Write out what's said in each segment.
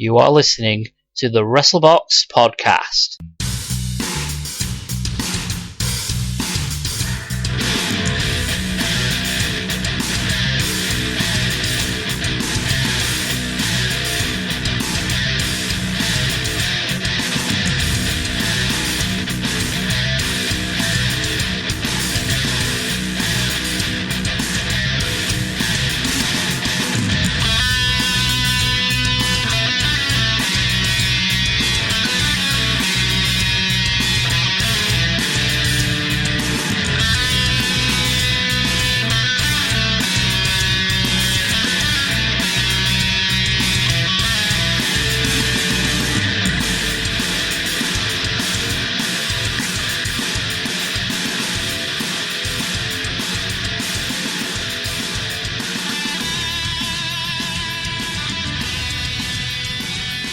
You are listening to the Wrestlebox podcast.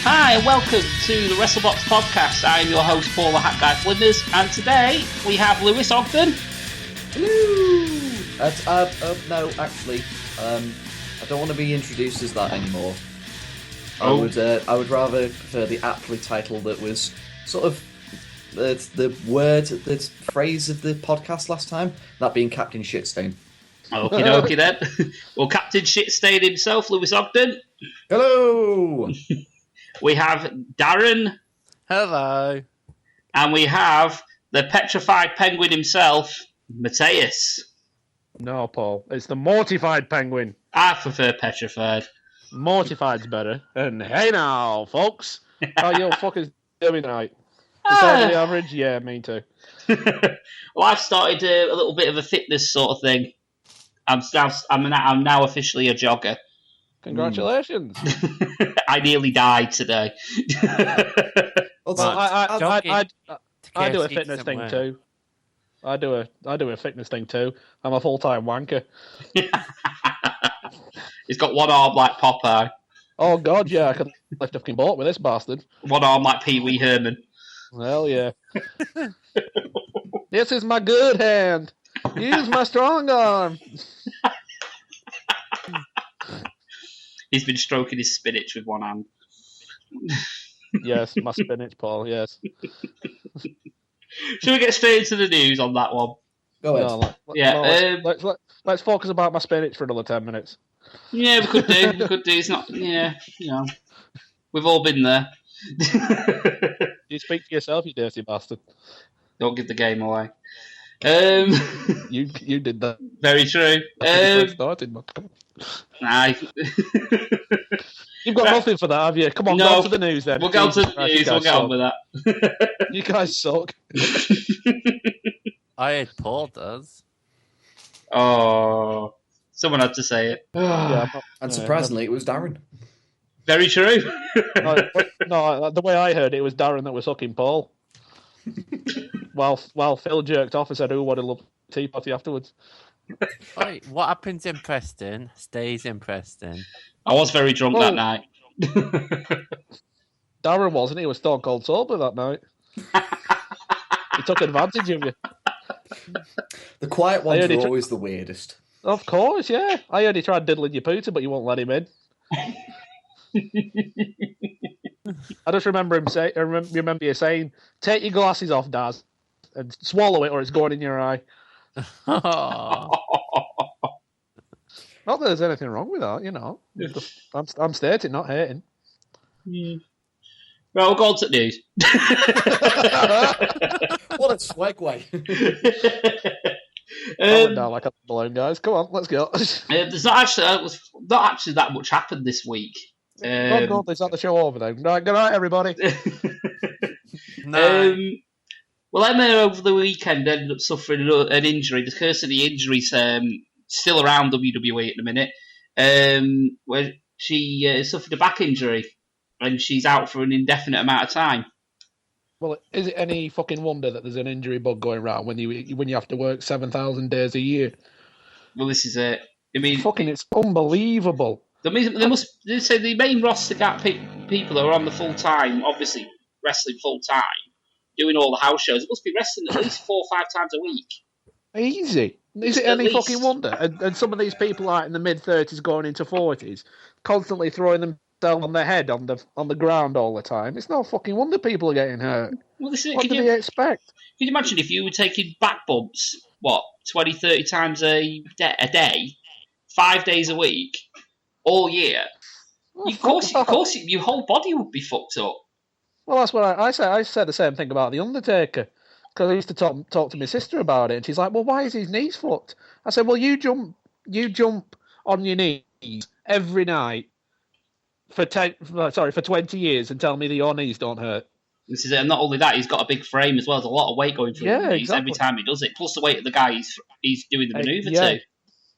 Hi and welcome to the Wrestlebox podcast. I'm your host Paul the Hat Guy Flinders, and today we have Lewis Ogden. Hello. No, actually, I don't want to be introduced as that anymore. Oh. I would rather prefer the aptly title that was sort of the phrase of the podcast last time, that being Captain Shitstain. Okie dokie then. Well, Captain Shitstain himself, Lewis Ogden. Hello. We have Darren. Hello. And we have the petrified penguin himself, Matteus. No, Paul. It's the Mortified Penguin. I prefer petrified. Mortified's better. And hey now, folks. How you fuckers doing tonight? Inside the average? Yeah, me too. Well, I've started a little bit of a fitness sort of thing. I'm now officially a jogger. Congratulations. I nearly died today. Well, I do a fitness thing too. I do a fitness thing too. I'm a full-time wanker. He's got one arm like Popeye. Oh God, yeah, I could lift a fucking boat with this bastard. One arm like Pee Wee Herman. Hell yeah. This is my good hand. Use my strong arm. He's been stroking his spinach with one hand. Yes, my spinach, Paul, yes. Should we get straight into the news on that one? Go ahead. Let's focus about my spinach for another 10 minutes. Yeah, we could do. It's not, yeah, you know. We've all been there. You speak for yourself, you dirty bastard. Don't give the game away. You did that. Very true. Started, man. Aye. You've got nothing for that, have you? Come on, go on to the news then. We'll go on to the news. We'll get on with that. You guys suck. I heard Paul does. Oh, someone had to say it. Yeah, And surprisingly, it was Darren. Very true. No, the way I heard it was Darren that was sucking Paul. While Phil jerked off and said, "Oh, what a lovely tea party afterwards." Wait, what happens in Preston stays in Preston. I was very drunk that night. Darren wasn't. He was stone cold sober that night. He took advantage of you. The quiet ones are always the weirdest. Of course, yeah. I heard he tried diddling your pooter, but you won't let him in. I just remember remember you saying, "Take your glasses off, Dazz, and swallow it, or it's going in your eye." Not that there's anything wrong with that, you know. I'm stating, not hating. Yeah. Well, we'll go on to the news. What a segue. I went down like a balloon, guys. Come on, let's go. There's not actually that much happened this week. Oh God, is that the show over then? Right, good night, everybody. No. Well, Emma over the weekend ended up suffering an injury. The curse of the injury's still around WWE at the minute, where she suffered a back injury and she's out for an indefinite amount of time. Well, is it any fucking wonder that there's an injury bug going around when you have to work 7,000 days a year? Well, this is it. I mean, it's unbelievable. They say the main roster people who are on the full time, obviously wrestling full time, doing all the house shows. It must be wrestling at least 4 or 5 times a week. Easy. Is it any fucking wonder? And some of these people are in the mid-30s going into 40s, constantly throwing themselves stone on their head on the ground all the time. It's no fucking wonder people are getting hurt. Well, What do they expect? Can you imagine if you were taking back bumps, 20, 30 times a day, 5 days a week, all year? Of course, your whole body would be fucked up. Well, that's what I said. I said the same thing about The Undertaker. Because I used to talk to my sister about it, and she's like, well, why is his knees fucked? I said, well, you jump on your knees every night for 20 years and tell me that your knees don't hurt. This is it. And not only that, he's got a big frame as well. There's a lot of weight going through his knees every time he does it. Plus the weight of the guy he's doing the manoeuvre to.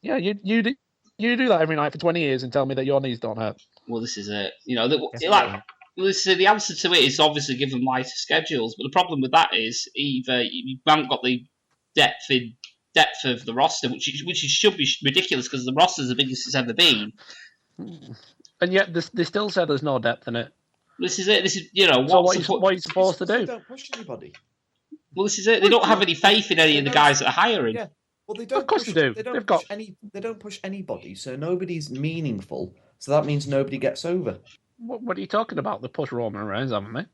Yeah, you do that every night for 20 years and tell me that your knees don't hurt. Well, this is it. The answer to it is obviously give them lighter schedules, but the problem with that is either you haven't got the depth of the roster, which should be ridiculous because the roster's the biggest it's ever been. And yet they still say there's no depth in it. This is it. This is so what are you supposed to do? They don't push anybody. Well, this is it. They don't have any faith in any of the guys that are hiring. Yeah. Well, they don't. Of course push, they do. They don't push anybody, so nobody's meaningful. So that means nobody gets over. What are you talking about? They push Roman Reigns, haven't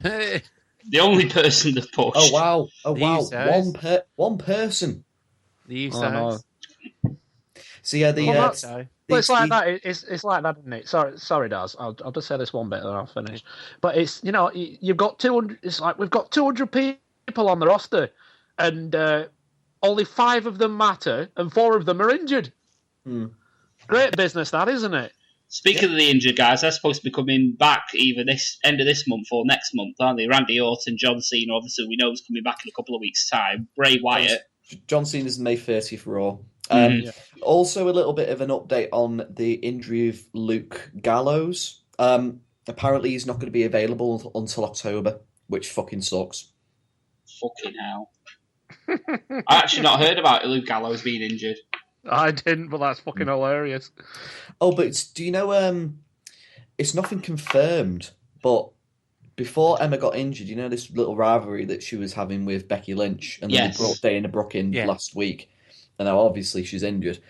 they? The only person they've pushed. Oh wow! One person. The Usos. So yeah, it's like that. It's like that, isn't it? Sorry, Dazz. I'll just say this one bit and then I'll finish. But it's you've got 200. It's like we've got 200 people on the roster, and only 5 of them matter, and 4 of them are injured. Great business, that, isn't it? Speaking of the injured guys, they're supposed to be coming back either this end of this month or next month, aren't they? Randy Orton, John Cena, obviously we know is coming back in a couple of weeks' time. Bray Wyatt. John Cena's May 30th for Raw. Also, a little bit of an update on the injury of Luke Gallows. Apparently, he's not going to be available until October, which fucking sucks. Fucking hell. I actually not heard about Luke Gallows being injured. I didn't, but that's fucking hilarious. Oh, but do you know, it's nothing confirmed, but before Emma got injured, you know this little rivalry that she was having with Becky Lynch, and then they brought Dana Brooke in last week, and now obviously she's injured.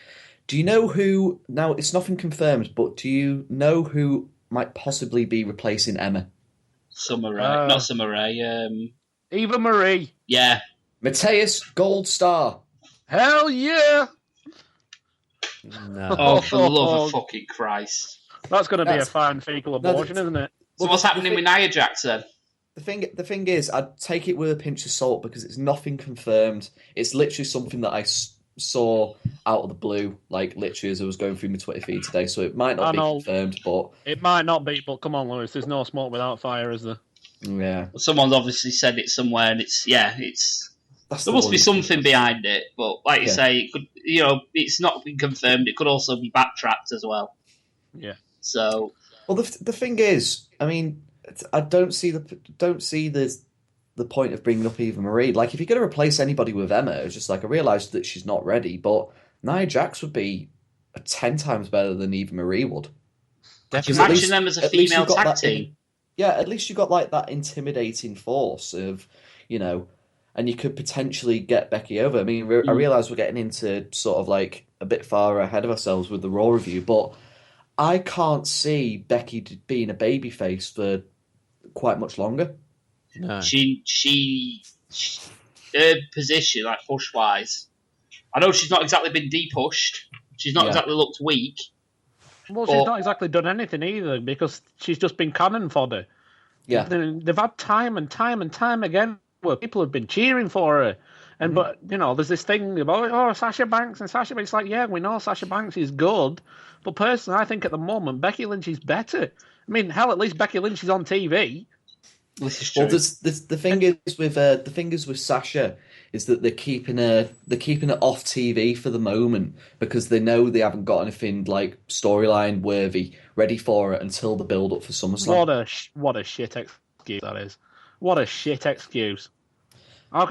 Do you know who, now it's nothing confirmed, but do you know who might possibly be replacing Emma? Not Summer Rae. Eva Marie. Yeah. Matteus Gold Star. Hell yeah! No. Oh, for the love of fucking Christ. That's going to be a fine fecal abortion, isn't it? So what's happening with Nia Jax then? The thing is, I'd take it with a pinch of salt because it's nothing confirmed. It's literally something that I saw out of the blue, like literally as I was going through my Twitter feed today. So it might not be confirmed, but it might not be. But come on, Lewis, there's no smoke without fire, is there? Yeah. Well, someone's obviously said it somewhere, and there must be something behind it. But like you say, it could, it's not been confirmed. It could also be backtracked as well. Yeah. So. Well, the thing is, I mean, I don't see the point of bringing up Eva Marie. Like, if you're going to replace anybody with Emma, it's just like I realised that she's not ready, but Nia Jax would be 10 times better than Eva Marie would. Definitely. Imagine them as a female tag team. At least you got like that intimidating force of, and you could potentially get Becky over. I mean, I realise we're getting into sort of like a bit far ahead of ourselves with the Raw review, but I can't see Becky being a babyface for quite much longer. No. She her position, like push wise, I know she's not exactly been de-pushed. She's not exactly looked weak. Well, she's not exactly done anything either because she's just been cannon fodder. Yeah, they've had time and time and time again where people have been cheering for her, and but there's this thing about Sasha Banks and Sasha Banks. It's like, yeah, we know Sasha Banks is good, but personally, I think at the moment Becky Lynch is better. I mean, hell, at least Becky Lynch is on TV. This is true. Well, the thing is with Sasha is that they're keeping her off TV for the moment because they know they haven't got anything like storyline worthy ready for it until the build up for SummerSlam. What a shit excuse that is. What a shit excuse.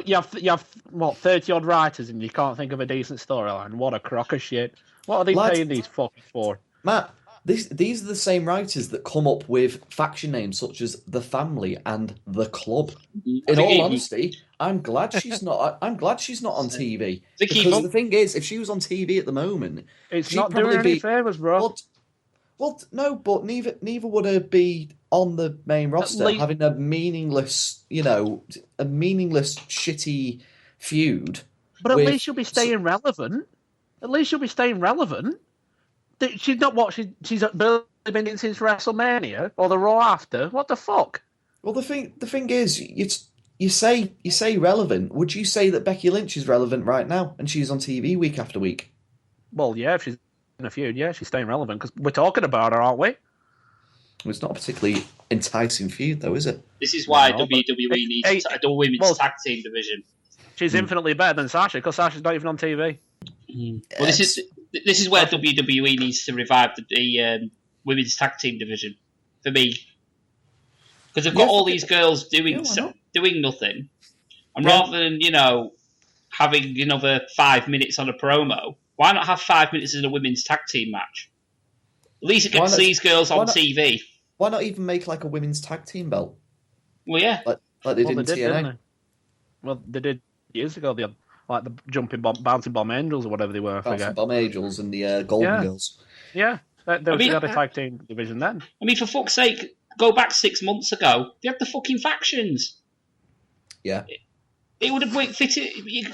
You have what 30 odd writers and you can't think of a decent storyline. What a crock of shit. What are they paying these fuckers for? Matt, these are the same writers that come up with faction names such as The Family and The Club. In all honesty, I'm glad she's not on TV. Because the thing is, if she was on TV at the moment, it's not doing any favours, bro. Well, no, but neither would her be on the main roster having a meaningless, shitty feud. But at least she'll be staying relevant. At least she'll be staying relevant. She's not what she's barely been in since WrestleMania or the Raw after. What the fuck? Well, the thing is, you say relevant. Would you say that Becky Lynch is relevant right now and she's on TV week after week? Well, yeah, if she's in a feud, yeah, she's staying relevant because we're talking about her, aren't we? Well, it's not a particularly enticing feud, though, is it? This is why WWE needs a women's tag team division. She's infinitely better than Sasha because Sasha's not even on TV. Well, this is where WWE needs to revive the women's tag team division for me, because they've got all these girls doing nothing, and rather than having another 5 minutes on a promo, why not have 5 minutes in a women's tag team match? At least it gets these girls on TV. Why not even make like a women's tag team belt? Well, yeah, like they did in TNA. Well, they did years ago. They had like the bouncing bomb angels or whatever they were. Bouncing bomb angels and the Golden Girls. Yeah, they had a tag team division then. I mean, for fuck's sake, go back 6 months ago. They had the fucking factions. Yeah. It would have fitted.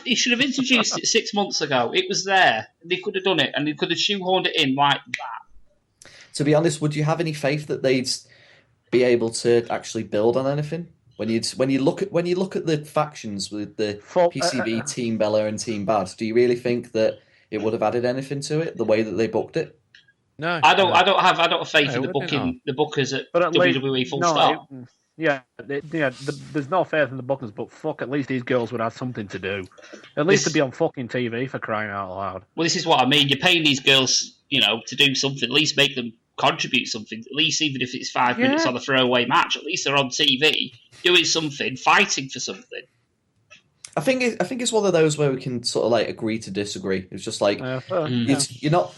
He should have introduced it 6 months ago. It was there. They could have done it, and they could have shoehorned it in like that. To be honest, would you have any faith that they'd be able to actually build on anything? When you look at the factions with the PCB, Team Bella, and Team Bad, do you really think that it would have added anything to it the way that they booked it? No, I don't have faith in the bookers at WWE. Full stop. There's no faith in the bookers, but fuck, at least these girls would have something to do. At least to be on fucking TV, for crying out loud. Well, this is what I mean. You're paying these girls, to do something. At least make them contribute something. At least even if it's 5 minutes on a throwaway match, at least they're on TV doing something, fighting for something. I think it's one of those where we can sort of like agree to disagree. It's just like you're not.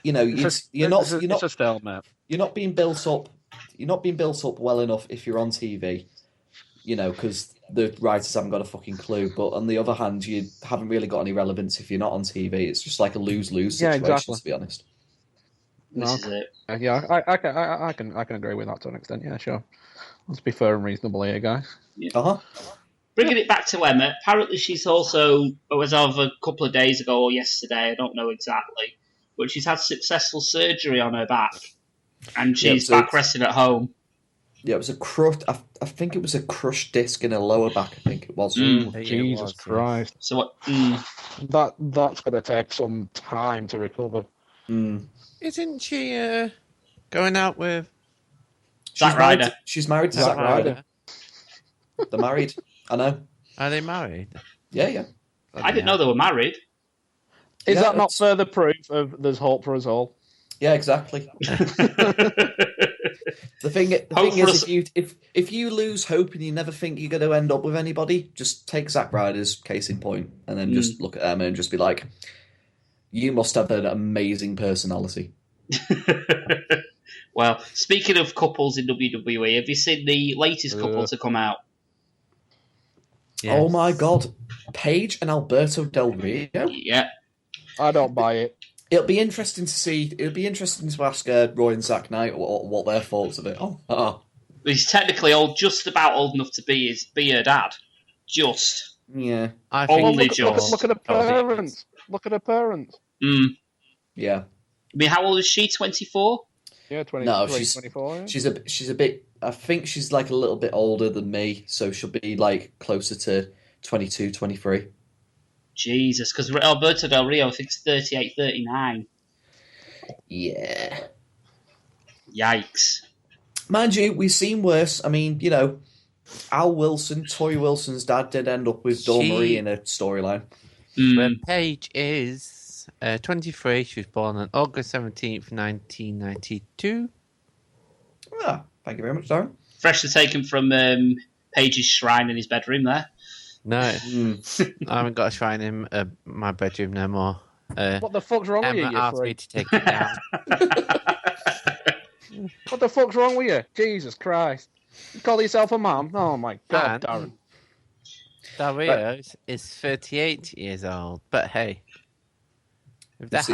It's a stalemate. You're not being built up. You're not being built up well enough if you're on TV, because the writers haven't got a fucking clue. But on the other hand, you haven't really got any relevance if you're not on TV. It's just like a lose-lose situation, exactly. to be honest. This is it. Yeah, I can agree with that to an extent. Yeah, sure. Let's be fair and reasonable here, guys. Yeah. Bringing it back to Emma, apparently she's also, as of a couple of days ago or yesterday, I don't know exactly, but she's had successful surgery on her back, and she's back resting at home. Yeah, it was a crushed. I think it was a crushed disc in her lower back. I think it was. Jesus Christ! So what? That's going to take some time to recover. Isn't she going out with Zack Ryder? She's married to Zack Ryder. They're married. I know. Are they married? Yeah. I didn't know they were married. Is that not further proof of there's hope for us all? Yeah, exactly. The thing is, if you lose hope and you never think you're going to end up with anybody, just take Zack Ryder's case in point, and then just look at Emma and just be like, you must have an amazing personality. Well, speaking of couples in WWE, have you seen the latest couple to come out? Yes. Oh my God, Paige and Alberto Del Rio. Yeah, I don't buy it. It'll be interesting to see. It'll be interesting to ask Roy and Zack Knight what their thoughts of it. He's technically just about old enough to be her dad. Just. Yeah. Look at her parents. Look at her parents. Yeah. I mean, how old is she? 24. Yeah, 20. No, 24. Yeah. She's a bit. I think she's like a little bit older than me, so she'll be like closer to 22, 23. Jesus, because Alberto Del Rio, I think, is 38, 39. Yeah. Yikes. Mind you, we've seen worse. I mean, Al Wilson, Toy Wilson's dad, did end up with Dawn Marie in a storyline. Paige is 23. She was born on August 17th, 1992. Ah, thank you very much, Darren. Freshly taken from Paige's shrine in his bedroom there. No, I haven't got a shrine in my bedroom no more. What the fuck's wrong with you? Emma asked me to take it down. What the fuck's wrong with you? Jesus Christ. You call yourself a mum? Oh my God, Darren. Dario is 38 years old, but hey. If as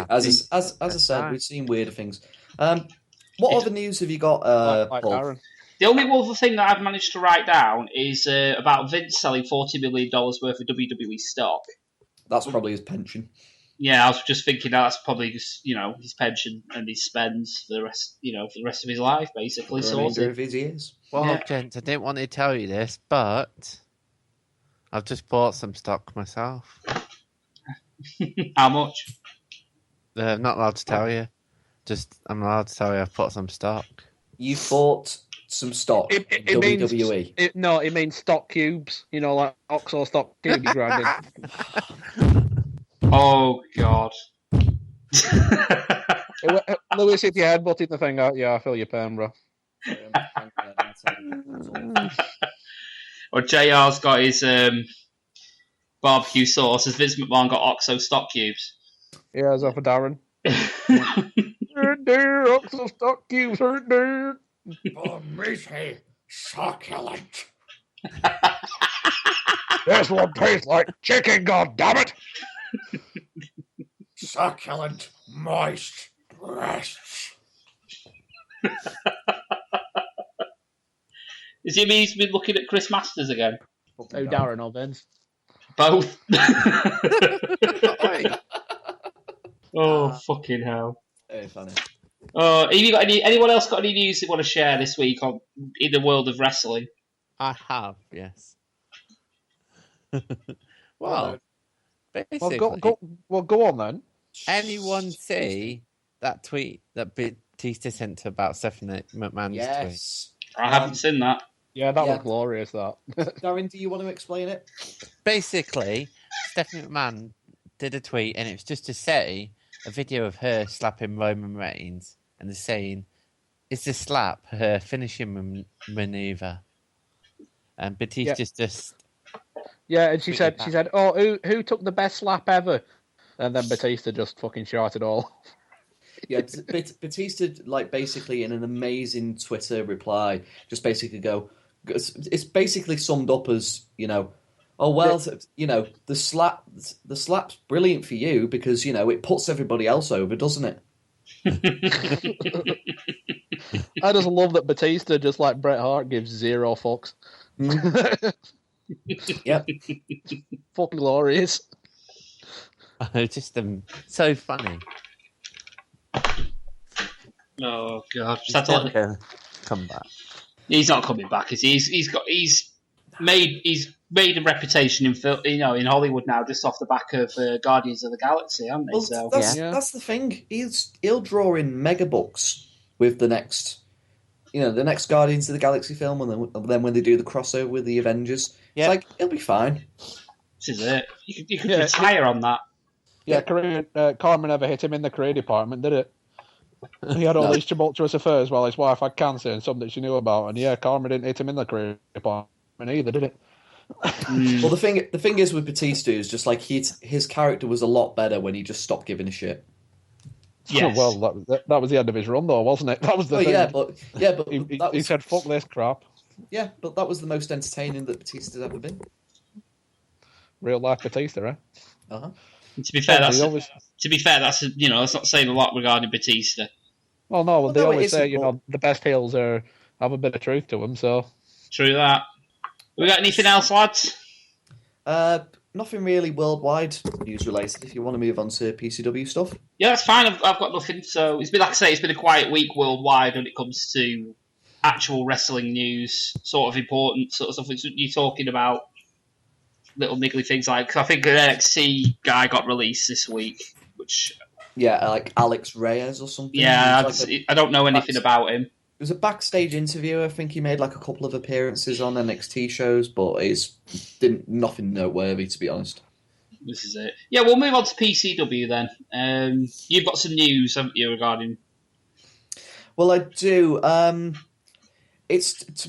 I said, we've seen weirder things. What other news have you got, Paul? Darren. The only other thing that I've managed to write down is about Vince selling $40 million worth of WWE stock. That's probably his pension. Yeah, I was just thinking that's probably just, his pension and his spends for the rest, for the rest of his life, basically. The remainder of his years. Well, gents, I didn't want to tell you this, but I've just bought some stock myself. How much? I'm not allowed to tell you. I'm allowed to tell you I've bought some stock. You bought some stock. WWE. It means stock cubes. Like Oxo stock cube you grind in. Oh, God. Lewis, if you headbutted the thing out, I feel your pain, bro. Or JR's got his barbecue sauce. Has Vince McMahon got Oxo stock cubes? Yeah, is that for Darren? Oxo stock cubes, dude. Oh, meaty, succulent. This one tastes like chicken, goddammit! Succulent, moist breasts. Does he mean he's been looking at Chris Masters again? Oh, Darren or Vince? Both. Oh, fucking hell. Very funny. Have you got anyone else got any news you want to share this week in the world of wrestling? I have, yes. Well, basically, go on then. Anyone see that tweet that Batista sent to about Stephanie McMahon's tweet? I haven't seen that. Yeah, that was glorious, that. Darren, do you want to explain it? Basically, Stephanie McMahon did a tweet, and it was just to say a video of her slapping Roman Reigns, and they're saying, is the slap her finishing maneuver? And Batista's just... Yeah, and she said, oh, who took the best slap ever? And then Batista just fucking shouted all. Yeah, Batista, basically in an amazing Twitter reply, just basically it's basically summed up as, oh, well, the slap's brilliant for you because, it puts everybody else over, doesn't it? I just love that Batista, just like Bret Hart, gives zero fucks. Yep. Fucking glorious. Just so funny. Oh, God. Come back. He's not coming back, is he? He's made a reputation in Hollywood now just off the back of Guardians of the Galaxy, haven't they? Well, that's the thing. He'll draw in mega bucks with the next Guardians of the Galaxy film, and then when they do the crossover with the Avengers, it's he'll be fine. This is it. You could retire on that. Yeah, Carmen never hit him in the career department, did it? He had all these tumultuous affairs while his wife had cancer and something she knew about, and Carmen didn't hit him in the career department either, did it? Well, the thing is with Batista is just his character was a lot better when he just stopped giving a shit. Yes. Well, that was the end of his run, though, wasn't it? That was the thing. But he said, "Fuck this crap." Yeah, but that was the most entertaining that Batista's ever been. Real life Batista, eh? Uh-huh. To be fair, that's that's not saying a lot regarding Batista. Well, no, they always say the best heels have a bit of truth to them. So true that. We got anything else, lads? Nothing really worldwide news related. If you want to move on to PCW stuff, Yeah, that's fine. I've got nothing. So it's been, like I say, it's been a quiet week worldwide when it comes to actual wrestling news, sort of important sort of stuff. You're talking about little niggly things like, I think an NXT guy got released this week, which... Yeah, like Alex Reyes or something. Yeah, I don't know anything about him. It was a backstage interview. I think he made a couple of appearances on NXT shows, but it's nothing noteworthy, to be honest. This is it. Yeah, we'll move on to PCW then. You've got some news, haven't you, regarding... Well, I do. To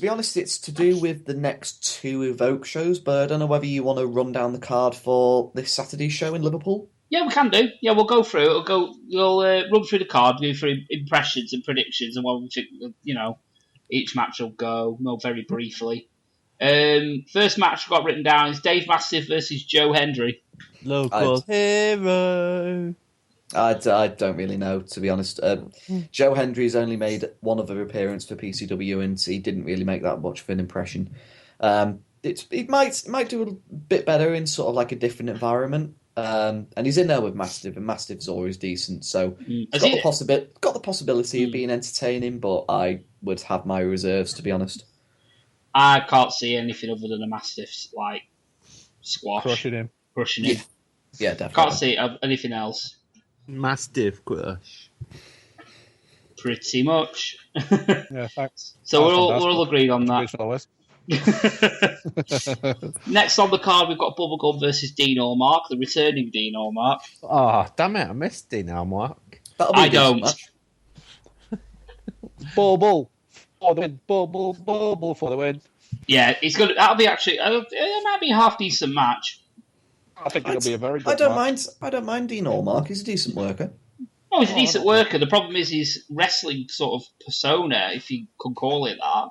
be honest, it's to do with the next two Evoke shows, but I don't know whether you want to run down the card for this Saturday's show in Liverpool. Yeah, we can do. Yeah, we'll go through it. We'll run through the card, go through impressions and predictions, and what we think, each match will go, very briefly. First match got written down is Dave Mastiff versus Joe Hendry. Local hero. I don't really know, to be honest. Joe Hendry's only made one other appearance for PCW, and he didn't really make that much of an impression. It might do a bit better in sort of like a different environment. And he's in there with Mastiff, and Mastiff's always decent, so he's got the possibility of being entertaining, but I would have my reserves, to be honest. I can't see anything other than a Mastiff's like squash. Crushing him. Yeah, definitely. Can't see anything else. Mastiff crush. Pretty much. Yeah, thanks. So we're all agreed on that. Next on the card, we've got Bubblegum versus Dean Allmark, the returning Dean Allmark. Oh, damn it, I missed Dean Allmark. I don't. Bubble for the win. Bubble for the win. Yeah, that'll be actually. It might be a half decent match. I think it'll be a very good match. I don't mind Dean Allmark. He's a decent worker. Oh, he's a decent worker. The problem is his wrestling sort of persona, if you could call it that,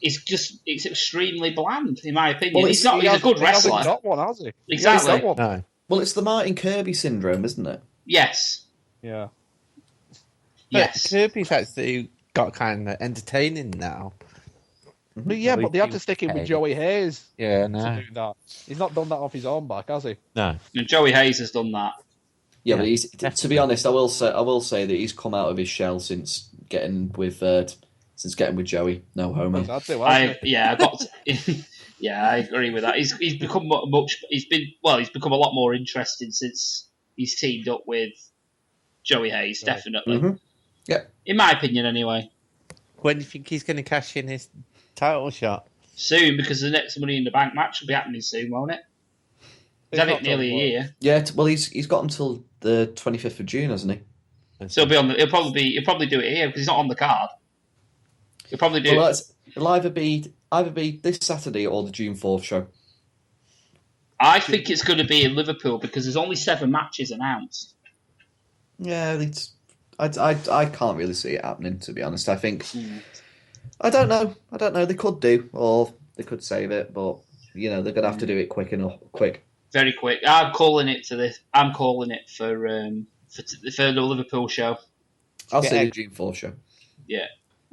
it's extremely bland, in my opinion. Well, he's a good wrestler. He's not one, has he? Exactly. No. Well, it's the Martin Kirby syndrome, isn't it? Yes. Yeah. Yes. Kirby's actually got kind of entertaining now. But yeah, but they had to stick in with Joey Hayes. Yeah, no. To do that. He's not done that off his own back, has he? No. And Joey Hayes has done that. Yeah, but to be honest, I will say that he's come out of his shell since getting with Joey. No homo. I agree with that. He's become become a lot more interesting since he's teamed up with Joey Hayes. Definitely. Mm-hmm. Yeah. In my opinion, anyway. When do you think he's going to cash in his title shot? Soon, because the next Money in the Bank match will be happening soon, won't it? He's had it nearly a year. Yeah, well, he's got until the 25th of June, hasn't he? So he'll probably do it here because he's not on the card. He'll probably do. Well, it'll either be this Saturday or the June 4th show. I think it's going to be in Liverpool because there's only 7 matches announced. Yeah, I can't really see it happening, to be honest. I think I don't know. They could do, or they could save it, but they're going to have to do it quick. Very quick. I'm calling it for the Liverpool show. I'll say the June 4th show. Yeah.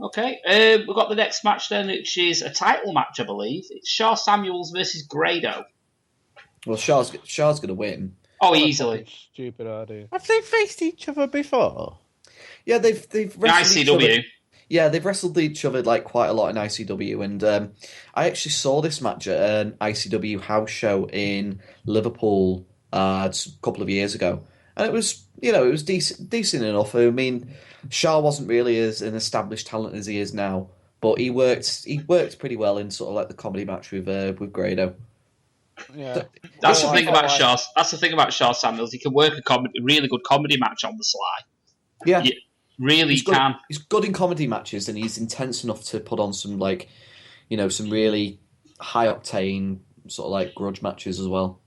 Okay. We've got the next match then, which is a title match, I believe. It's Shaw Samuels versus Grado. Well, Shaw's going to win. Oh, easily. Stupid idea. Have they faced each other before? Yeah, they've wrestled each other. ICW. Yeah, they've wrestled each other like quite a lot in ICW, and I actually saw this match at an ICW house show in Liverpool a couple of years ago, and it was decent enough. I mean, Shaw wasn't really as an established talent as he is now, but he worked pretty well in sort of like the comedy match with Grado. Yeah, that's the thing about Shaw. That's the thing about Shaw Samuels. He can work a really good comedy match on the sly. Yeah. Really can. He's good in comedy matches, and he's intense enough to put on some some really high octane sort of like grudge matches as well.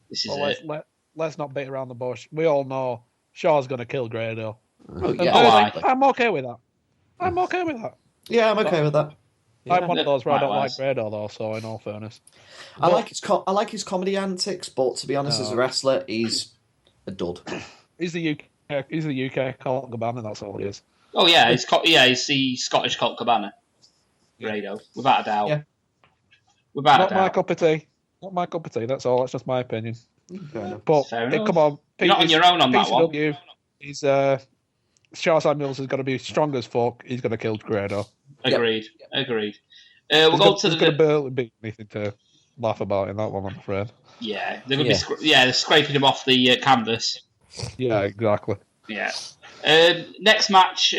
This is it. Let's not beat around the bush. We all know Shaw's going to kill Grado. Oh yeah, I'm okay with that. Yeah, I'm okay with that. I'm one of those where I don't like Grado though. So in all fairness, I like his comedy antics, but to be honest, as a wrestler, he's a dud. He's the UK Colt Cabana, that's all he is. Oh yeah, he's the Scottish Colt Cabana. Grado, without a doubt. Yeah. Not my cup of tea. Not my cup of tea. That's all. That's just my opinion. But come on, you're not on your own on that PCW, one. He's Shaw Samuels is going to be strong as fuck. He's going to kill Grado. Agreed. We'll go to the. There's going to be anything to laugh about in that one, I'm afraid. Yeah, they're going to be. They're scraping him off the canvas. Yeah, exactly. Yeah. Next match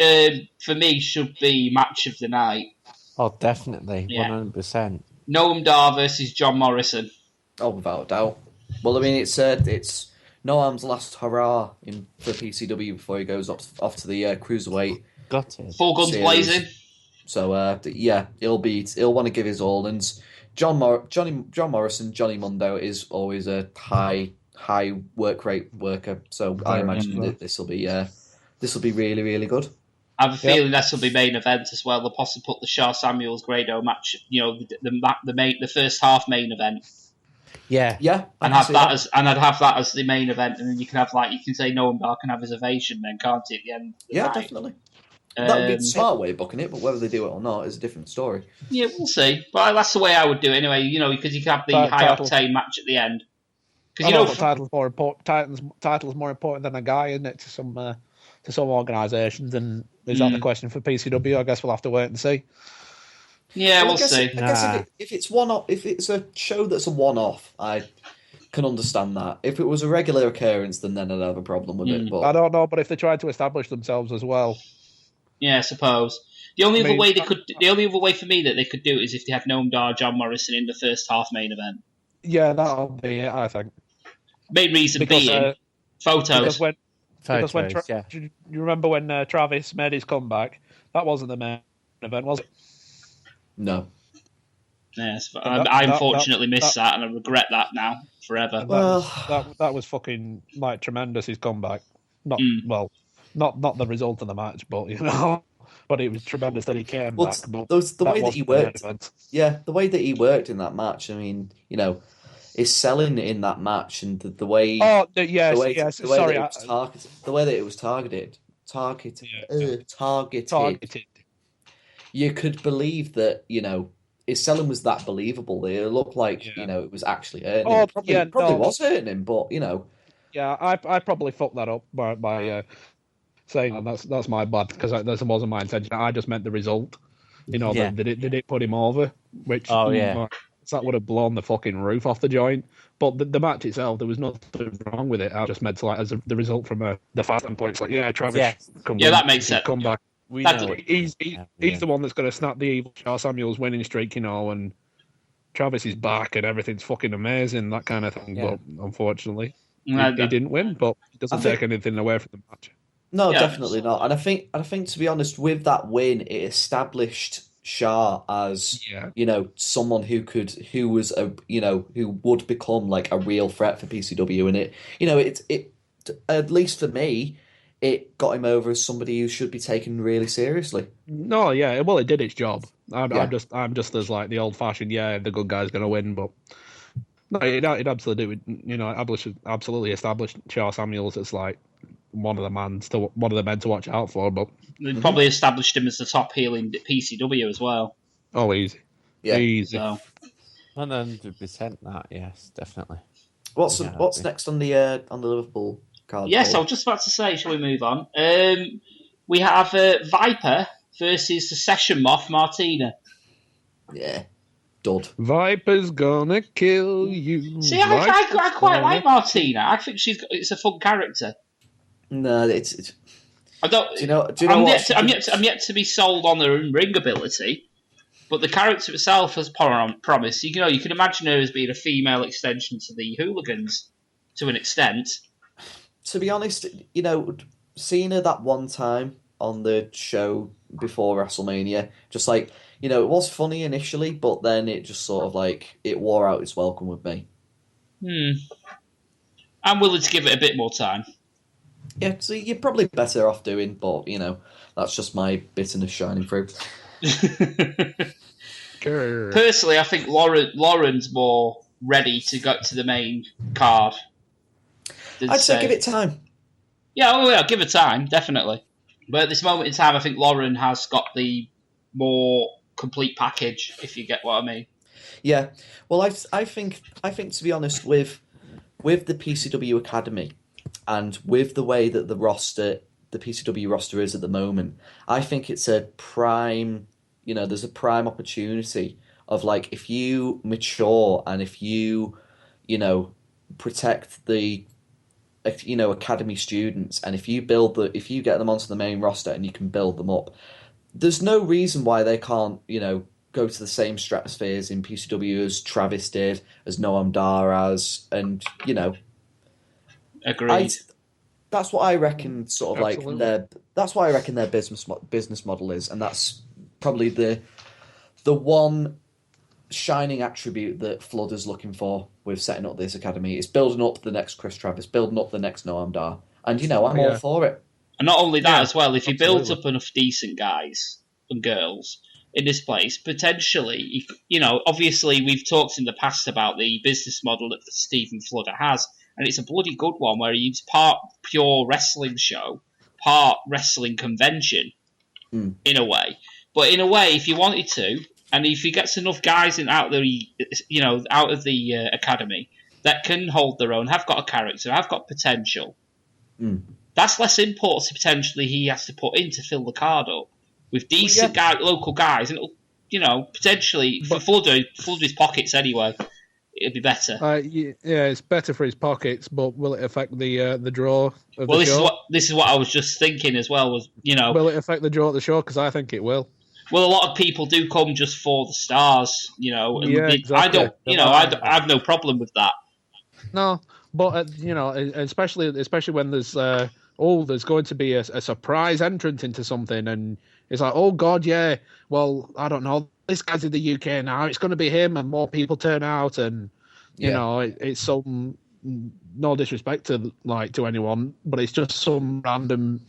for me should be match of the night. Oh, definitely, 100%. Noam Dar versus John Morrison. Oh, without a doubt. Well, I mean, it's Noam's last hurrah for PCW before he goes off to the cruiserweight. Got it. Full guns blazing. So he'll want to give his all, and John Morrison, Johnny Mundo is always a high work rate worker. So I imagine that this will be really, really good. I have a feeling this will be main event as well. They'll possibly put the Shaw Samuels Grado match, the first half main event. Yeah, and have that as, and I'd have that as the main event, and then you can have you can say Noam Dar can have his ovation, then can't it? At the end. Of the night. Definitely. That would be the smart way of booking it, but whether they do it or not is a different story. Yeah, we'll see. But that's the way I would do it anyway. Because you can have the high octane match at the end. Because title's more important than a guy, isn't it? To some organisations, and is that the question for PCW? I guess we'll have to wait and see. Yeah, we'll see. I guess if it's a show that's a one-off, I can understand that. If it was a regular occurrence, then I'd have a problem with it. But I don't know. But if they tried to establish themselves as well, yeah, I suppose the only other way for me that they could do it is if they had Noam Dar, John Morrison in the first half main event. Yeah, that'll be it. I think. Main reason being photos. Because when you remember when Travis made his comeback, that wasn't the main event, was it? No. Yes, I unfortunately missed that, and I regret that now forever. That was fucking tremendous. His comeback, not the result of the match, but but it was tremendous that he came back. The way that he worked, the way that he worked in that match. I mean, is selling in that match and the way. Oh yes, the way that it was targeted. You could believe that his selling was that believable. It looked like it was actually hurting him. Probably was hurting him, but Yeah, I probably fucked that up by saying that's my bad because that wasn't my intention. I just meant the result. They did put him over, which that would have blown the fucking roof off the joint. But the match itself, there was nothing wrong with it. I just meant as the result from the fast standpoint. It's Travis. That makes sense. Come back. He's the one that's going to snap the evil Charles Samuels winning streak, and Travis is back and everything's fucking amazing, that kind of thing. Yeah. But unfortunately, he didn't win. But it doesn't take anything away from the match. No, definitely not. And I think to be honest, with that win, it established Shah as someone who would become like a real threat for PCW, and it at least for me, it got him over as somebody who should be taken really seriously. No, yeah, well, it did its job. I'm just as like the old fashioned, the good guy's going to win, but no, it absolutely, absolutely established Charles Samuels as like one of the men to watch out for. But they probably established him as the top heel in PCW as well. Oh, easy, easy. So. 100% that, yes, definitely. What's next on the Liverpool card? Yes, I was just about to say, shall we move on? We have Viper versus the Session Moth, Martina. Yeah, dud. Viper's gonna kill you. See, I quite like Martina. I think it's a fun character. No, it's. I don't. Do you know I'm yet to be sold on her ring ability, but the character itself has promise. You can imagine her as being a female extension to the Hooligans to an extent. To be honest, seeing her that one time on the show before WrestleMania, just like, it was funny initially, but then it just sort of like, it wore out its welcome with me. I'm willing to give it a bit more time. Yeah, so you're probably better off doing, but, that's just my bitterness shining through. Personally, I think Lauren's more ready to go to the main card. I'd say give it time. Yeah, give it time, definitely. But at this moment in time, I think Lauren has got the more complete package, if you get what I mean. Yeah. Well, I think to be honest, with the PCW Academy and with the way that the PCW roster is at the moment, I think it's a prime, there's a prime opportunity of like, if you mature and if you, protect the academy students, and if you get them onto the main roster and you can build them up, there's no reason why they can't go to the same stratospheres in PCW as Travis did, as Noam Dar has, and agreed. That's what I reckon. Sort of Absolutely. like that's what I reckon their business model is, and that's probably the one shining attribute that Flood is looking for with setting up this academy. Is building up the next Chris Travis, building up the next Noam Dar, and I'm all for it. And not only that as well, if you build up enough decent guys and girls, in this place, potentially, obviously we've talked in the past about the business model that Stephen Fludder has, and it's a bloody good one where he's part pure wrestling show, part wrestling convention, in a way. But in a way, if you wanted to, and if he gets enough guys out of the academy that can hold their own, have got a character, have got potential, that's less imports potentially he has to put in to fill the card up with decent local guys, and potentially for Fludder's pockets anyway, it'll be better. It's better for his pockets, but will it affect the draw of the show? This is what I was just thinking as well. Will it affect the draw of the show? Because I think it will. Well, a lot of people do come just for the stars, Exactly. I have no problem with that. No, but especially when there's going to be a surprise entrant into something, and it's like, oh God, yeah. Well, I don't know. This guy's in the UK now. It's going to be him, and more people turn out, and it's some, no disrespect to anyone, but it's just some random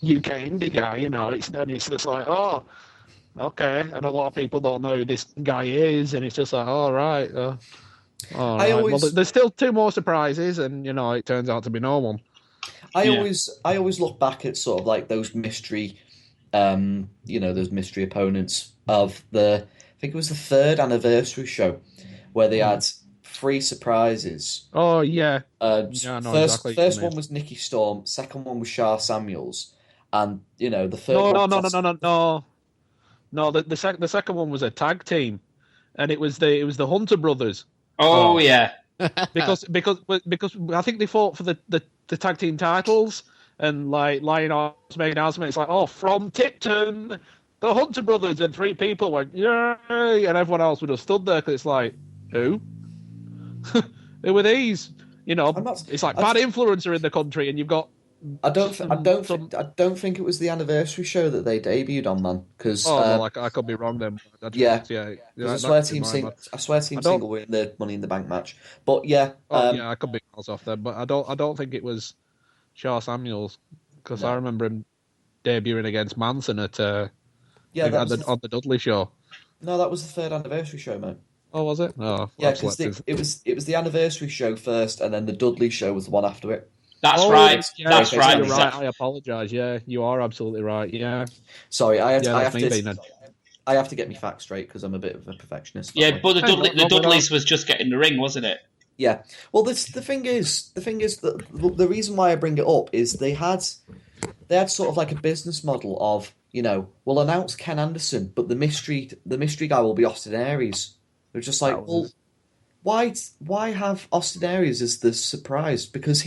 UK indie guy. It's just like, oh, okay, and a lot of people don't know who this guy is, and it's just like, all right. All right. Well, there's still 2 more surprises, and it turns out to be no one. I always look back at sort of like those mystery, those mystery opponents of I think it was the 3rd anniversary show, where they had 3 surprises. Oh yeah. First one was Nikki Storm, second one was Shah Samuels, and the third. No. The second one was a tag team, and it was the Hunter brothers. Oh yeah. because I think they fought for the tag team titles, and like Lion Arms made an announcement. It's like, oh, from Tipton, the Hunter brothers, and 3 people went yay, and everyone else would have stood there because it's like, who? Who were these? It's like bad influencer in the country, and you've got. I don't think it was the anniversary show that they debuted on, man. Because I could be wrong then. I swear Team Single were in the Money in the Bank match, but I could be miles off there, but I don't think it was Shah Samuels, because I remember him debuting against Manson at on the Dudley show. No, that was the 3rd anniversary show, mate. Oh, was it? Oh, yeah, because it was the anniversary show first, and then the Dudley show was the one after it. That's right. Yeah, That's right. You're right. I apologise. Yeah, you are absolutely right. Yeah. Sorry, I have to get my facts straight because I'm a bit of a perfectionist. Yeah, but the Dudleys was just getting the ring, wasn't it? Yeah. Well, the thing is that the reason why I bring it up is they had sort of like a business model of we'll announce Ken Anderson, but the mystery guy will be Austin Aries. They're just like, well. Why have Austin Aries as the surprise? Because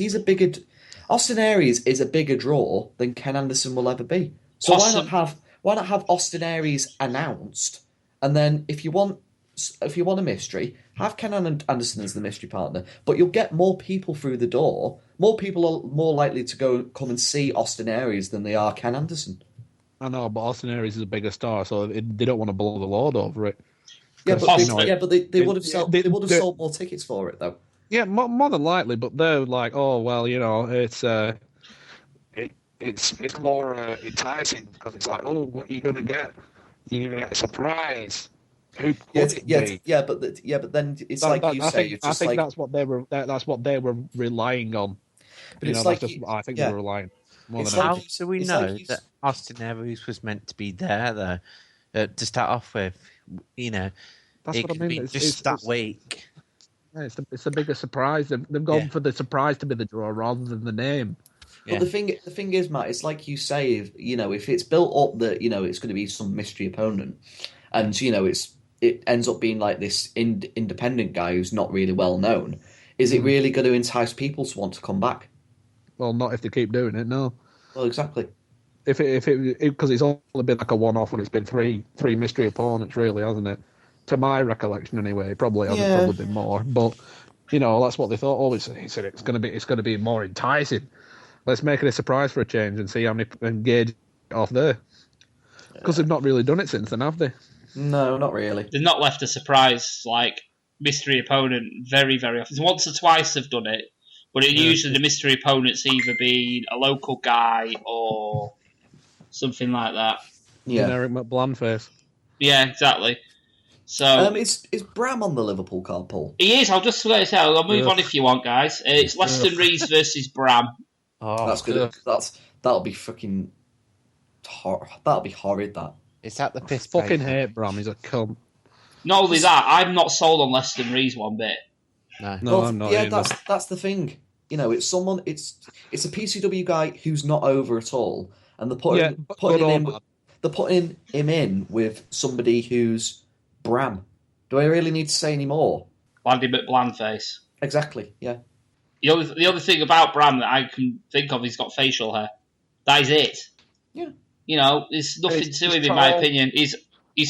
Austin Aries is a bigger draw than Ken Anderson will ever be. So why not have Austin Aries announced, and then if you want a mystery, have Ken Anderson as the mystery partner. But you'll get more people through the door. More people are more likely to come and see Austin Aries than they are Ken Anderson. I know, but Austin Aries is a bigger star, so they don't want to blow the load over it. Yeah, but they would have sold more tickets for it though. Yeah, more than likely. But they're like, oh well, it's more enticing because it's like, oh, what are you gonna get? You're gonna get a surprise. But then it's I think that's what they were relying on. But it's like I think they were relying more than how do we know that Austin Aries was meant to be there though to start off with? That's what I mean. It's that week. Yeah, it's a bigger surprise. They've gone for the surprise to be the draw rather than the name. But the thing is, Matt, it's like you say, if it's built up that it's going to be some mystery opponent, and it ends up being like this independent guy who's not really well known, is it really going to entice people to want to come back? Well, not if they keep doing it. No. Well, exactly. If because it's only been like a one-off when it's been three mystery opponents, really, hasn't it? To my recollection, anyway, probably been more. But that's what they thought. Oh, he said it's going to be more enticing. Let's make it a surprise for a change and see how many engage off there. Because they've not really done it since then, have they? No, not really. They've not left a surprise like mystery opponent very, very often. Once or twice they've done it, but usually the mystery opponent's either been a local guy or something like that. Yeah. Generic McBlandface. Yeah, exactly. So is Bram on the Liverpool card, Paul? he is. I'll just say, I'll move on if you want, guys. It's Leston Rees versus Bram. Oh, That's good. That'll be fucking. That'll be horrid. That. Is that the piss? Fucking hate Bram. He's a cunt. Not only that, I'm not sold on Leston Rees one bit. No, I'm not. Yeah, either. that's the thing. You know, it's someone. It's a PCW guy who's not over at all, and they're putting him in with somebody who's Bram. Do I really need to say any more? Blandy McBlandface. Exactly. Yeah. The other thing about Bram that I can think of, he's got facial hair. That is it. Yeah. You know, there's nothing to him, in tall. my opinion. He's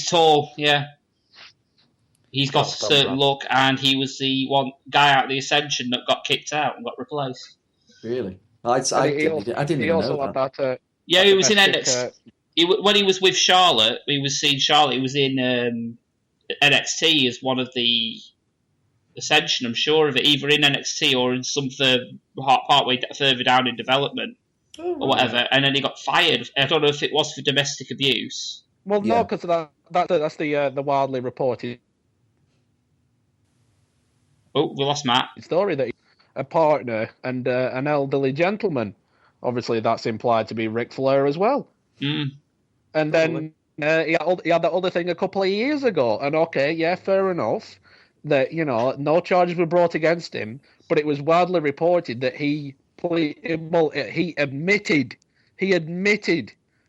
tall, yeah. He's got a certain look, and he was the one guy out of the Ascension that got kicked out and got replaced. Really? I didn't even know that. Yeah, he was in NXT. When he was with Charlotte, he was seeing Charlotte. He was in NXT as one of the Ascension, I'm sure of it, either in NXT or in some part way further down in development or whatever. And then he got fired. I don't know if it was for domestic abuse. Well, no, because that's the wildly reported. Oh, we lost Matt. Story that a partner and an elderly gentleman. Obviously, that's implied to be Ric Flair as well. Mm. And then he had that other thing a couple of years ago. And okay, yeah, fair enough that, you know, no charges were brought against him, but it was widely reported that he admitted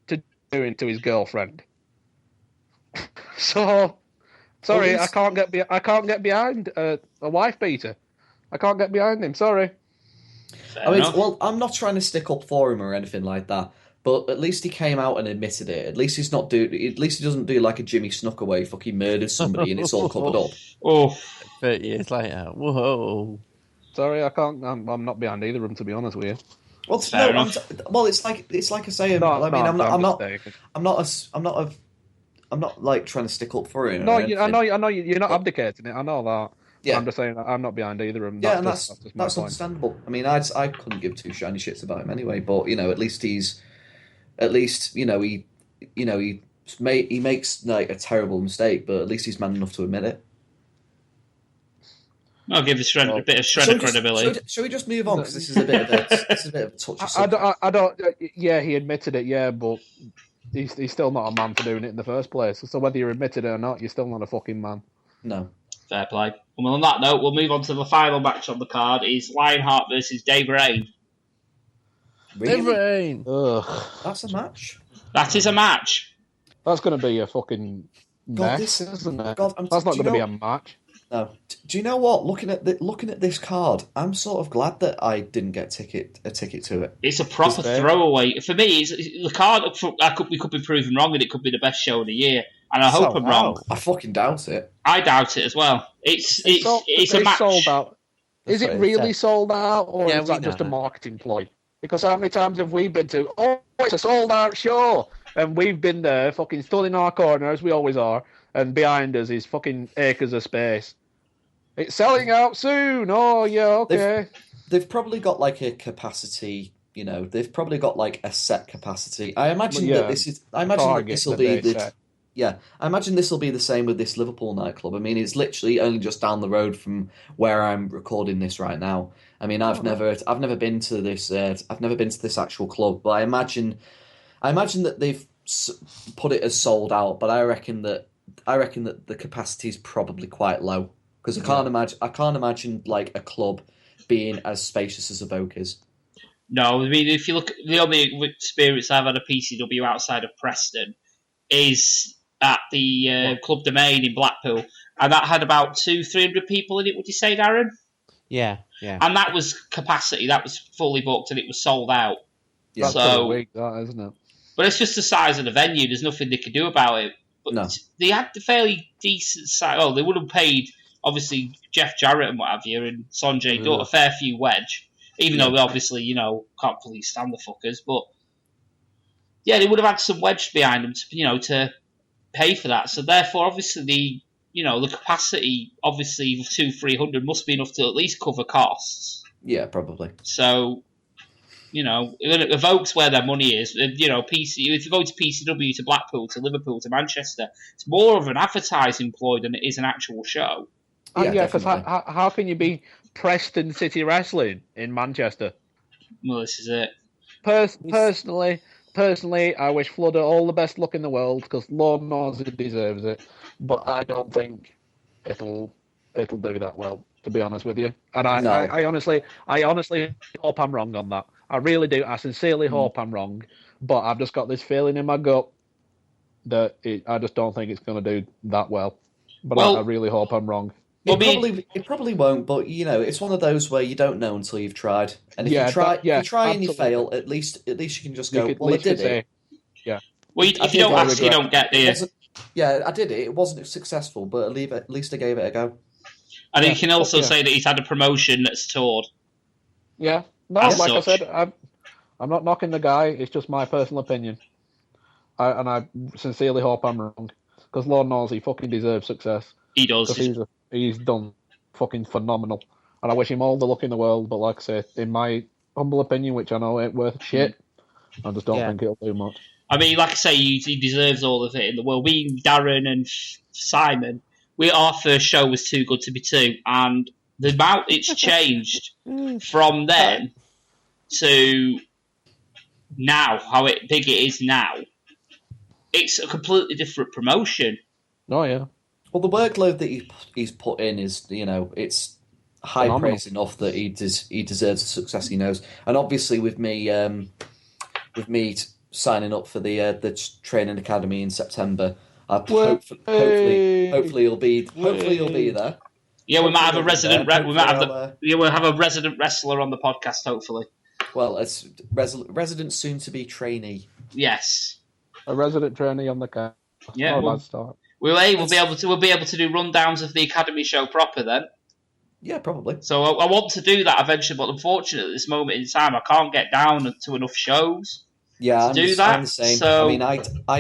to doing to his girlfriend. So, sorry, I can't get behind a wife beater. I can't get behind him. Sorry. Well, I'm not trying to stick up for him or anything like that, but at least he came out and admitted it. At least At least he doesn't do like a Jimmy Snuka where he fucking murders somebody and it's all covered up. Oh, 30 years later. Whoa. Sorry, I can't. I'm not behind either of them, to be honest with you. Well, it's like I say. I'm not like trying to stick up for him. No, I know you're not abdicating it. I know that. Yeah. I'm just saying I'm not behind either of them. Yeah, that's understandable. I mean, I couldn't give two shiny shits about him anyway. But you know, at least he makes like a terrible mistake, but at least he's man enough to admit it. I'll give a bit of shred of credibility. Shall we just move on? Because this is a bit of a touchy subject. I don't. Yeah, he admitted it. Yeah, but he's still not a man for doing it in the first place. So whether you admitted it or not, you're still not a fucking man. No. Fair play. Well, on that note, we'll move on to the final match on the card. Is Lionheart versus Dave Rain. Really? Dave Rain. Ugh. That's a match. That is a match. That's going to be a fucking mess, isn't it? That's not going to be a match. No. Do you know what? Looking at this card, I'm sort of glad that I didn't get a ticket to it. It's a proper throwaway. For me, the card. We could be proven wrong, and it could be the best show of the year. And I hope I'm wrong. I fucking doubt it. I doubt it as well. It's a match. Sold out. Is it really sold out, or is that just a marketing ploy? Because how many times have we been to? Oh, it's a sold out show, and we've been there, fucking stood in our corner as we always are, and behind us is fucking acres of space. It's selling out soon. Oh yeah, okay. They've probably got like a capacity. You know, they've probably got like a set capacity. I imagine that this is. I imagine that this will be the. Yeah, I imagine this will be the same with this Liverpool nightclub. I mean, it's literally only just down the road from where I'm recording this right now. I mean, I've never been to this. I've never been to this actual club, but I imagine that they've put it as sold out. But I reckon that the capacity is probably quite low because I can't imagine like a club being as spacious as Evoke is. No, I mean, if you look, the only experience I've had of PCW outside of Preston is at the Club Domain in Blackpool, and that had about 200-300 people in it. Would you say, Darren? Yeah. And that was capacity. That was fully booked, and it was sold out. Yeah, that's weak, that, isn't it? But it's just the size of the venue. There's nothing they could do about it. But they had the fairly decent size. Oh, they would have paid obviously Jeff Jarrett and what have you, and Sanjay Dutt a fair few wedge. Even though they obviously, can't fully stand the fuckers, but yeah, they would have had some wedge behind them to pay for that. So therefore, obviously, the capacity, obviously, of 200-300 must be enough to at least cover costs. Yeah, probably. So, It evokes where their money is. If you go to PCW, to Blackpool, to Liverpool, to Manchester, it's more of an advertising ploy than it is an actual show. Yeah, because how can you be Preston City Wrestling in Manchester? Well, this is it. Personally, I wish Fludder all the best luck in the world because Lord knows he deserves it. But I don't think it'll do that well, to be honest with you. And I honestly hope I'm wrong on that. I really do. I sincerely hope I'm wrong. But I've just got this feeling in my gut that I just don't think it's going to do that well. But I really hope I'm wrong. It probably won't, but it's one of those where you don't know until you've tried. And if you try and you fail, at least you can just go, well, I did it. Yeah. Well, if you don't ask, you don't get there. Yeah, I did it. It wasn't successful, but at least I gave it a go. And you can also say that he's had a promotion that's toured. Yeah. No, I said, I'm not knocking the guy. It's just my personal opinion. And I sincerely hope I'm wrong. Because Lord knows he fucking deserves success. He does. He's done fucking phenomenal. And I wish him all the luck in the world, but like I say, in my humble opinion, which I know ain't worth shit, I just don't think it'll do much. I mean, like I say, he deserves all of it in the world. We, Darren and Simon, our first show was Too Good to Be True, and the amount it's changed from then to now, how big it is now, it's a completely different promotion. Oh, yeah. Well, the workload that he's put in is, it's high phenomenal. praise enough that he deserves the success he knows. And obviously, with me signing up for the training academy in September, hopefully he'll be there. Yeah, we might have a resident. We'll have a resident wrestler on the podcast. Hopefully. Well, it's resident soon to be trainee. Yes. A resident trainee on the card. Yeah. We'll be able to do rundowns of the Academy show proper then. Yeah, probably. So I want to do that eventually, but unfortunately at this moment in time I can't get down to enough shows. Yeah, do that. I'm the same. So, I mean, I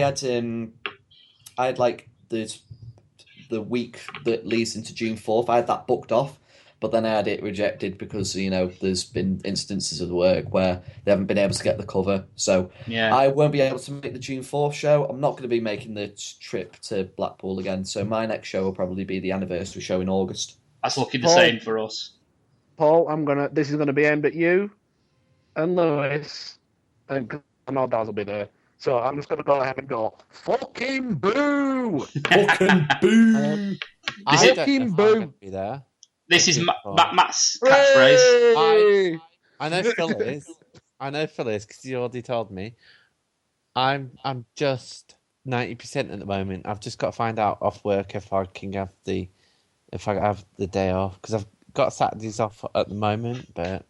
had like the week that leads into June 4th. I had that booked off, but then I had it rejected because there's been instances of the work where they haven't been able to get the cover. So I won't be able to make the June 4th show. I'm not going to be making the trip to Blackpool again. So my next show will probably be the anniversary show in August. That's looking the same for us. Paul, this is gonna be aimed at you and Lewis, and I know Dazz will be there. So I'm just gonna go ahead and go fucking boo, fucking boo, fucking boo. Be there. This is Matt's catchphrase. I know Phil is. Because he already told me. I'm just 90% at the moment. I've just got to find out off work if I have the day off, because I've got Saturdays off at the moment, but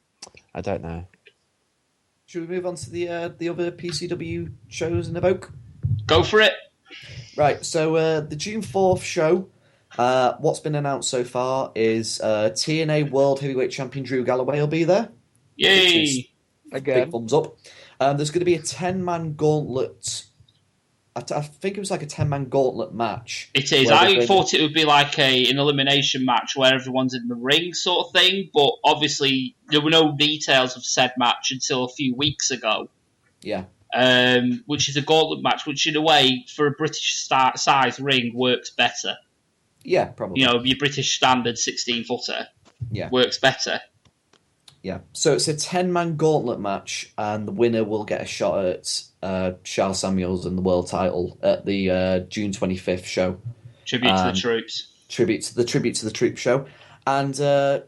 I don't know. Should we move on to the other PCW shows in Evoke? Go for it. Right, so the June 4th show, what's been announced so far is TNA World Heavyweight Champion Drew Galloway will be there. Yay! Again. Big thumbs up. There's going to be a 10-man gauntlet. I think it was like a 10-man gauntlet match. It is. I thought it would be like an elimination match where everyone's in the ring sort of thing, but obviously there were no details of said match until a few weeks ago. Yeah. Which is a gauntlet match, which in a way, for a British size ring, works better. Yeah, probably. Your British standard 16-footer works better. Yeah, so it's a 10-man gauntlet match, and the winner will get a shot at Charles Samuels and the world title at the June 25th show. Tribute to the troops. Tribute to the Troops show. And, there's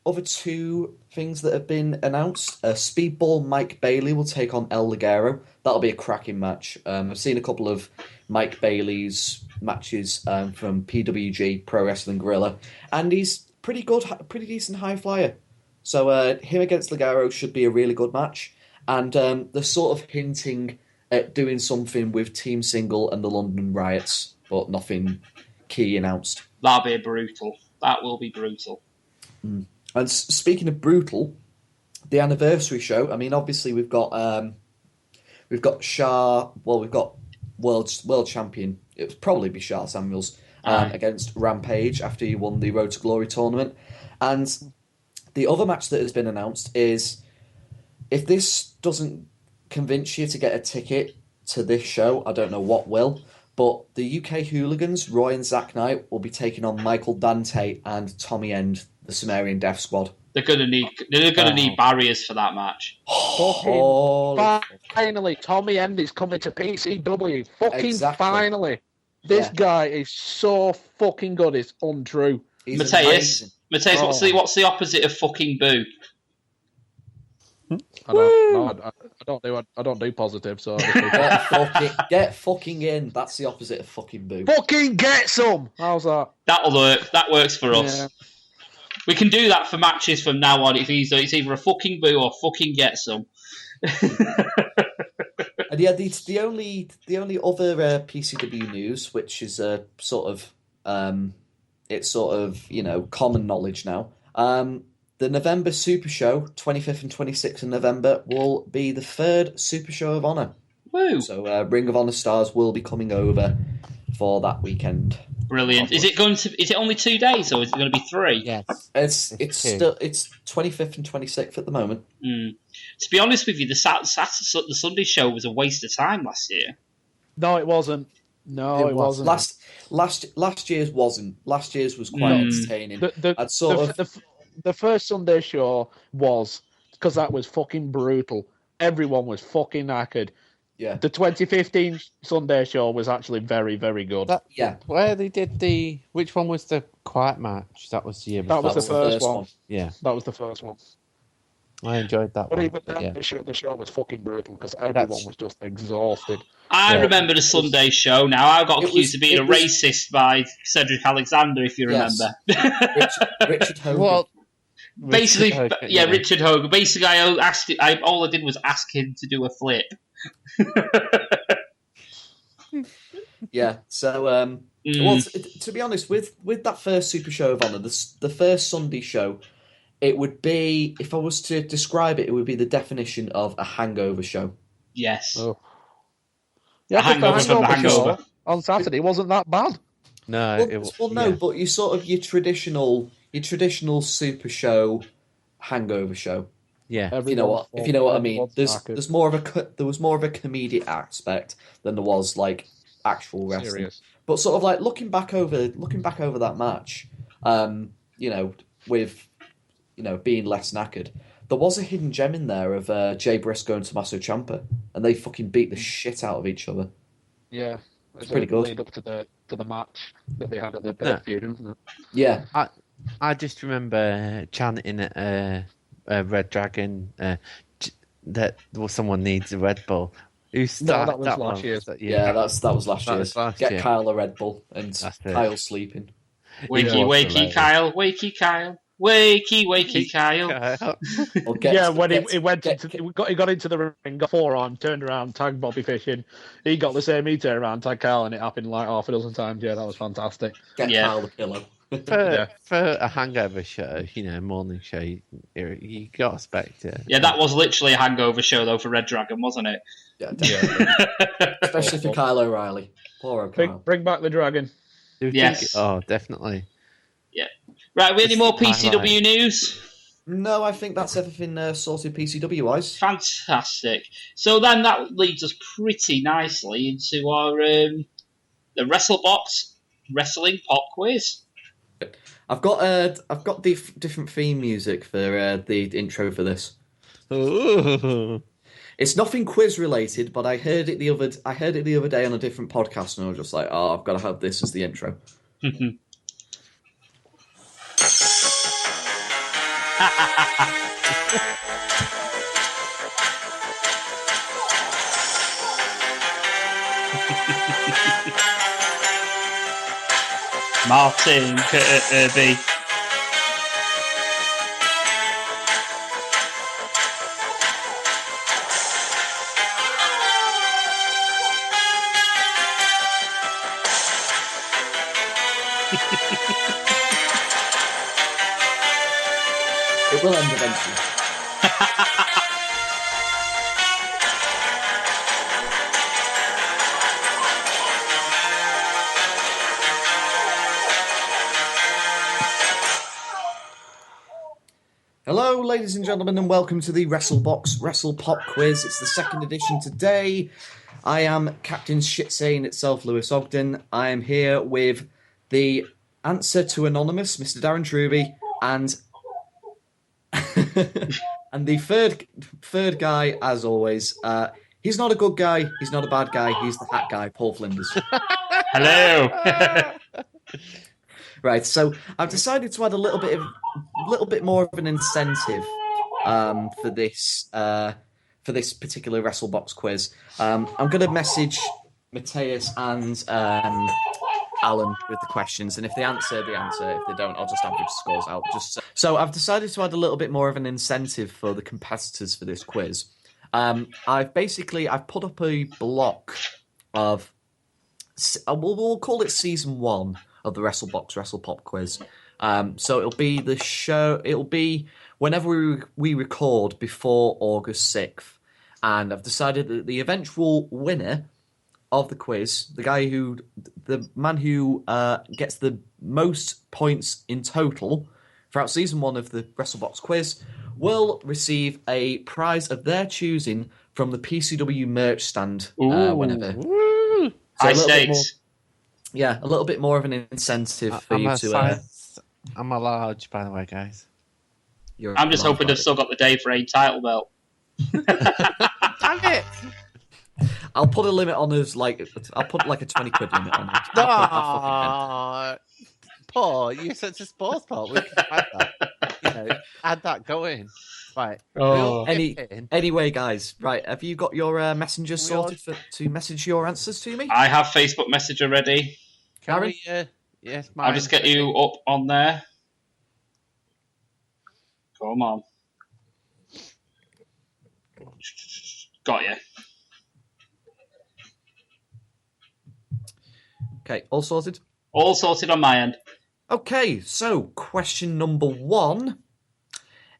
other two things that have been announced. Speedball Mike Bailey will take on El Ligero. That'll be a cracking match. I've seen a couple of Mike Bailey's matches from PWG, Pro Wrestling Guerrilla, and he's pretty good, pretty decent high flyer. So him against Ligero should be a really good match. And they're sort of hinting at doing something with Team Single and the London Riots, but nothing key announced. That'll be brutal. That will be brutal. Mm. And speaking of brutal, the anniversary show. I mean, obviously we've got world champion. It would probably be Charles Samuels against Rampage after he won the Road to Glory tournament. And the other match that has been announced is if this doesn't convince you to get a ticket to this show, I don't know what will. But the UK Hooligans, Roy and Zack Knight, will be taking on Michael Dante and Tommy End, the Sumerian Death Squad. They're gonna need barriers for that match. Finally, Tommy End is coming to PCW. Finally. This guy is so fucking good, it's untrue. Matteus, what's the opposite of fucking boo? I don't do positive, so get fucking in. That's the opposite of fucking boo. Fucking get some. How's that? That'll work. That works for us. Yeah. We can do that for matches from now on. It's either a fucking boo or fucking get some. And yeah, the only other PCW news, which is common knowledge now. The November Super Show, 25th and 26th of November, will be the third Super Show of Honor. Woo! So Ring of Honor stars will be coming over for that weekend. Brilliant. Is it only 2 days or is it going to be 3? Yes. It's 25th and 26th at the moment. To be honest with you, the Sunday show was a waste of time last year. No, it wasn't. It wasn't. Last year's wasn't. Last year's was quite entertaining. The first Sunday show was, because that was fucking brutal. Everyone was fucking knackered. Yeah. The 2015 Sunday show was actually very, very good. Where they did which one was the quiet match? That was the year before. That was the first one. Yeah. That was the first one. I enjoyed that but one. Even then, the show was fucking brutal because everyone was just exhausted. I remember the Sunday show now. I got accused of being a racist by Cedric Alexander, if you remember. Richard Hogan. Well, basically, Richard Hogan. Basically, all I did was ask him to do a flip. Yeah, so to be honest, with that first Super Show of Honor, the first Sunday show, it would be, if I was to describe it, it would be the definition of a hangover show. Yes. Oh. Yeah, a hangover from the hangover. On Saturday wasn't that bad. No, but you sort of your traditional Super Show hangover show. Yeah, if you know what I mean. There was more of a comedic aspect than there was like actual wrestling. Serious. But sort of like looking back over that match, with being less knackered, there was a hidden gem in there of Jay Briscoe and Tommaso Ciampa, and they fucking beat the shit out of each other. Yeah, it's pretty good. Lead up to the match that they had at the feud, isn't it? Yeah, I just remember chanting at Red Dragon that someone needs a Red Bull. That was last year. Yeah, that was last year. Get year. Kyle a Red Bull and Kyle sleeping. Wakey, Kyle. Wakey, Kyle. Wakey, Kyle. When he got into the ring, got forearm, turned around, tagged Bobby Fish in. He got the same. He turned around, tagged Kyle, and it happened like half a dozen times. Yeah, that was fantastic. Get Kyle the pillow. For a hangover show, morning show, you got to expect it. Yeah, that was literally a hangover show though for Red Dragon, wasn't it? Yeah, definitely. Especially for Kyle O'Reilly. Poor Kyle. Bring back the dragon. Yes. Definitely. Yeah. Right, any more PCW news? No, I think that's everything sorted PCW wise. Fantastic. So then that leads us pretty nicely into our the Wrestlebox Wrestling Pop Quiz. I've got different theme music for the intro for this. Ooh. It's nothing quiz related, but I heard it the other day on a different podcast, and I was just like, "Oh, I've got to have this as the intro." Martin Kirby. It will end eventually. Hello, ladies and gentlemen, and welcome to the Wrestlebox Wrestle Pop Quiz. It's the second edition today. I am Captain Shitsane itself, Lewis Ogden. I am here with the answer to Anonymous, Mr. Darren Truby, and and the third guy, as always. He's not a good guy. He's not a bad guy. He's the hat guy, Paul Flinders. Hello. Right, so I've decided to add a little bit more of an incentive for this particular Wrestlebox quiz. I'm going to message Matteus and Alan with the questions, and if they answer, they answer. If they don't, I'll just average scores out. So I've decided to add a little bit more of an incentive for the competitors for this quiz. I've put up a block of we'll call it season 1 of the Wrestlebox Wrestle Pop quiz. So it'll be whenever we record before August 6th. And I've decided that the eventual winner of the quiz, the man who gets the most points in total throughout season 1 of the Wrestlebox quiz, will receive a prize of their choosing from the PCW merch stand whenever. So high stakes. A little bit more of an incentive for you to... I'm a large, by the way, guys. I'm just hoping they've still got the Dave Ray title belt. Damn it! I'll put a limit on us, I'll put a 20 quid limit on it. Paul, you're such a sports Paul. We can add that. Add that going. Right. Oh. Anyway, guys, right, have you got your messenger sorted to message your answers to me? I have Facebook Messenger ready. Darren? Yes, I'll just get you up on there. Come on. Got you. Okay, all sorted? All sorted on my end. Okay, so question number 1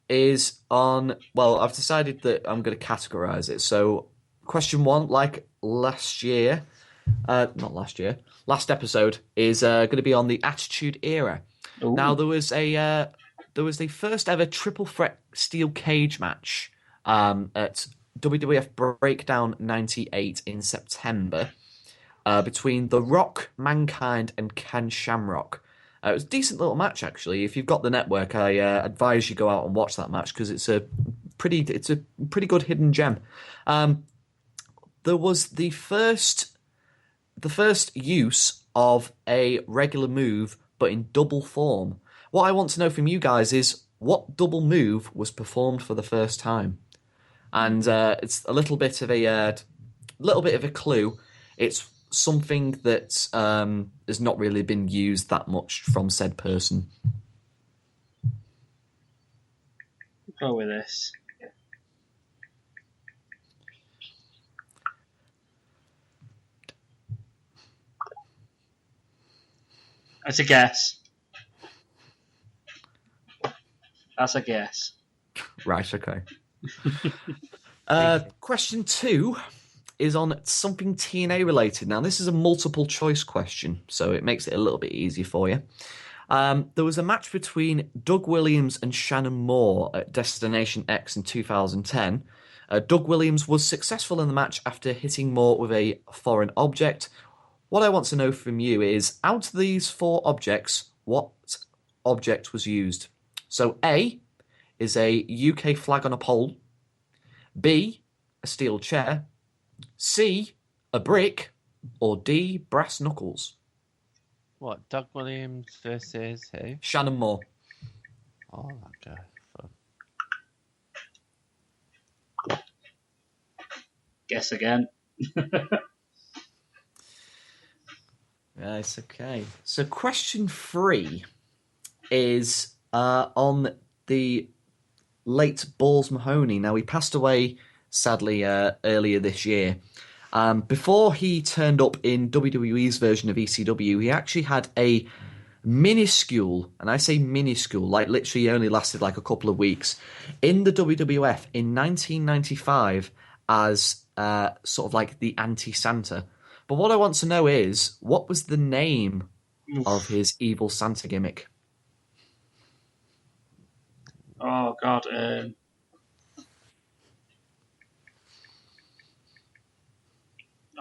is on... Well, I've decided that I'm going to categorise it. So question 1, like last episode, is going to be on the Attitude Era. Ooh. Now, there was the first ever triple threat steel cage match at WWF Breakdown 98 in September between The Rock, Mankind, and Ken Shamrock. It was a decent little match, actually. If you've got the network, I advise you go out and watch that match because it's a pretty good hidden gem. There was the first use of a regular move, but in double form. What I want to know from you guys is what double move was performed for the first time, and it's a little bit of a clue. It's something that has not really been used that much from said person. Go with this. That's a guess. That's a guess. Right, okay. Question 2 is on something TNA related. Now, this is a multiple choice question, so it makes it a little bit easier for you. There was a match between Doug Williams and Shannon Moore at Destination X in 2010. Doug Williams was successful in the match after hitting Moore with a foreign object. What I want to know from you is, out of these 4 objects, what object was used? So A is a UK flag on a pole. B, a steel chair. C, a brick. Or D, brass knuckles. What, Doug Williams versus who? Shannon Moore. Oh, okay. Guess again. Right, okay. So question 3 is on the late Balls Mahoney. Now, he passed away, sadly, earlier this year. Before he turned up in WWE's version of ECW, he actually had a minuscule, and I say minuscule, like literally only lasted like a couple of weeks, in the WWF in 1995 as sort of like the anti-Santa. But what I want to know is, what was the name of his evil Santa gimmick? Oh God.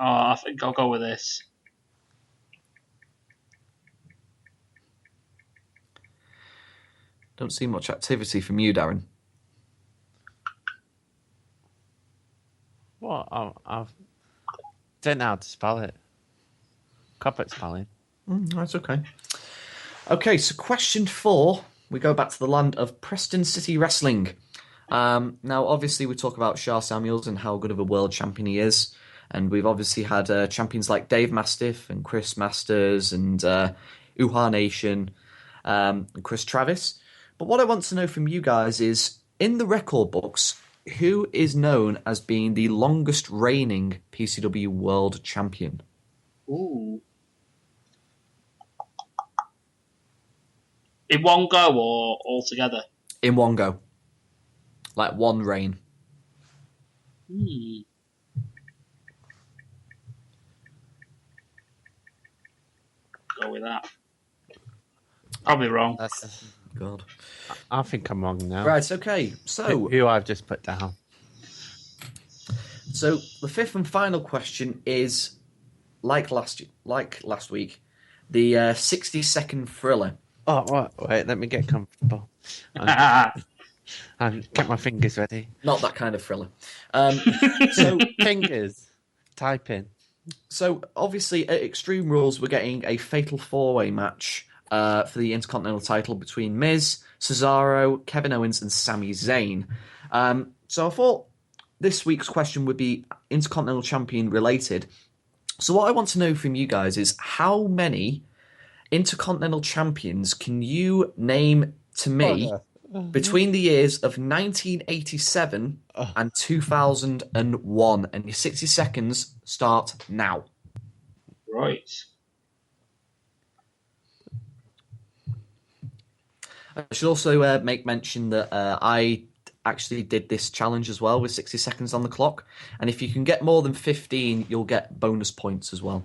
I think I'll go with this. Don't see much activity from you, Darren. What? I don't know how to spell it. Cop at spelling. That's okay. Okay, so question 4. We go back to the land of Preston City Wrestling. Now, obviously, we talk about Shah Samuels and how good of a world champion he is. And we've obviously had champions like Dave Mastiff and Chris Masters and Uha Nation and Chris Travis. But what I want to know from you guys is, in the record books, who is known as being the longest reigning PCW world champion? Ooh. In one go or all together? In one go. Like one reign. Go with that. Probably wrong. God. I think I'm wrong now. Right, okay. So who I've just put down. So the fifth and final question is, like last week, the 60-second thriller. Oh, wait, let me get comfortable. And get my fingers ready. Not that kind of thriller. So fingers, type in. So obviously at Extreme Rules, we're getting a fatal 4-way match for the Intercontinental title between Miz, Cesaro, Kevin Owens, and Sami Zayn. So I thought this week's question would be Intercontinental Champion related. So what I want to know from you guys is, how many Intercontinental Champions can you name to me between the years of 1987 and 2001? And your 60 seconds start now. Right. I should also make mention that I actually did this challenge as well with 60 seconds on the clock. And if you can get more than 15, you'll get bonus points as well.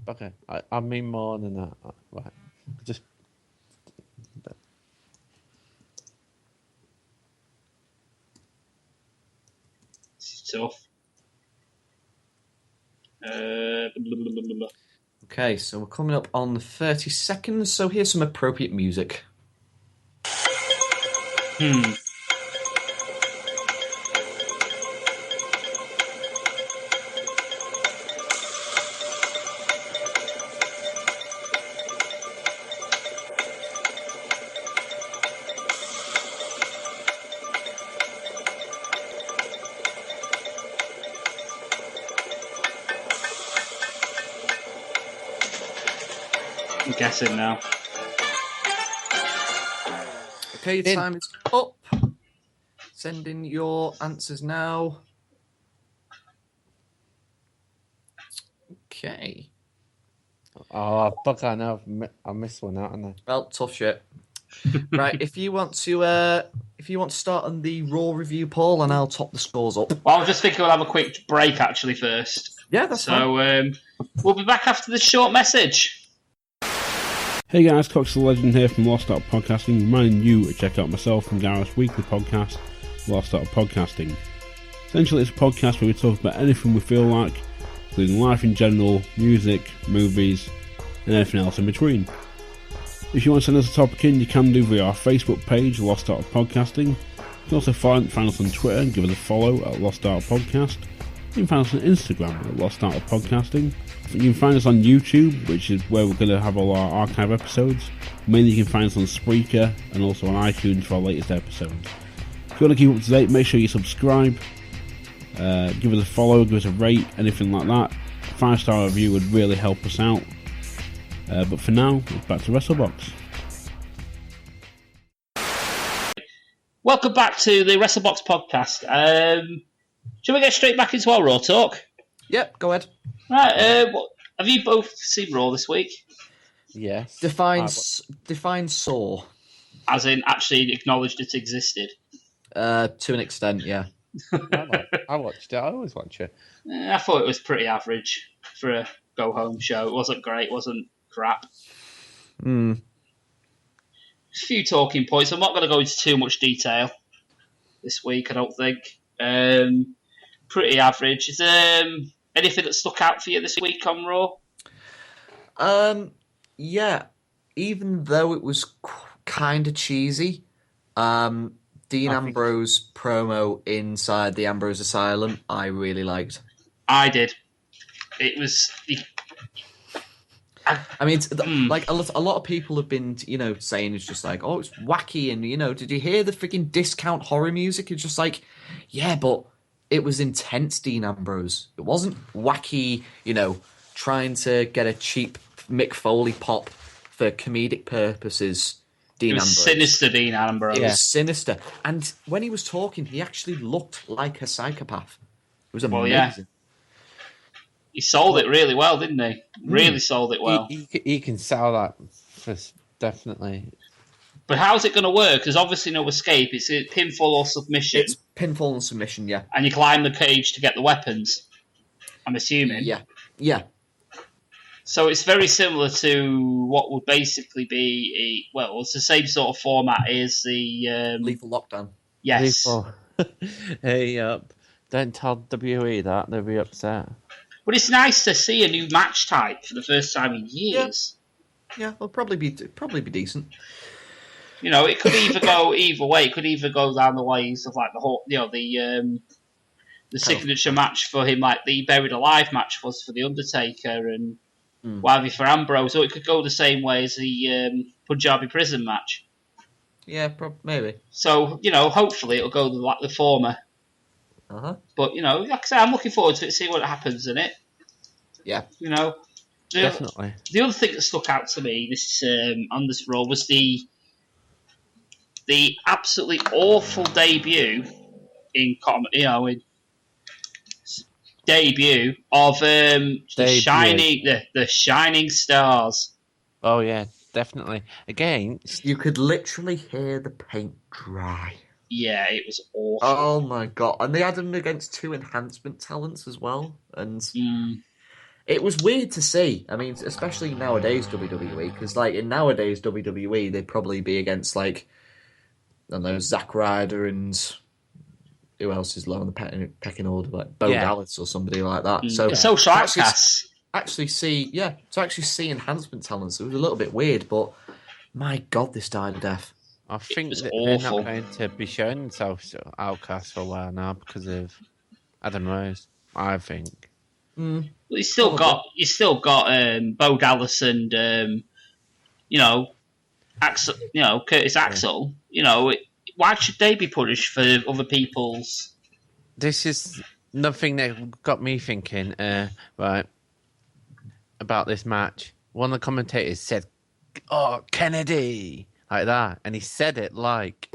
Okay, I mean more than that. Right. Just... It's tough. Blah, blah, blah, blah. Okay, so we're coming up on 30 seconds, so here's some appropriate music. I'm guessing now. Okay, your time is up. Send in your answers now. Okay. Oh, fuck, I know. I missed one out, haven't I? Well, tough shit. Right, if you want to start on the Raw review, Paul, and I'll top the scores up. Well, I was just thinking we'll have a quick break actually first. Yeah, that's fine. So we'll be back after this short message. Hey guys, Cox the Legend here from Lost Art Podcasting, reminding you to check out myself and Gareth's weekly podcast, Lost Art Podcasting. Essentially, it's a podcast where we talk about anything we feel like, including life in general, music, movies, and anything else in between. If you want to send us a topic in, you can do via our Facebook page, Lost Art Podcasting. You can also find us on Twitter and give us a follow at Lost Art Podcast. You can find us on Instagram at Lost Art Podcasting. You can find us on YouTube, which is where we're going to have all our archive episodes. Mainly you can find us on Spreaker and also on iTunes for our latest episodes. If you want to keep up to date, make sure you subscribe, give us a follow, give us a rate, anything like that. 5-star review would really help us out. But for now, it's back to Wrestlebox. Welcome back to the Wrestlebox podcast. Shall we get straight back into our Raw talk? Yep, go ahead. Right, have you both seen Raw this week? Yes. Define saw. As in, actually acknowledged it existed? To an extent, yeah. I watched it. I always watch it. I thought it was pretty average for a go-home show. It wasn't great, it wasn't crap. few talking points. I'm not going to go into too much detail this week, I don't think. Pretty average. Is there anything that stuck out for you this week on Raw? Yeah, even though it was kind of cheesy, Dean Ambrose promo inside the Ambrose Asylum, I really liked. I did. It was. I mean, like a lot of people have been, saying it's just like, oh, it's wacky, and did you hear the freaking discount horror music? It's just like, yeah, but it was intense, Dean Ambrose. It wasn't wacky, trying to get a cheap Mick Foley pop for comedic purposes. Dean Ambrose. Sinister Dean Ambrose. It was sinister, and when he was talking, he actually looked like a psychopath. It was amazing. Well, yeah. He sold it really well, didn't he? Really sold it well. He can sell that for definitely. But how's it going to work? There's obviously no escape. It's a pinfall or submission. It's pinfall and submission, yeah. And you climb the cage to get the weapons, I'm assuming. Yeah. So it's very similar to what would basically be it's the same sort of format as the... Lethal Lockdown. Yes. Hey, don't tell WWE that. They'll be upset. But it's nice to see a new match type for the first time in years. Yeah, it'll probably be decent. It could either go either way. It could either go down the ways of like the whole, the signature match for him, like the Buried Alive match was for the Undertaker, and what have you for Ambrose. Or it could go the same way as the Punjabi Prison match. Yeah, maybe. So hopefully it'll go the former. But like I say, I'm looking forward to it, see what happens in it. Yeah. Definitely. The other thing that stuck out to me this on this Raw was the absolutely awful debut in debut of the Shining Stars. Oh yeah, definitely. Again, you could literally hear the paint dry. Yeah, it was awful. Oh my god. And they had them against two enhancement talents as well. And it was weird to see. I mean, especially nowadays WWE, because like in nowadays WWE, they'd probably be against like, I don't know, Zack Ryder and who else is low on the pecking order, like Bo Dallas or somebody like that. So social outcasts. To actually see enhancement talents, it was a little bit weird, but my god, this died a death. I think that they're not going to be showing themselves outcasts for a while now because of Adam Rose, I think. Well, you still got Bo Dallas and Axel, Curtis Axel. Why should they be punished for other people's? This is nothing that got me thinking. Right about this match. One of the commentators said, "Oh, Kennedy." Like that, and he said it like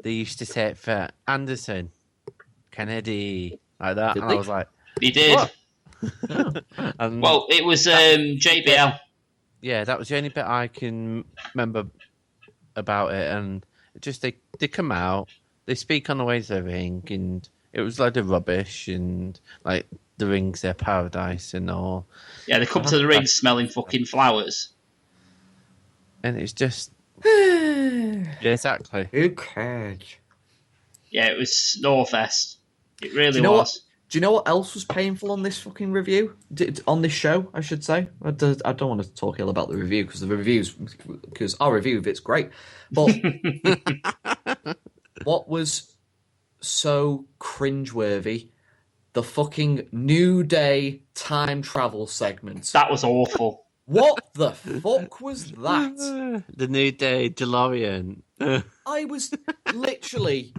they used to say it for Anderson, Kennedy, like that. And I was like, he did. Well, it was JBL. Yeah, that was the only bit I can remember about it. And just they come out, they speak on the way to the ring, and it was like the rubbish, and like the ring's their paradise and all. Yeah, they come to the ring smelling fucking flowers, and it's just. Yeah, exactly. Who cares? Yeah, it was Snowfest. It really was. Do you know what else was painful on this fucking review? On this show, I should say. I don't want to talk ill about the review because our review of it's great. But what was so cringeworthy? The fucking New Day time travel segment. That was awful. What the fuck was that? The New Day DeLorean. I was literally,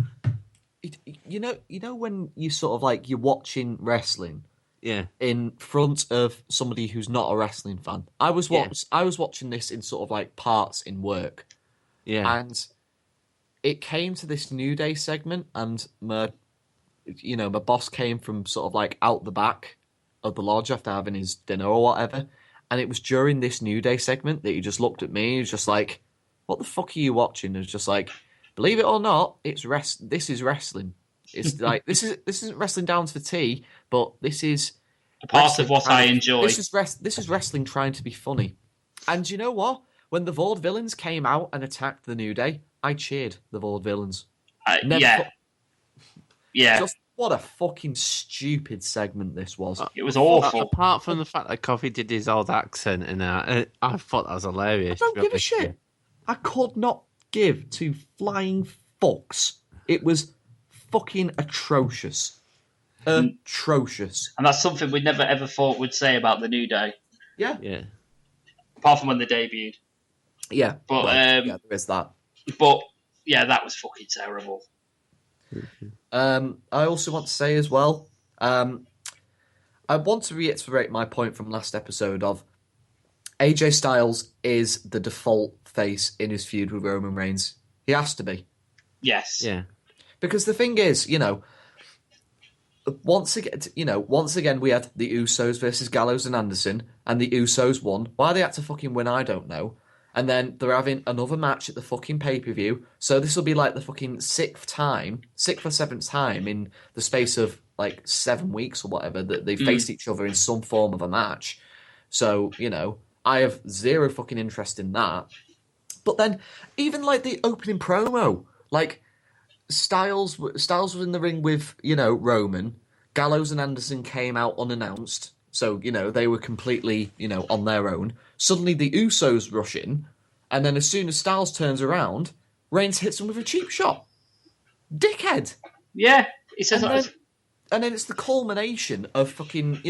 you know when you sort of like you're watching wrestling, in front of somebody who's not a wrestling fan. I was watching this in sort of like parts in work, and it came to this New Day segment, and my boss came from sort of like out the back of the lodge after having his dinner or whatever. And it was during this New Day segment that he just looked at me. He was just like, "What the fuck are you watching?" It was just like, "Believe it or not, this is wrestling. It's like this isn't wrestling down for tea, but this is a part of what I enjoy. This is wrestling trying to be funny." And you know what? when the Vaudevillains came out and attacked the New Day, I cheered the Vaudevillains. Yeah. Just what a fucking stupid segment this was. It was awful. Apart from the fact that Coffee did his old accent, and I thought that was hilarious. I don't give a shit. I could not give two flying fucks. It was fucking atrocious. Atrocious. And that's something we never ever thought we'd say about the New Day. Yeah. Apart from when they debuted. Yeah. But there is that. But yeah, that was fucking terrible. I also want to say as well, I want to reiterate my point from last episode of AJ Styles is the default face in his feud with Roman Reigns. He has to be. Yes. Yeah. Because the thing is, once again we had the Usos versus Gallows and Anderson, and the Usos won. Why they had to fucking win, I don't know. And then they're having another match at the fucking pay-per-view. So this will be like the fucking sixth or seventh time in the space of like 7 weeks or whatever that they faced each other in some form of a match. So, I have zero fucking interest in that. But then, even like the opening promo, like Styles was in the ring with, Roman. Gallows and Anderson came out unannounced. So, they were completely, on their own. Suddenly the Usos rush in, and then as soon as Styles turns around, Reigns hits him with a cheap shot. Dickhead! Yeah, he says and then it's the culmination of fucking,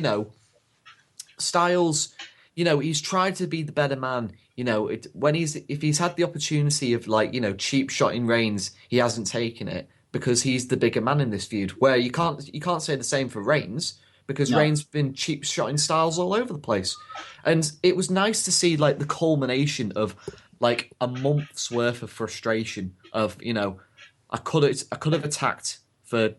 Styles, he's tried to be the better man. If he's had the opportunity of cheap shotting Reigns, he hasn't taken it because he's the bigger man in this feud. Where you can't say the same for Reigns. Because Reigns been cheap shotting Styles all over the place. And it was nice to see the culmination of a month's worth of frustration of, I could have attacked for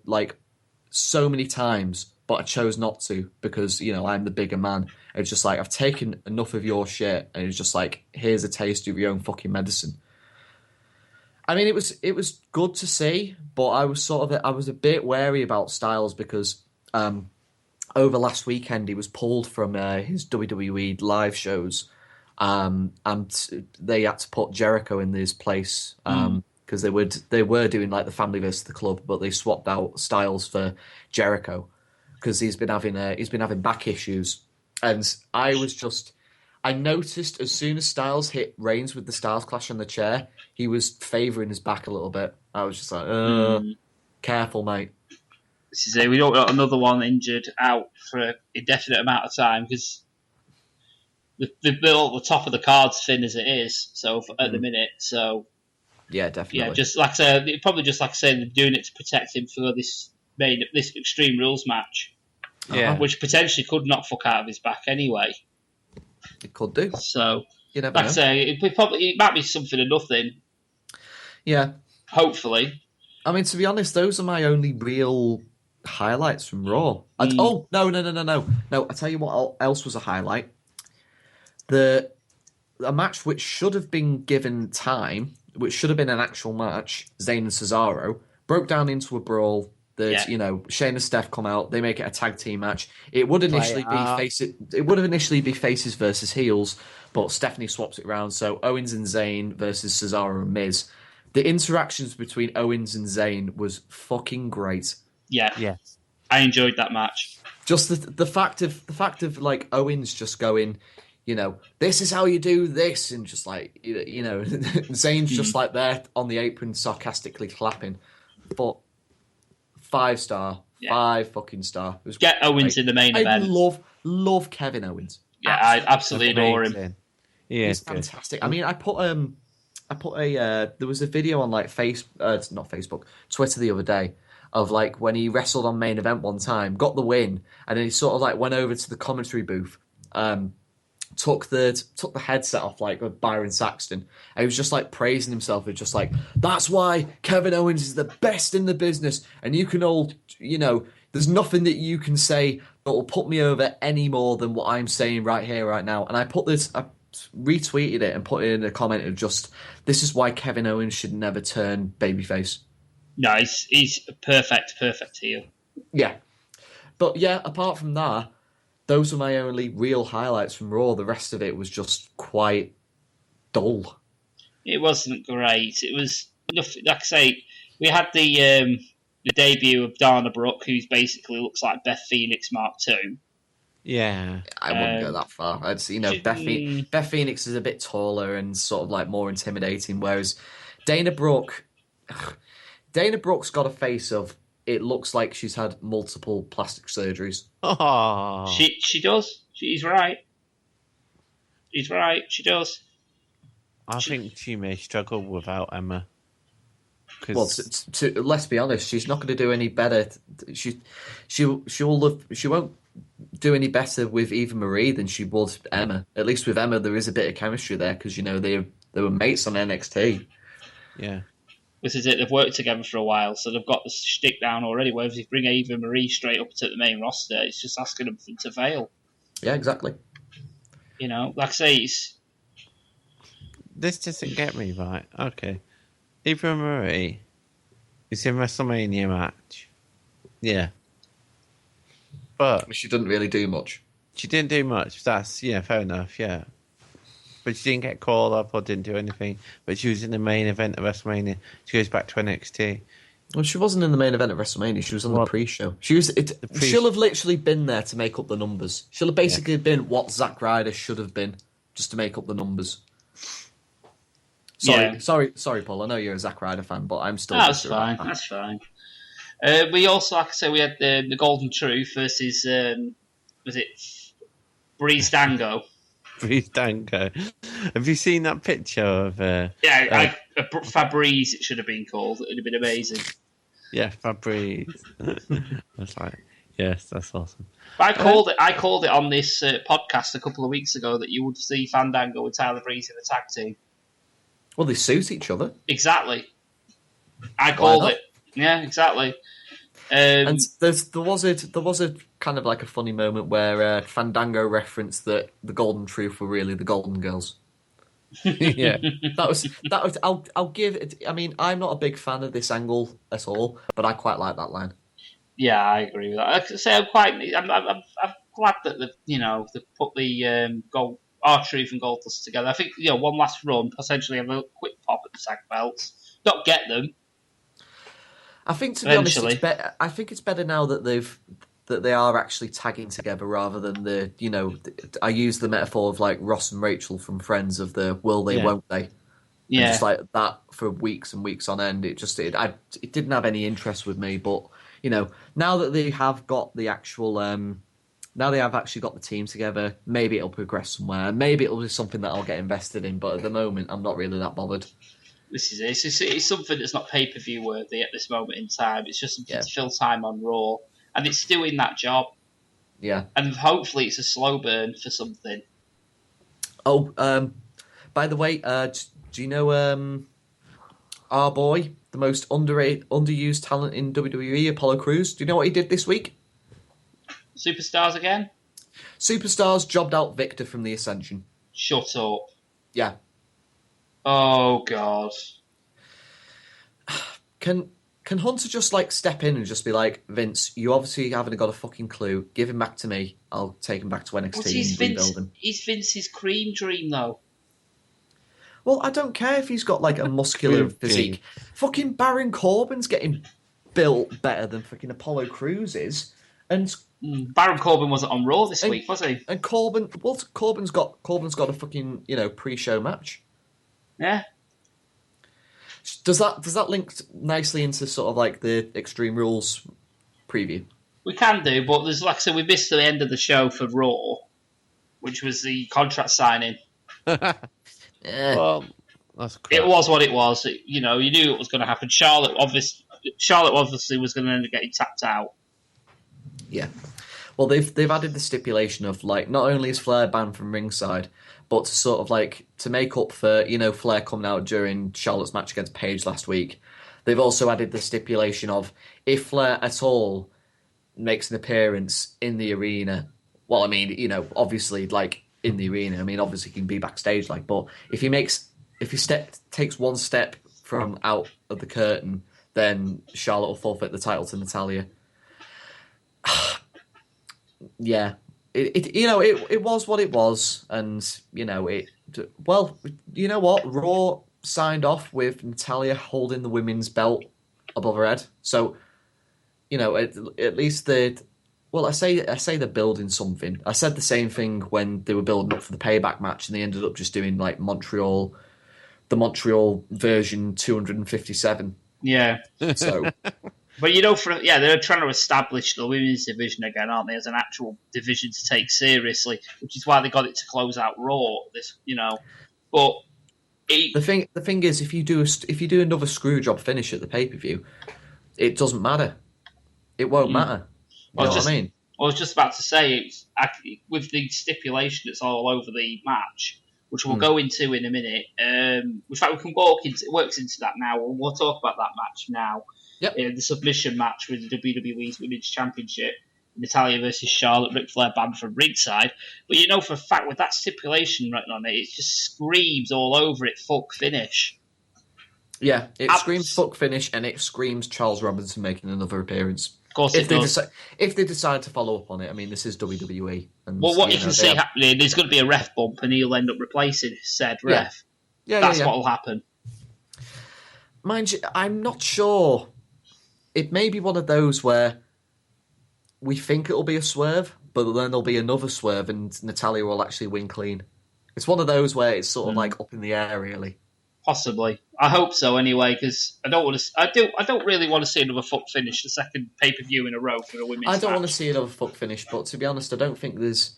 so many times, but I chose not to because, I'm the bigger man. It's just I've taken enough of your shit, and it's just here's a taste of your own fucking medicine. I mean, it was good to see, but I was a bit wary about Styles because over last weekend, he was pulled from his WWE live shows, and they had to put Jericho in his place because they were doing the family versus the club, but they swapped out Styles for Jericho because he's been having back issues, and I noticed as soon as Styles hit Reigns with the Styles Clash on the chair, he was favouring his back a little bit. I was just careful, mate. This is it. We don't want another one injured out for an indefinite amount of time because they've built the top of the cards thin as it is. So at the minute, yeah, definitely. Yeah, just like I say, probably just like I say, they're doing it to protect him for this Extreme Rules match. Yeah, which potentially could knock fuck out of his back anyway. It could do. So you never like know. I say, it might be something or nothing. Yeah, hopefully. I mean, to be honest, those are my only real highlights from Raw. Oh, no. I tell you what else was a highlight. A match which should have been given time, which should have been an actual match, Zayn and Cesaro, broke down into a brawl. Shane and Steph come out, they make it a tag team match. It would initially be faces versus heels, but Stephanie swaps it around, so Owens and Zayn versus Cesaro and Miz. The interactions between Owens and Zayn was fucking great. Yeah. I enjoyed that match. Just the fact of Owens just going, this is how you do this, and just Zayn's just there on the apron sarcastically clapping. But 5-star, 5 fucking star. It was Get great. Owens in the main event. I love Kevin Owens. Yeah, I absolutely adore him. Yeah, he's fantastic. I mean, I put there was a video on not Facebook, Twitter the other day of when he wrestled on main event one time, got the win, and then he sort of went over to the commentary booth, took the headset off with Byron Saxton, and he was just praising himself. It's just that's why Kevin Owens is the best in the business, and you can all there's nothing that you can say that will put me over any more than what I'm saying right here, right now. And I retweeted it and put it in a comment of just, this is why Kevin Owens should never turn babyface. No, he's a perfect heel. Yeah. But yeah, apart from that, those were my only real highlights from Raw. The rest of it was just quite dull. It wasn't great. It was nothing. Like I say, we had the debut of Dana Brooke, who's basically looks like Beth Phoenix Mark II. Yeah, I wouldn't go that far. Beth Phoenix is a bit taller and sort of like more intimidating, whereas Dana Brooke's got a face of, it looks like she's had multiple plastic surgeries. Oh. She does. She's right. She's right. She does. I think she may struggle without Emma. Well, let's be honest, she's not going to do any better. She won't do any better with Eva Marie than she would Emma. At least with Emma, there is a bit of chemistry there because they were mates on NXT. Yeah. This is it. They've worked together for a while, so they've got the stick down already. Whereas if you bring Eva Marie straight up to the main roster, it's just asking them to fail. Yeah, exactly. Like I say, this doesn't get me right. Okay, Eva Marie is in WrestleMania match. Yeah, but she didn't really do much. She didn't do much. That's fair enough. Yeah. But she didn't get called up or didn't do anything. But she was in the main event of WrestleMania. She goes back to NXT. Well, she wasn't in the main event of WrestleMania. She was on the pre-show. She'll have literally been there to make up the numbers. She'll have basically been what Zack Ryder should have been, just to make up the numbers. Sorry, Paul. I know you're a Zack Ryder fan, but I'm still. That's fine. That's fine. We also, like I say, we had the Golden Truth versus was it Breeze Dango? Breeze Dango. Have you seen that picture of? Fabrice. It should have been called. It'd have been amazing. Yeah, Fabrice. That's like, yes, that's awesome. But I called it on this podcast a couple of weeks ago that you would see Fandango and Tyler Breeze in a tag team. Well, they suit each other. Exactly. I called it. Yeah, exactly. And there was a kind of like a funny moment where Fandango referenced that the Golden Truth were really the Golden Girls. Yeah, that was. I'll give it. I mean, I'm not a big fan of this angle at all, but I quite like that line. Yeah, I agree with that. I say I'm glad that they've put the R-Truth and Goldust together. I think one last run, potentially have a quick pop at the tag belts, not get them. I think, to be honest, I think it's better now that they are actually tagging together rather than I use the metaphor of like Ross and Rachel from Friends of the will they, won't they? Yeah. And just like that for weeks and weeks on end. It didn't have any interest with me, but now that they have got the actual, now they have actually got the team together, maybe it'll progress somewhere. Maybe it'll be something that I'll get invested in, but at the moment, I'm not really that bothered. This is it. It's something that's not pay-per-view worthy at this moment in time. It's just something to fill time on Raw. And it's doing that job. Yeah. And hopefully it's a slow burn for something. Oh, by the way, do you know our boy, the most underused talent in WWE, Apollo Crews? Do you know what he did this week? Superstars again? Superstars jobbed out Victor from the Ascension. Shut up. Yeah. Oh, God. Can Hunter just like step in and just be like, Vince, you obviously haven't got a fucking clue. Give him back to me. I'll take him back to NXT and rebuild him. He's Vince's cream dream, though. Well, I don't care if he's got like a muscular physique. Fucking Baron Corbin's getting built better than fucking Apollo Crews is. And Baron Corbin wasn't on Raw this week, was he? And Corbin's got a fucking pre-show match. Yeah. Does that link nicely into sort of like the Extreme Rules preview? We can do, but there's like I said, we missed the end of the show for Raw, which was the contract signing. Well, that's crap. It was what it was. You knew it was going to happen. Charlotte obviously was going to end up getting tapped out. Yeah. Well, they've added the stipulation of like not only is Flair banned from ringside, but to sort of like to make up for Flair coming out during Charlotte's match against Paige last week, they've also added the stipulation of if Flair at all makes an appearance in the arena. Well, I mean, obviously like in the arena. I mean, obviously he can be backstage, like, but if he takes one step from out of the curtain, then Charlotte will forfeit the title to Natalya. Yeah. It was what it was, and Well, you know what? Raw signed off with Natalya holding the women's belt above her head. So, at least they. Well, I say they're building something. I said the same thing when they were building up for the payback match, and they ended up just doing like the Montreal version 257. Yeah. So, but they're trying to establish the women's division again, aren't they, as an actual division to take seriously, which is why they got it to close out Raw. But the thing is, if you do another screw job finish at the pay-per-view, it doesn't matter. It won't matter. You know what I mean? I was just about to say, with the stipulation that's all over the match, which we'll go into in a minute. In fact, we can works into that now. We'll talk about that match now. Yep. The submission match with the WWE's Women's Championship, Natalya versus Charlotte, Ric Flair banned from ringside. But for a fact, with that stipulation written on it, it just screams all over it, fuck finish. Yeah, it screams fuck finish, and it screams Charles Robinson making another appearance. Of course if they decide to follow up on it, I mean, this is WWE. And, what you can see happening, there's going to be a ref bump, and he'll end up replacing said ref. That's what will happen. Mind you, I'm not sure. It may be one of those where we think it'll be a swerve, but then there'll be another swerve, and Natalya will actually win clean. It's one of those where it's sort of like up in the air, really. Possibly. I hope so anyway, because I don't really want to see another fuck finish, the second pay-per-view in a row for a women's match. I don't want to see another fuck finish, but to be honest, I don't think there's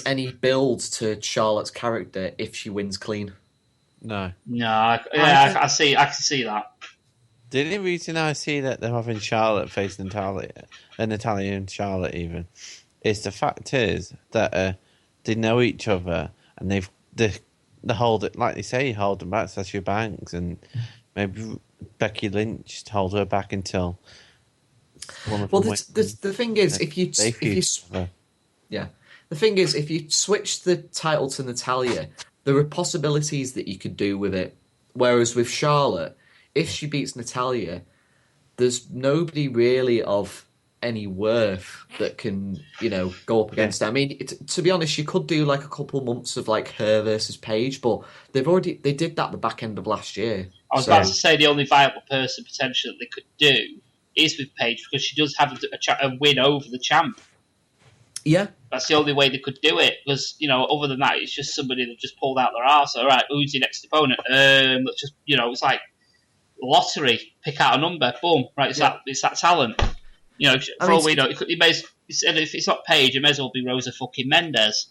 any build to Charlotte's character if she wins clean. No. I can see that. The only reason I see that they're having Charlotte face Natalya and Charlotte even, is the fact is that they know each other and they hold it, like they say, hold them back, Sasha Banks, and maybe Becky Lynch to hold her back until one of them wins. The thing is, if you switch the title to Natalya, there are possibilities that you could do with it. Whereas with Charlotte, if she beats Natalya, there's nobody really of any worth that can, go up against her. I mean, to be honest, you could do like a couple months of like her versus Paige, but they did that the back end of last year. I was about to say the only viable person potentially that they could do is with Paige, because she does have a win over the champ. Yeah. That's the only way they could do it, because, other than that, it's just somebody that just pulled out their arse. All right, who's your next opponent? Let's just, it's like lottery, pick out a number, boom, right, it's that talent. For all we know, if it's not Paige, it may as well be Rosa fucking Mendez.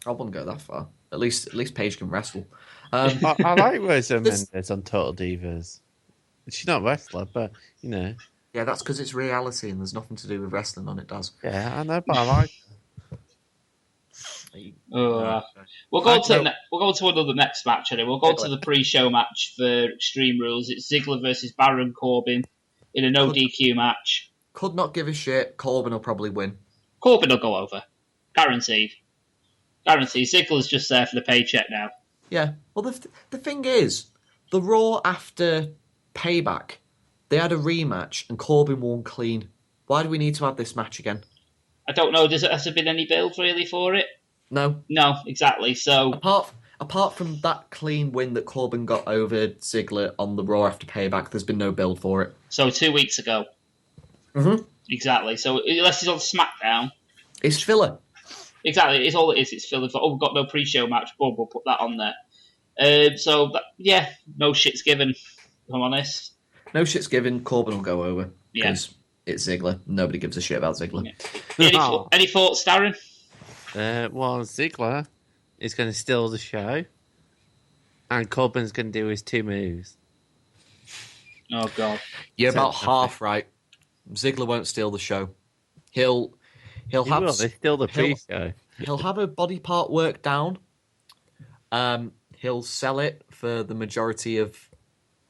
I wouldn't go that far. At least Paige can wrestle. I like Rosa Mendez on Total Divas. She's not a wrestler, but, Yeah, that's because it's reality and there's nothing to do with wrestling on it, Dazz. Yeah, I know, but I like her. We'll go to another next match, anyway. We'll go to the pre-show match for Extreme Rules. It's Ziggler versus Baron Corbin in a no-DQ match. Could not give a shit. Corbin will probably win. Corbin will go over. Guaranteed. Ziggler's just there for the paycheck now. Yeah. Well, the thing is, the Raw after Payback, they had a rematch and Corbin won clean. Why do we need to have this match again? I don't know. Has there been any build really for it? No. No, exactly. So apart from that clean win that Corbin got over Ziggler on the Raw after Payback, there's been no build for it. So 2 weeks ago. Mm-hmm. Exactly. So unless he's on SmackDown, it's filler. Exactly. It's all it is. It's filler. We've got no pre-show match. Boom, we'll put that on there. No shit's given. If I'm honest. No shit's given. Corbin will go over. Yeah. Because it's Ziggler. Nobody gives a shit about Ziggler. Yeah. Any thoughts, Darren? Ziggler is going to steal the show, and Corbin's going to do his 2 moves. Oh God. You're about half right. Ziggler won't steal the show. He'll have. They steal the pre-show. He'll have a body part worked down. He'll sell it for the majority of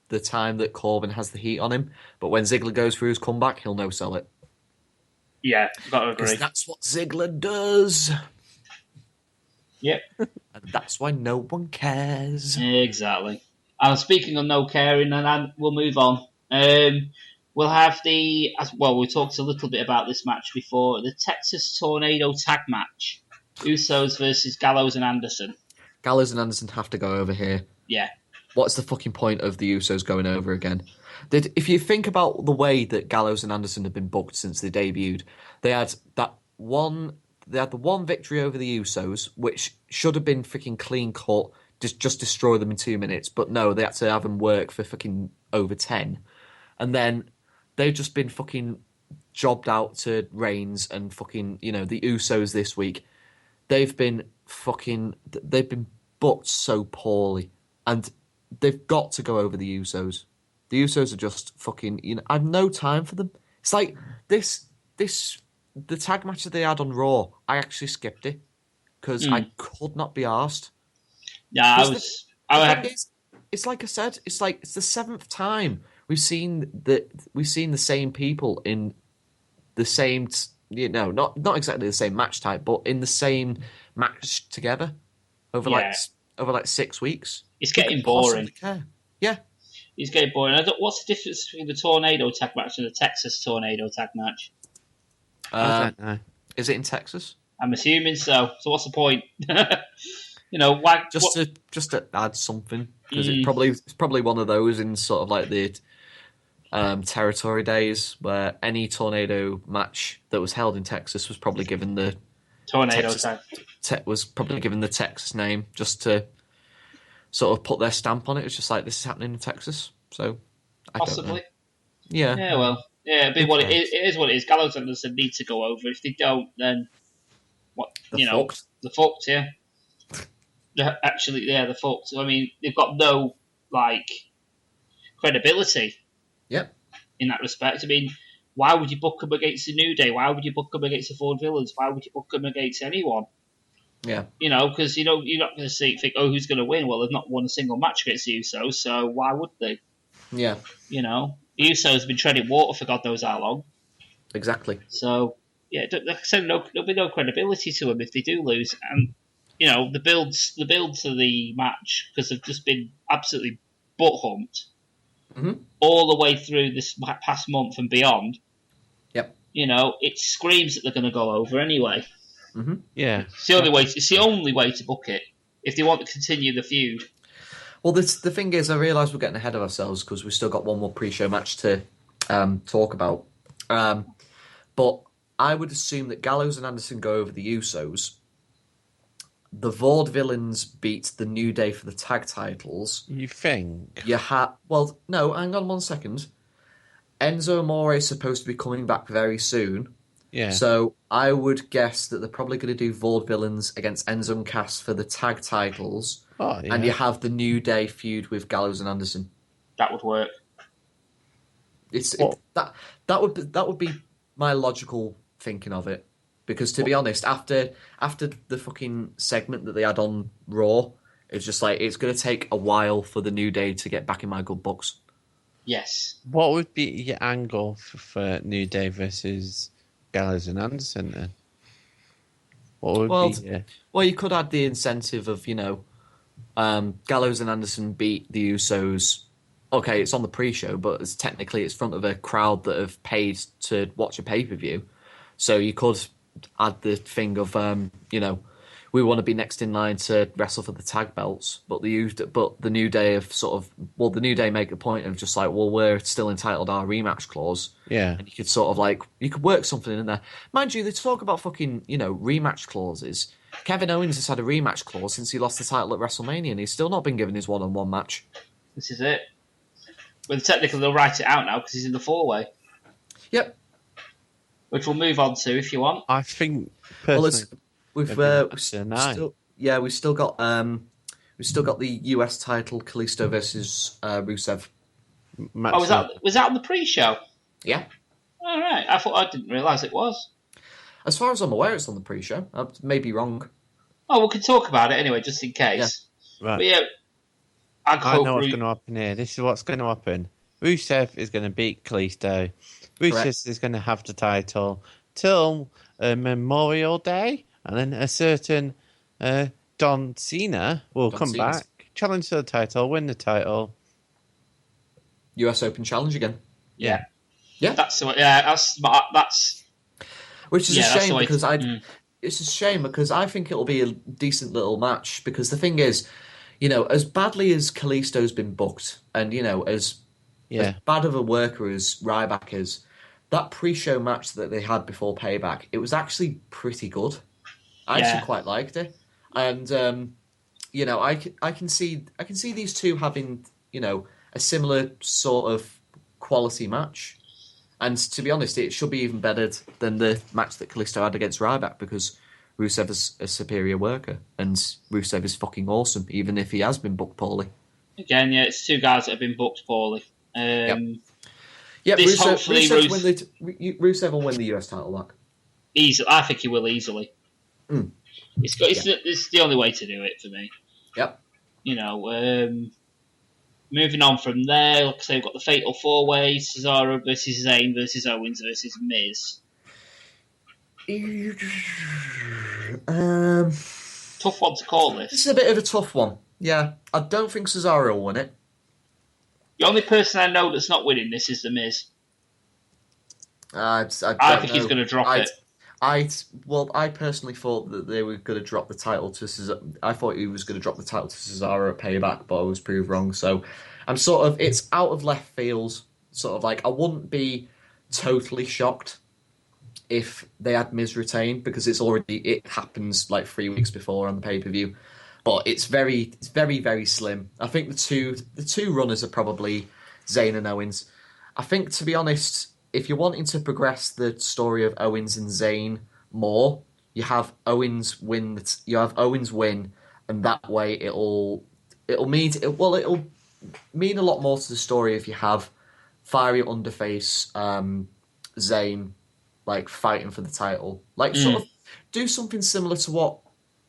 the time that Corbin has the heat on him. But when Ziggler goes for his comeback, he'll no sell it. Yeah, got to agree. Because that's what Ziggler does. Yep. And that's why no one cares. Exactly. And speaking of no caring, and we'll move on. We'll have we talked a little bit about this match before, the Texas Tornado Tag Match. Usos versus Gallows and Anderson. Gallows and Anderson have to go over here. Yeah. What's the fucking point of the Usos going over again? If you think about the way that Gallows and Anderson have been booked since they debuted, they had the one victory over the Usos, which should have been freaking clean cut, just destroy them in 2 minutes. But no, they had to have them work for fucking over 10. And then they've just been fucking jobbed out to Reigns and fucking, the Usos this week. They've been booked so poorly. And they've got to go over the Usos. The Usos are just fucking, I have no time for them. It's like the tag match that they had on Raw, I actually skipped it because I could not be arsed. Yeah, it's like I said, it's the 7th time we've seen the same people in the same, not exactly the same match type, but in the same match together over 6 weeks. It's getting boring. Yeah. It's getting boring. What's the difference between the Tornado tag match and the Texas Tornado tag match? I don't know. Is it in Texas? I'm assuming so. So what's the point? Why? Just to add something, because it's probably one of those in sort of like the territory days where any Tornado match that was held in Texas was probably given the Tornado tag. Was probably given the Texas name just to sort of put their stamp on it. It's just like, this is happening in Texas. So, possibly. Don't know. Yeah. Yeah, well. Yeah, it is what it is. Gallows and Anderson need to go over. If they don't, then what? They're fucked. They're fucked. Yeah. They're fucked. I mean, they've got no credibility. Yep. In that respect, I mean, why would you book them against the New Day? Why would you book them against the Ford Villains? Why would you book them against anyone? Yeah. Because you're not going to think, oh, who's going to win? Well, they've not won a single match against the Usos, so why would they? Yeah. The Usos have been treading water for God knows how long. Exactly. So, yeah, like I said, there'll be no credibility to them if they do lose. And, the build to the match, because they've just been absolutely butt-humped all the way through this past month and beyond. Yep. It screams that they're going to go over anyway. Mm-hmm. Yeah. It's the only way to book it if they want to continue the feud. Well, the thing is, I realise we're getting ahead of ourselves because we've still got one more pre-show match to talk about. But I would assume that Gallows and Anderson go over the Usos. The Vaudevillains beat the New Day for the tag titles. You think? Well, no, hang on 1 second. Enzo Amore is supposed to be coming back very soon. Yeah. So I would guess that they're probably going to do Vaudevillains against Enzo and Cass for the tag titles. Oh, yeah. And you have the New Day feud with Gallows and Anderson. That would work. That would be my logical thinking of it. Because to be honest, after the fucking segment that they had on Raw, it's just like, it's going to take a while for the New Day to get back in my good books. Yes. What would be your angle for New Day versus Gallows and Anderson then? What would be? Well, you could add the incentive of Gallows and Anderson beat the Usos. Okay, it's on the pre-show, but it's technically front of a crowd that have paid to watch a pay-per-view. So you could add the thing of we want to be next in line to wrestle for the tag belts, but the New Day have the New Day make a point of just like, well, we're still entitled to our rematch clause. Yeah. And you could sort of you could work something in there. Mind you, they talk about fucking, rematch clauses. Kevin Owens has had a rematch clause since he lost the title at WrestleMania, and he's still not been given his one-on-one match. This is it. Well, technically they'll write it out now because he's in the four-way. Yep. Which we'll move on to if you want. I think personally, we've still got the US title, Kalisto versus Rusev. Was that on the pre-show? Yeah. All right. I didn't realise it was. As far as I'm aware, it's on the pre-show. I may be wrong. Oh, we can talk about it anyway, just in case. Yeah. Right. But yeah, I know what's going to happen here. This is what's going to happen. Rusev is going to beat Kalisto. Rusev is going to have the title till Memorial Day, and then a certain John Cena will come back, challenge for the title, win the title. US Open Challenge again. Yeah. Yeah. That's smart. That's which is a shame because it's a shame because I think it'll be a decent little match. Because the thing is, as badly as Kalisto's been booked, and as bad of a worker as Ryback is, that pre-show match that they had before Payback, it was actually pretty good. I actually quite liked it, and I can see these two having a similar sort of quality match. And to be honest, it should be even better than the match that Kalisto had against Ryback because Rusev is a superior worker, and Rusev is fucking awesome, even if he has been booked poorly. Again, it's two guys that have been booked poorly. Rusev will win the US title back. Easily, I think he will easily. It's the only way to do it for me. Yep. Moving on from there, like I say, we've got the Fatal 4-Way, Cesaro versus Zayn versus Owens versus Miz. Tough one to call this. This is a bit of a tough one. Yeah, I don't think Cesaro will win it. The only person I know that's not winning this is the Miz. I think he's going to drop it. I personally thought that they were going to drop the title to Cesaro. I thought he was going to drop the title to Cesaro at Payback, but I was proved wrong. So I'm it's out of left field. Sort of like I wouldn't be totally shocked if they had Miz retain because it happens like 3 weeks before on the pay-per-view. But it's very, very slim. I think the two runners are probably Zayn and Owens. I think, to be honest, if you're wanting to progress the story of Owens and Zayn more, you have Owens win. And that way it'll mean a lot more to the story if you have fiery underface Zayn like fighting for the title, like sort of do something similar to what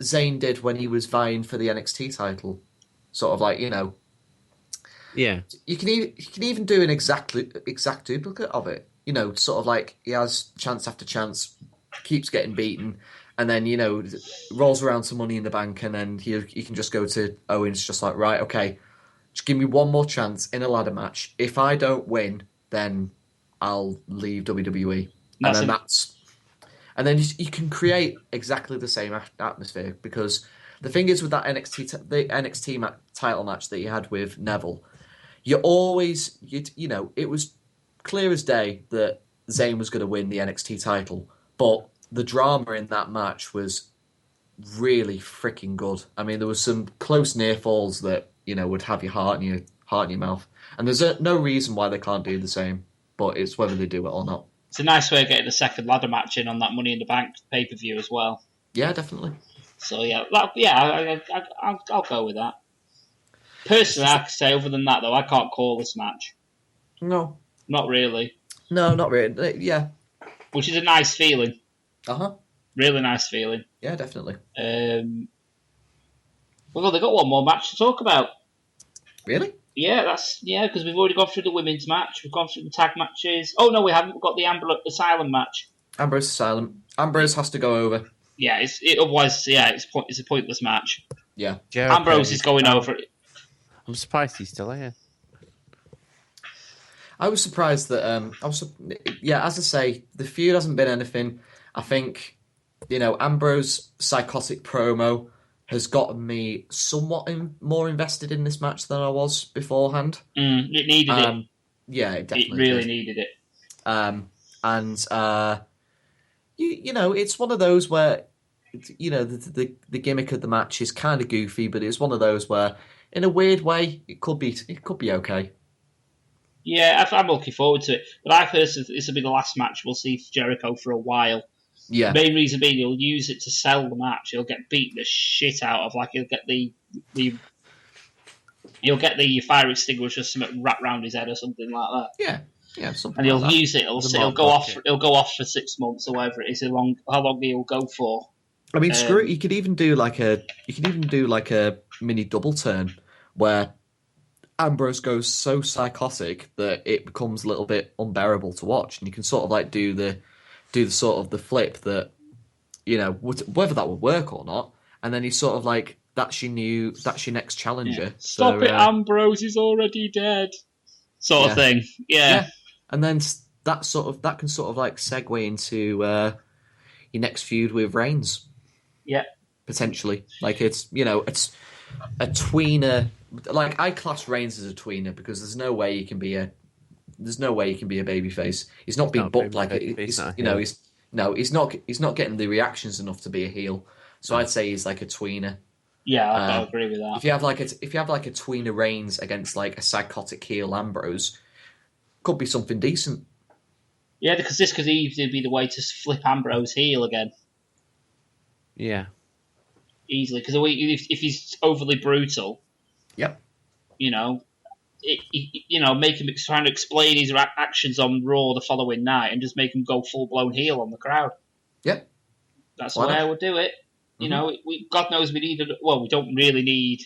Zayn did when he was vying for the NXT title, sort of like Yeah, you can even do an exact duplicate of it. Sort of like he has chance after chance, keeps getting beaten, and then rolls around some Money in the Bank, and then he can just go to Owens, just like, right, okay, just give me one more chance in a ladder match. If I don't win, then I'll leave WWE, and then you can create exactly the same atmosphere because the thing is with that NXT title match that you had with Neville, it was clear as day that Zayn was going to win the NXT title, but the drama in that match was really freaking good. I mean, there was some close near falls that would have your heart in your mouth, and there's no reason why they can't do the same. But it's whether they do it or not. It's a nice way of getting a second ladder match in on that Money in the Bank pay-per-view as well. Yeah, definitely. So I'll go with that. Personally, I could say other than that though, I can't call this match. No. Not really. No, not really. Yeah. Which is a nice feeling. Uh-huh. Really nice feeling. Yeah, definitely. Well, they've got one more match to talk about. Really? Yeah, because we've already gone through the women's match. We've gone through the tag matches. Oh, no, we haven't. We've got the Asylum match. Ambrose Asylum. Ambrose has to go over. Yeah, it's a pointless match. Yeah. Jericho Ambrose is going over. I'm surprised he's still here. I was surprised that as I say, the feud hasn't been anything. I think Ambrose psychotic promo has gotten me somewhat more invested in this match than I was beforehand. It needed it. Yeah, it definitely it really needed it. It's one of those where the gimmick of the match is kind of goofy, but it's one of those where, in a weird way, it could be okay. Yeah, I'm looking forward to it. But I personally, this will be the last match we'll see for Jericho for a while. Yeah. The main reason being he'll use it to sell the match. He'll get beaten the shit out of. Like he'll get the fire extinguisher wrapped around his head or something like that. Yeah, something. And he'll like use it. He'll go off. He'll go off for 6 months or whatever it is. How long he'll go for? I mean, screw it. You could even do like a mini double turn where Ambrose goes so psychotic that it becomes a little bit unbearable to watch, and you can sort of like do the sort of the flip that whether that would work or not, and then he's sort of like that's your next challenger. Yeah. Stop it, Ambrose is already dead, sort of thing. Yeah. And then that can sort of like segue into your next feud with Reigns. Yeah. Potentially. Like, it's a tweener. Like, I class Reigns as a tweener because there's no way he can be a babyface. He's not being booked like it. He's not getting the reactions enough to be a heel. So I'd say he's like a tweener. Yeah, I agree with that. If you have like a tweener Reigns against like a psychotic heel Ambrose, could be something decent. Yeah, because this could easily be the way to flip Ambrose heel again. Yeah. Easily, because if he's overly brutal, yep, make him trying to explain his actions on Raw the following night and just make him go full blown heel on the crowd. Yep, that's the way I would do it. God knows we don't really need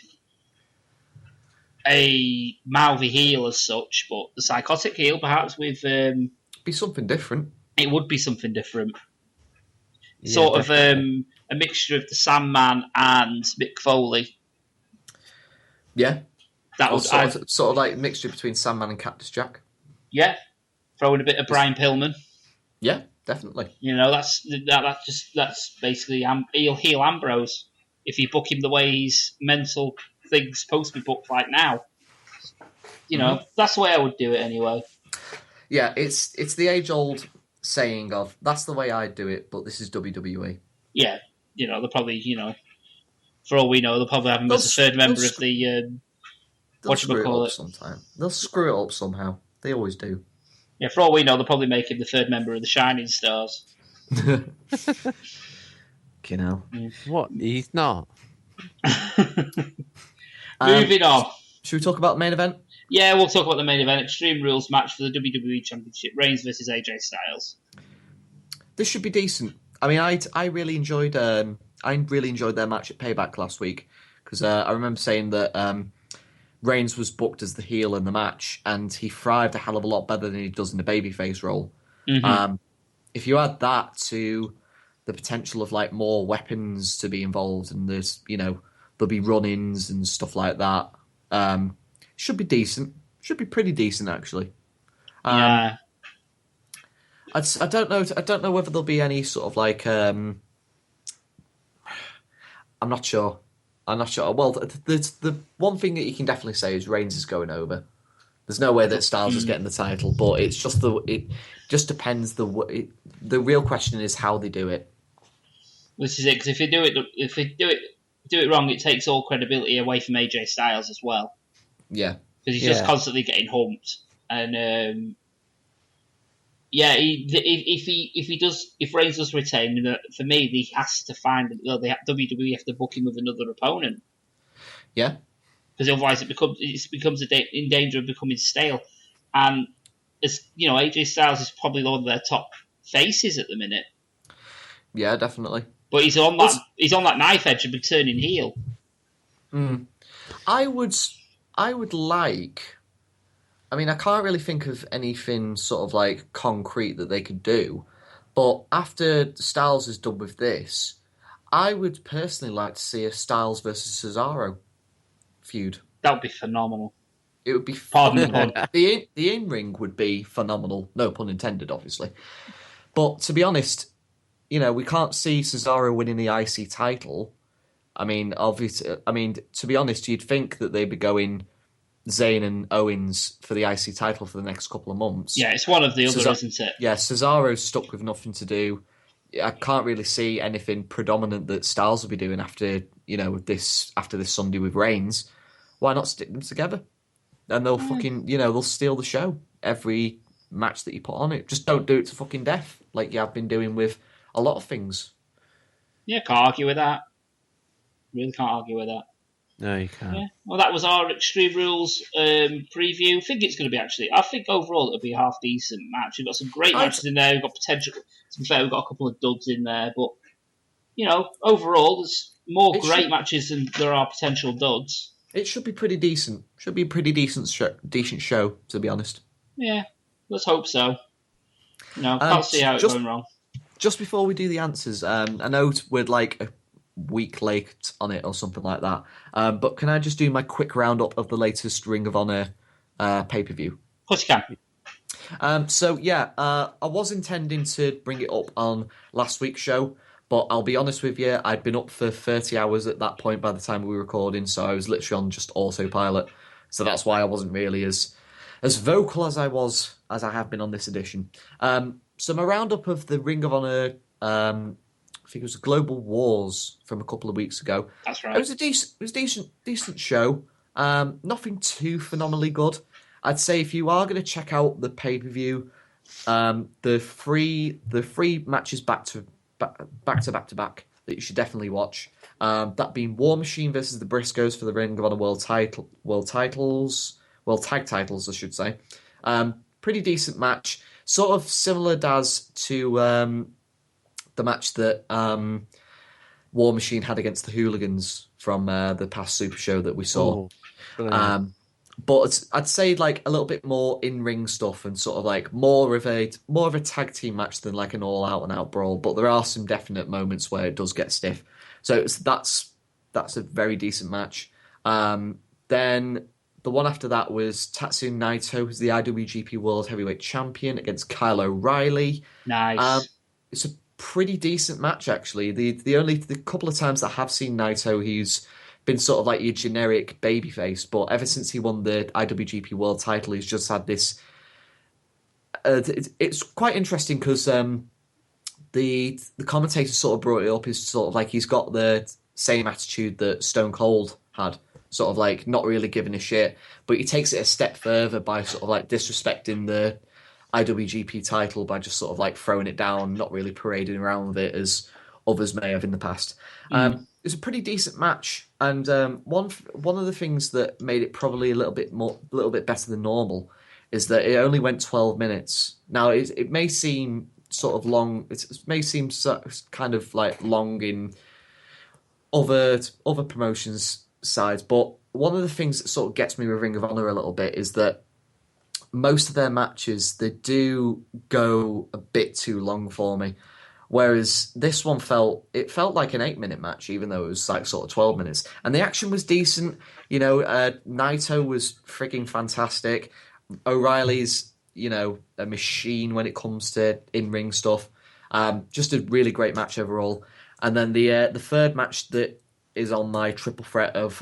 a mouthy heel as such, but the psychotic heel perhaps with be something different. It would be something different. Yeah, sort of a mixture of the Sandman and Mick Foley. Yeah. That was sort of like a mixture between Sandman and Cactus Jack. Yeah. Throwing a bit of Brian Pillman. Yeah, definitely. That's basically heel Ambrose. If you book him the way his mental thing's supposed to be booked like now. That's the way I would do it anyway. Yeah, it's the age-old saying of, that's the way I do it, but this is WWE. Yeah, they'll probably, for all we know, they'll probably have him as a third member of the... They'll screw it up sometime. They'll screw it up somehow. They always do. Yeah, for all we know, they'll probably make him the third member of the Shining Stars. What? He's not. Moving on. Should we talk about the main event? Yeah, we'll talk about the main event. Extreme Rules match for the WWE Championship. Reigns versus AJ Styles. This should be decent. I mean, I really enjoyed their match at Payback last week because I remember saying that Reigns was booked as the heel in the match and he thrived a hell of a lot better than he does in the babyface role. Mm-hmm. If you add that to the potential of like more weapons to be involved and there's there'll be run-ins and stuff like that, should be decent. Should be pretty decent actually. Yeah. I don't know whether there'll be any sort of like I'm not sure. Well, the one thing that you can definitely say is Reigns is going over. There's no way that Styles is getting the title, but it just depends. The real question is how they do it. This is it, because if they do it wrong, it takes all credibility away from AJ Styles as well. Yeah, because he's just constantly getting humped, and if Reigns does retain, for me, he has to find WWE have to book him with another opponent. Yeah, because otherwise it becomes in danger of becoming stale. And AJ Styles is probably one of their top faces at the minute. Yeah, definitely. But he's on that knife edge of turning heel. I would like. I mean, I can't really think of anything sort of like concrete that they could do. But after Styles is done with this, I would personally like to see a Styles versus Cesaro feud. That would be phenomenal. It would be pardon the pun. The in-ring would be phenomenal. No pun intended, obviously. But to be honest, we can't see Cesaro winning the IC title. I mean, to be honest, you'd think that they'd be going Zayn and Owens for the IC title for the next couple of months. Yeah, it's one of the other, isn't it? Yeah, Cesaro's stuck with nothing to do. I can't really see anything predominant that Styles will be doing after this Sunday with Reigns. Why not stick them together? And they'll they'll steal the show every match that you put on it. Just don't do it to fucking death like you have been doing with a lot of things. Yeah, can't argue with that. Really can't argue with that. No, you can't. Yeah. Well, that was our Extreme Rules preview. I think overall it'll be a half decent match. We've got some great matches in there. We've got potential. To be fair, we've got a couple of duds in there, but overall there's more matches than there are potential duds. It should be pretty decent. Should be a pretty decent show, to be honest. Yeah, let's hope so. Can't see how it's going wrong. Just before we do the answers, I know we're like a week late on it or something like that, but can I just do my quick roundup of the latest Ring of Honor pay-per-view? Of course you can. I was intending to bring it up on last week's show, but I'll be honest with you, I'd been up for 30 hours at that point by the time we were recording, so I was literally on just autopilot. So that's why I wasn't really as vocal as I have been on this edition. So my roundup of the Ring of Honor, I think it was Global Wars from a couple of weeks ago. That's right. It was a decent show. Nothing too phenomenally good. I'd say if you are going to check out the pay-per-view, the three matches back to back that you should definitely watch. That being War Machine versus the Briscoes for the Ring of Honor World Tag Titles, I should say. Pretty decent match. Sort of similar, Dazz, to the match that War Machine had against the Hooligans from the past Super Show that we saw. But I'd say like a little bit more in-ring stuff and sort of like more of a tag team match than like an all-out and out brawl. But there are some definite moments where it does get stiff. So that's a very decent match. Then the one after that was Tatsuya Naito, who's the IWGP World Heavyweight Champion, against Kyle O'Reilly. Nice. It's a pretty decent match, actually. The couple of times that I have seen Naito, he's been sort of like your generic babyface, but ever since he won the IWGP World title, he's just had this... it's quite interesting because the commentator sort of brought it up is sort of like he's got the same attitude that Stone Cold had, sort of like not really giving a shit, but he takes it a step further by sort of like disrespecting the IWGP title by just sort of like throwing it down, not really parading around with it as others may have in the past. It's a pretty decent match, and one of the things that made it probably a little bit better than normal is that it only went 12 minutes. Now it may seem sort of long. It may seem kind of like long in other promotions sides, but one of the things that sort of gets me with Ring of Honor a little bit is that most of their matches, they do go a bit too long for me. Whereas this one felt like an 8-minute match, even though it was like sort of 12 minutes. And the action was decent. You know, Naito was freaking fantastic. O'Reilly's, you know, a machine when it comes to in-ring stuff. Just a really great match overall. And then the third match that is on my triple threat of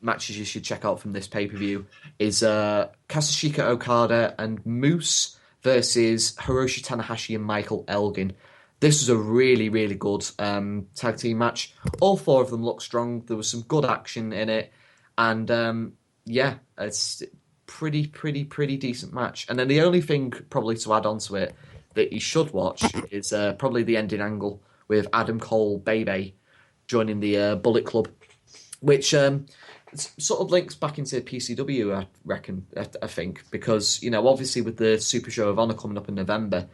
matches you should check out from this pay-per-view is Kazuchika Okada and Moose versus Hiroshi Tanahashi and Michael Elgin. This was a really, really good tag team match. All four of them looked strong. There was some good action in it. And it's pretty decent match. And then the only thing probably to add on to it that you should watch is probably the ending angle with Adam Cole Bebe joining the Bullet Club, which sort of links back into PCW, I reckon, I think, because, you know, obviously with the Super Show of Honor coming up in November,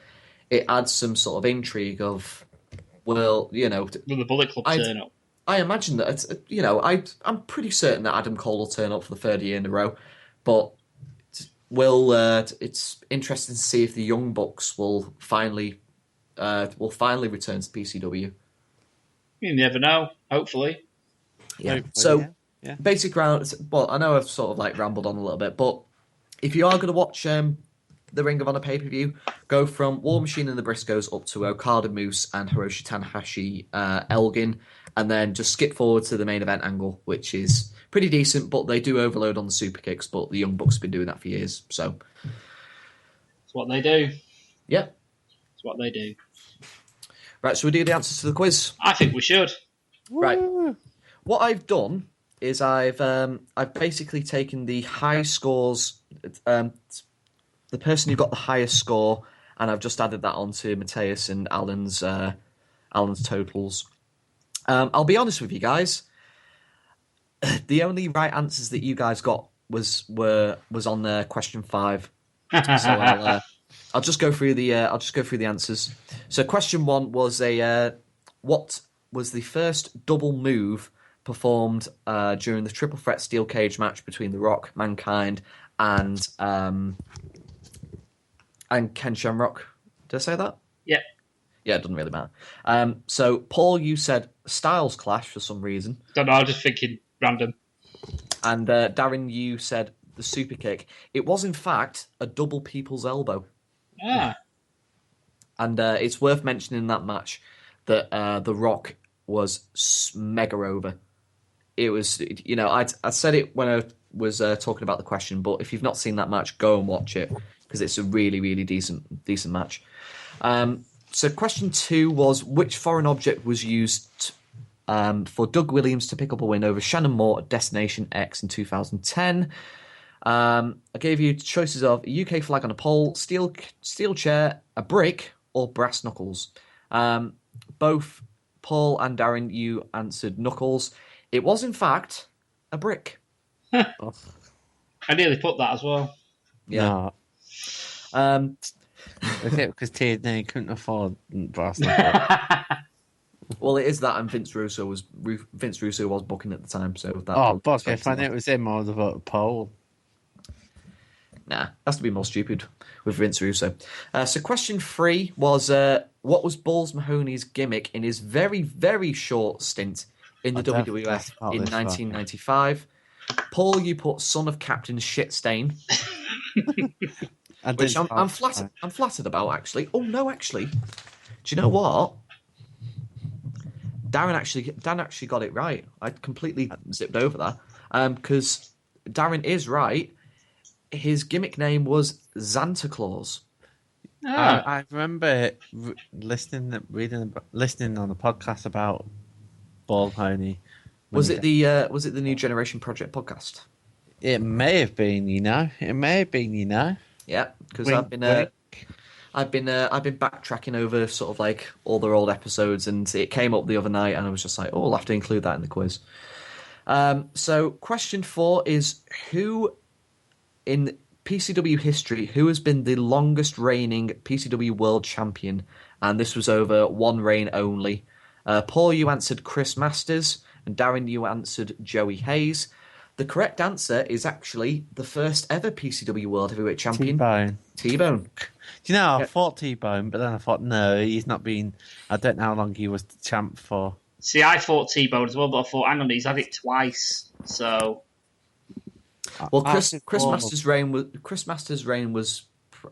it adds some sort of intrigue of, well, you know... Will the Bullet Club turn up? I imagine that, I'm pretty certain that Adam Cole will turn up for the third year in a row, but it's interesting to see if the Young Bucks will finally return to PCW. You never know, hopefully. Yeah. Hopefully, so, yeah. basic round... Well, I know I've sort of like rambled on a little bit, but if you are going to watch... the Ring of Honor pay-per-view, go from War Machine and the Briscoes up to Okada Moose and Hiroshi Tanahashi Elgin, and then just skip forward to the main event angle, which is pretty decent, but they do overload on the super kicks, but the Young Bucks have been doing that for years, so... It's what they do. Yep. It's what they do. Right, so we do the answers to the quiz. I think we should. Right. What I've done is I've basically taken the high scores... the person who got the highest score, and I've just added that onto Matteus and Alan's totals. I'll be honest with you guys. The only right answers that you guys got was on question 5. So I'll just go through the answers. So question 1 was what was the first double move performed during the triple threat steel cage match between The Rock, Mankind, and Ken Shamrock. Did I say that? Yeah. Yeah, it doesn't really matter. So, Paul, you said Styles Clash for some reason. Don't know, I was just thinking random. And Darren, you said the super kick. It was, in fact, a double people's elbow. Yeah. And it's worth mentioning in that match that The Rock was mega over. It was, I said it when I was talking about the question, but if you've not seen that match, go and watch it because it's a really, really decent match. So question 2 was, which foreign object was used for Doug Williams to pick up a win over Shannon Moore at Destination X in 2010? I gave you choices of a UK flag on a pole, steel chair, a brick, or brass knuckles. Both Paul and Darren, you answered knuckles. It was, in fact, a brick. I nearly put that as well. Yeah. Is it because TNA couldn't afford brass knuckles? Well, it is that, and Vince Russo was booking at the time, so that. Oh, fuck! If I knew it was him, I would have voted Paul. Nah, has to be more stupid with Vince Russo. So question 3 was, what was Balls Mahoney's gimmick in his very, very short stint in the WWF in 1995? Paul, you put son of Captain Shitstain. Which I'm flattered about, actually. Oh, no, actually. Do you know what? Dan actually got it right. I completely zipped over that. Because Darren is right. His gimmick name was Santa Claus. I remember listening on the podcast about Ball Pony. Was it the New Generation Project podcast? It may have been, It may have been, Yeah, because I've been backtracking over sort of like all their old episodes, and it came up the other night, and I was just like, oh, I'll have to include that in the quiz. So question 4 is, who in PCW history, who has been the longest reigning PCW World Champion? And this was over one reign only. Paul, you answered Chris Masters, and Darren, you answered Joey Hayes. The correct answer is actually the first ever PCW World Heavyweight Champion, T-Bone. Do you know, I thought T-Bone, but then I thought, no, he's not been... I don't know how long he was the champ for. See, I thought T-Bone as well, but I thought, hang on, he's had it twice, so... Well, Chris Masters' reign was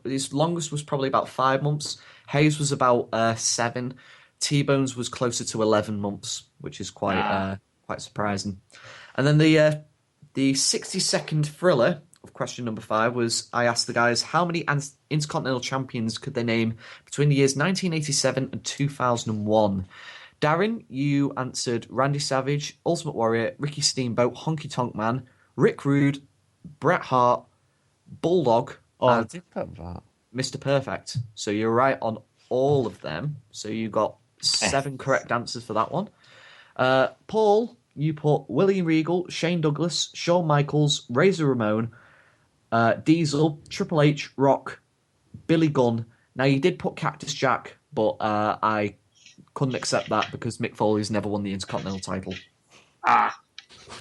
his longest was probably about 5 months. Hayes was about 7. T-Bone's was closer to 11 months, which is quite surprising. And then the 60-second thriller of question number 5 was, I asked the guys how many Intercontinental Champions could they name between the years 1987 and 2001. Darren, you answered Randy Savage, Ultimate Warrior, Ricky Steamboat, Honky Tonk Man, Rick Rude, Bret Hart, Bulldog, and I did put that. Mr. Perfect. So you're right on all of them. So you got 7 correct answers for that one. Paul, you put William Regal, Shane Douglas, Shawn Michaels, Razor Ramon, Diesel, Triple H, Rock, Billy Gunn. Now you did put Cactus Jack, but I couldn't accept that because Mick Foley's never won the Intercontinental title.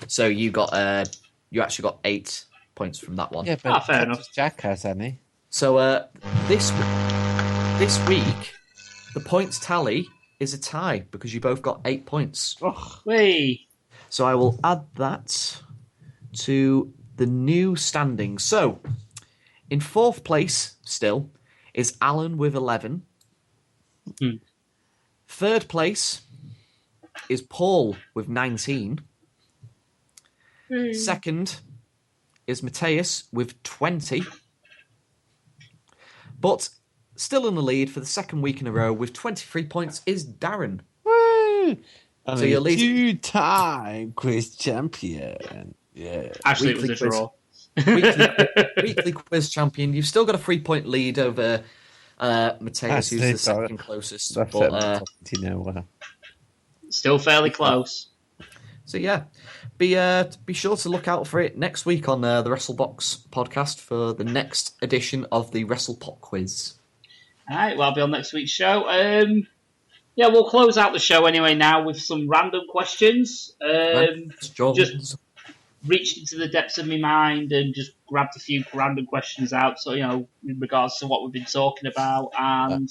So you actually got 8 points from that one. Yeah, but fair enough. Jack has any. So this week, the points tally is a tie because you both got 8 points. Whee! So I will add that to the new standings. So in 4th place still is Alan with 11. 3rd place is Paul with 19. 2nd is Matteus with 20. But still in the lead for the 2nd week in a row with 23 points is Darren. Woo! So you're leading 2-time quiz champion. Yeah. Actually, it was a draw. weekly quiz champion. You've still got a 3-point lead over Matteus, who's the 2nd closest. But still fairly close. So yeah, be sure to look out for it next week on the Wrestlebox podcast for the next edition of the WrestlePop quiz. All right, well, I'll be on next week's show. We'll close out the show anyway now with some random questions. Just reached into the depths of my mind and just grabbed a few random questions out. So, in regards to what we've been talking about and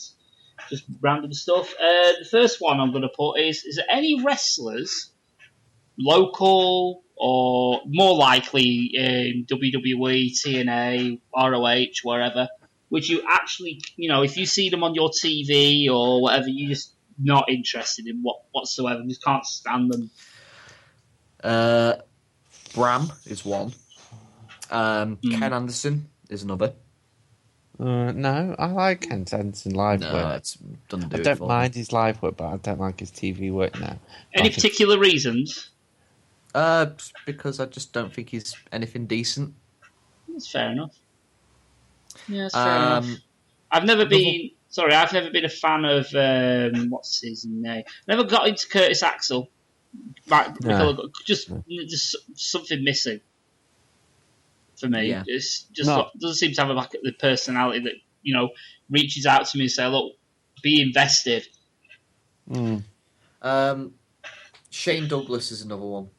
just random stuff. The first one I'm going to put is there any wrestlers, local or more likely in WWE, TNA, ROH, wherever, would you actually, if you see them on your TV or whatever, you're just not interested in whatsoever, you just can't stand them? Bram is one. Ken Anderson is another. No, I like Ken Anderson live work. I don't mind his live work, but I don't like his TV work now. Any particular reasons? Because I just don't think he's anything decent. That's fair enough. Yeah, that's fair enough. I've never been a fan of what's his name. Never got into Curtis Axel. Just something missing for me. Yeah. It's just doesn't seem to have the personality that reaches out to me and say, "Look, be invested." Shane Douglas is another one.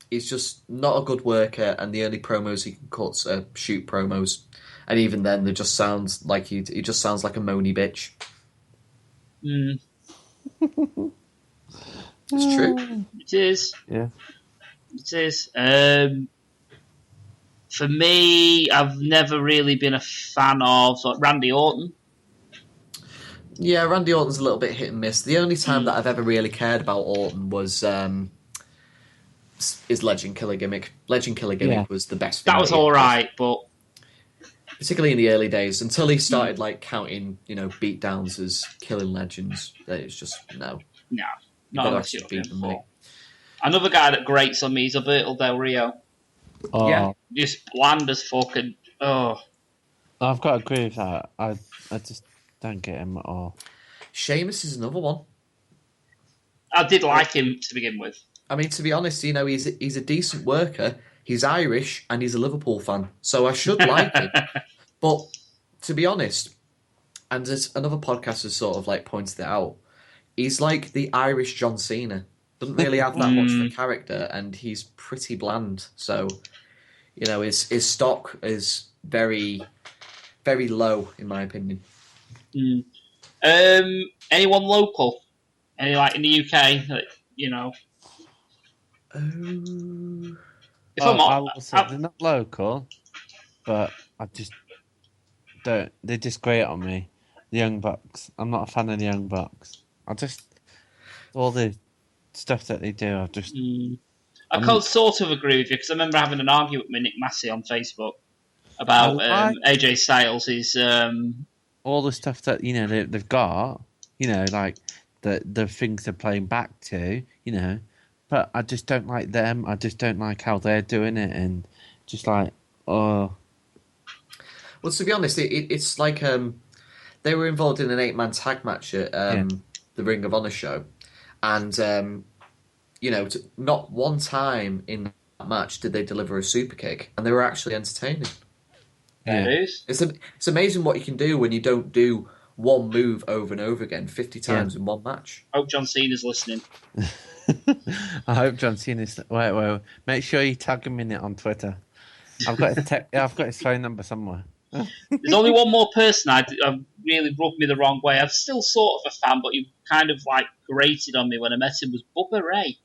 He's just not a good worker, and the only promos he can cut are shoot promos, and even then, they just sounds like he just sounds like a moany bitch. It's true. It is. Yeah. It is. For me, I've never really been a fan of Randy Orton. Yeah, Randy Orton's a little bit hit and miss. The only time that I've ever really cared about Orton was his Legend Killer gimmick. Legend Killer gimmick was the best thing. That was all right, but particularly in the early days, until he started counting, beatdowns as killing legends, it's just no. No, not unless you're beat them all. Another guy that grates on me is Alberto Del Rio. Oh. Yeah, just bland as fucking. Oh, I've got to agree with that. I just don't get him at all. Sheamus is another one. I did like him to begin with. I mean, to be honest, he's a decent worker. He's Irish and he's a Liverpool fan, so I should like him. But to be honest, and there's another podcast has sort of pointed it out, he's like the Irish John Cena. Doesn't really have that much of a character, and he's pretty bland. So, his stock is very, very low, in my opinion. Anyone local? Any in the UK? If I'm I will say they're not local, but I just don't. They just grate on me. The Young Bucks. I'm not a fan of the Young Bucks. All the stuff that they do, I can't sort of agree with you because I remember having an argument with Nick Massey on Facebook about AJ Styles. All the stuff that they've got, the things they're playing back to, but I just don't like them. I just don't like how they're doing it, and just Well, to be honest, it's like they were involved in an 8-man tag match at the Ring of Honor show, and not one time in that match did they deliver a super kick, and they were actually entertaining. It is. It's amazing what you can do when you don't do one move over and over again 50 times in one match. I hope John Cena's listening. I hope John Cena's. Wait. Make sure you tag him in it on Twitter. I've got his phone number somewhere. There's only one more person I really rubbed me the wrong way. I'm still sort of a fan, but he kind of grated on me when I met him. Was Bubba Ray?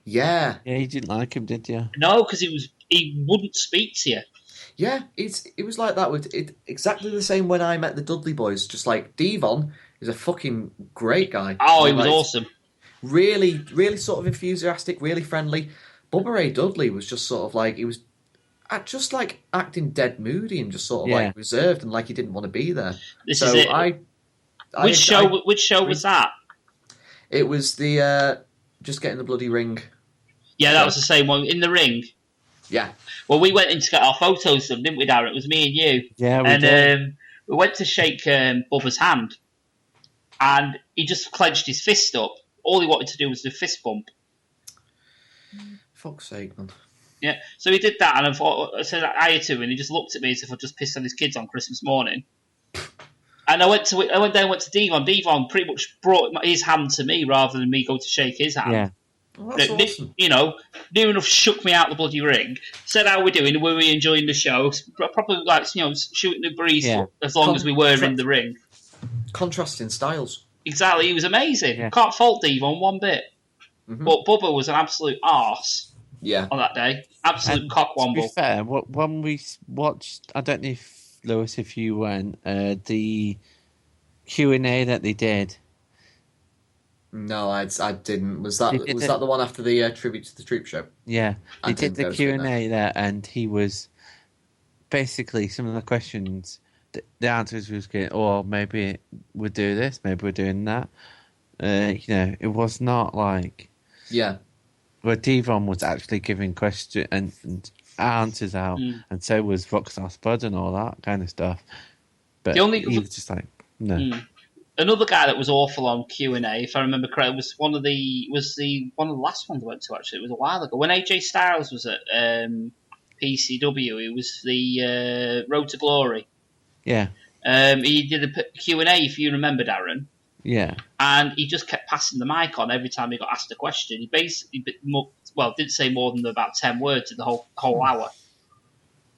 Yeah, you didn't like him, did you? No, because he wouldn't speak to you. Yeah, it was like that with it. Exactly the same when I met the Dudley Boys. Just Devon is a fucking great guy. Oh, he was awesome. Really, really sort of enthusiastic, really friendly. Bubba Ray Dudley was just sort of he was just acting dead moody and just sort of reserved and he didn't want to be there. This is it. Which show was that? It was the Just Getting the Bloody Ring. Yeah, that was the same one. In the ring. Yeah. Well, we went in to get our photos done, didn't we, Darren? It was me and you. Yeah, we did. We went to shake Bubba's hand, and he just clenched his fist up. All he wanted to do was the fist bump. Fuck's sake, man. Yeah, so he did that, and I said hi to him, and he just looked at me as if I just pissed on his kids on Christmas morning. And I went to Devon. Devon pretty much brought his hand to me rather than me go to shake his hand. Yeah. Well, that's awesome. Near enough shook me out the bloody ring. Said how we doing? Were we enjoying the show? Probably shooting the breeze as long as we were in the ring. Contrasting styles. Exactly, he was amazing. Yeah. Can't fault Devon one bit. Mm-hmm. But Bubba was an absolute arse. Yeah. On that day, absolute cockwomble. To be fair, when we watched, I don't know if Lewis, if you went, the Q&A that they did. No, I didn't. Was that the one after the tribute to the Troop show? Yeah, they did the Q&A there, and he was basically some of the questions. The answers was going, oh, maybe we'll do this, maybe we're doing that. It was not like where Devon was actually giving questions and answers out, and so was Rockstar Spud and all that kind of stuff. But he was just like, no. Another guy that was awful on Q&A, if I remember correctly, was one of the last ones I went to. Actually, it was a while ago when AJ Styles was at PCW. It was the Road to Glory. Yeah. He did a Q&A, if you remember, Darren. Yeah. And he just kept passing the mic on every time he got asked a question. He basically, didn't say more than about 10 words in the whole hour.